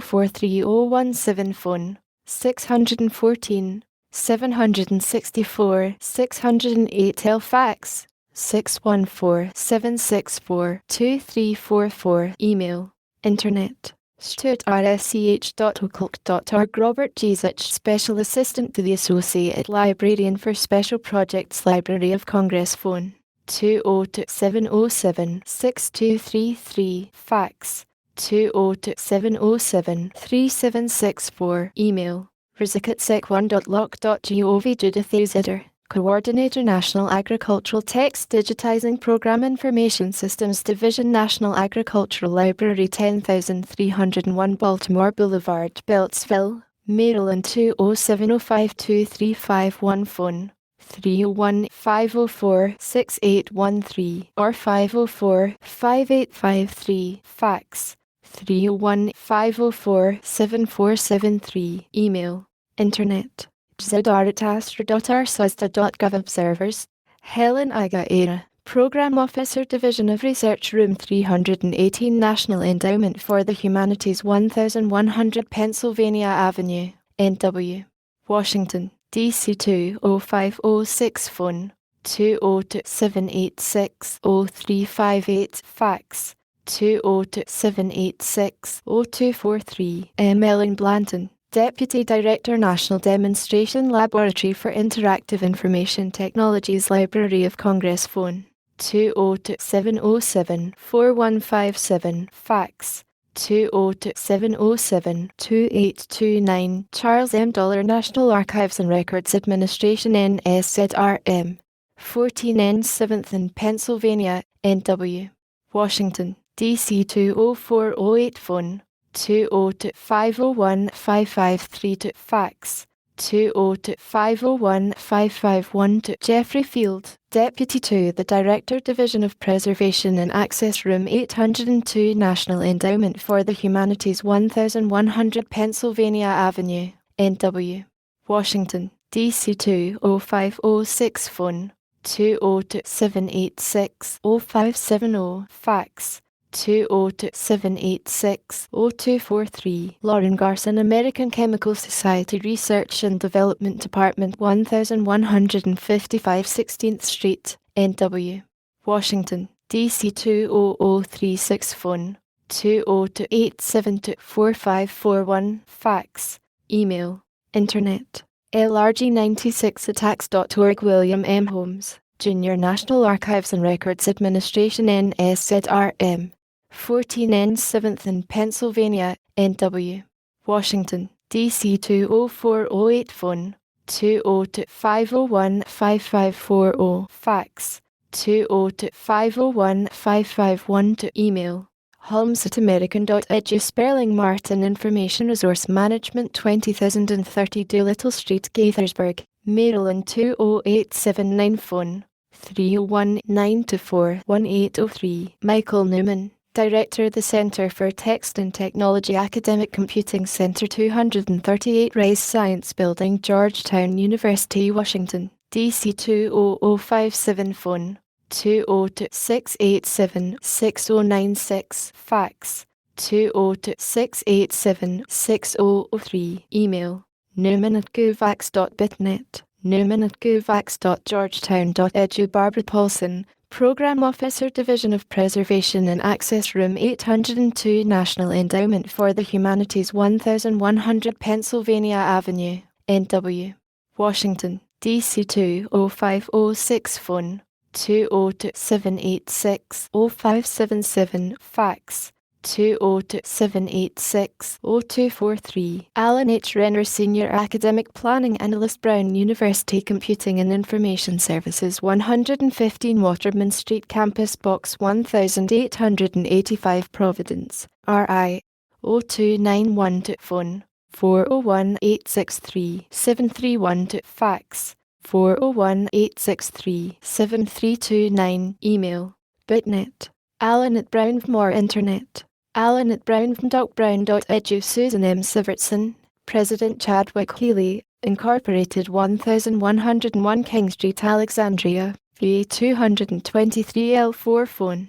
43017 phone, 614, 764, 608 fax, 614-764-2344 email, internet, stuart@sch.occult.org. Robert Jesich, Special Assistant to the Associate Librarian for Special Projects, Library of Congress phone, 202-707-6233 fax, 202-707-3764 email, rizik@sec1.loc.gov. Judith A. Zidder, Coordinator, National Agricultural Text Digitizing Program, Information Systems Division, National Agricultural Library, 10301 Baltimore Boulevard, Beltsville, Maryland, 207052351 phone, 301-504-6813 or 504-5853 fax, 301-504-7473 email, internet, zidar@astra.arsuzda.gov. Observers, Helen Iga Era, Program Officer, Division of Research, Room 318, National Endowment for the Humanities, 1100 Pennsylvania Avenue, NW, Washington, DC 20506 phone, 202-786-0358 fax, 202-786-0243 Ellen Blanton, Deputy Director, National Demonstration Laboratory for Interactive Information Technologies, Library of Congress phone, 202-707-4157 fax, 202-707-2829 Charles M. Dollar, National Archives and Records Administration, NSZRM, 14N 7th and Pennsylvania, NW, Washington, DC 20408 phone, 202-501-5532 fax, 202-501-551 Jeffrey Field, Deputy to the Director, Division of Preservation and Access, Room 802, National Endowment for the Humanities, 1100 Pennsylvania Avenue, NW, Washington, DC 20506 phone, 202-786-0570 fax, 202-786-0243 Lauren Garson, American Chemical Society Research and Development Department, 1155 16th Street, NW, Washington, DC 20036 phone, 202-872-4541 fax, email, internet, lrg96attacks.org. William M. Holmes, Jr., National Archives and Records Administration, NSZRM, 14N 7th and Pennsylvania, NW, Washington, DC 20408 phone, 202-501-5540 fax, 202-501-5512 email, holmes@american.edu. Spelling Martin Information Resource Management, 20030 Doolittle Street, Gaithersburg, Maryland, 20879 phone, 31924-1803 Michael Newman, Director, the Center for Text and Technology, Academic Computing Center, 238 Rice Science Building, Georgetown University, Washington, DC 20057 phone, 202-687-6096 fax, 202-687-6003 email, newman@govax.bitnet, newman@govax.georgetown.edu. Barbara Paulson, Program Officer, Division of Preservation and Access, Room 802, National Endowment for the Humanities, 1100 Pennsylvania Avenue, NW, Washington, DC 20506 phone, 202-786-0577 fax, 202-786-0243 Alan H. Renner, Senior Academic Planning Analyst, Brown University Computing and Information Services, 115 Waterman Street Campus, Box 1885, Providence, RI 02912 phone, 401-863-731 fax, 401-863-7329 email, bitnet, Alan@Brownmore internet, Alan@brownmdoc.brown.edu. Susan M. Sivertson, President, Chadwick Healy, Incorporated, 1101 King Street, Alexandria, VA 223L4 phone,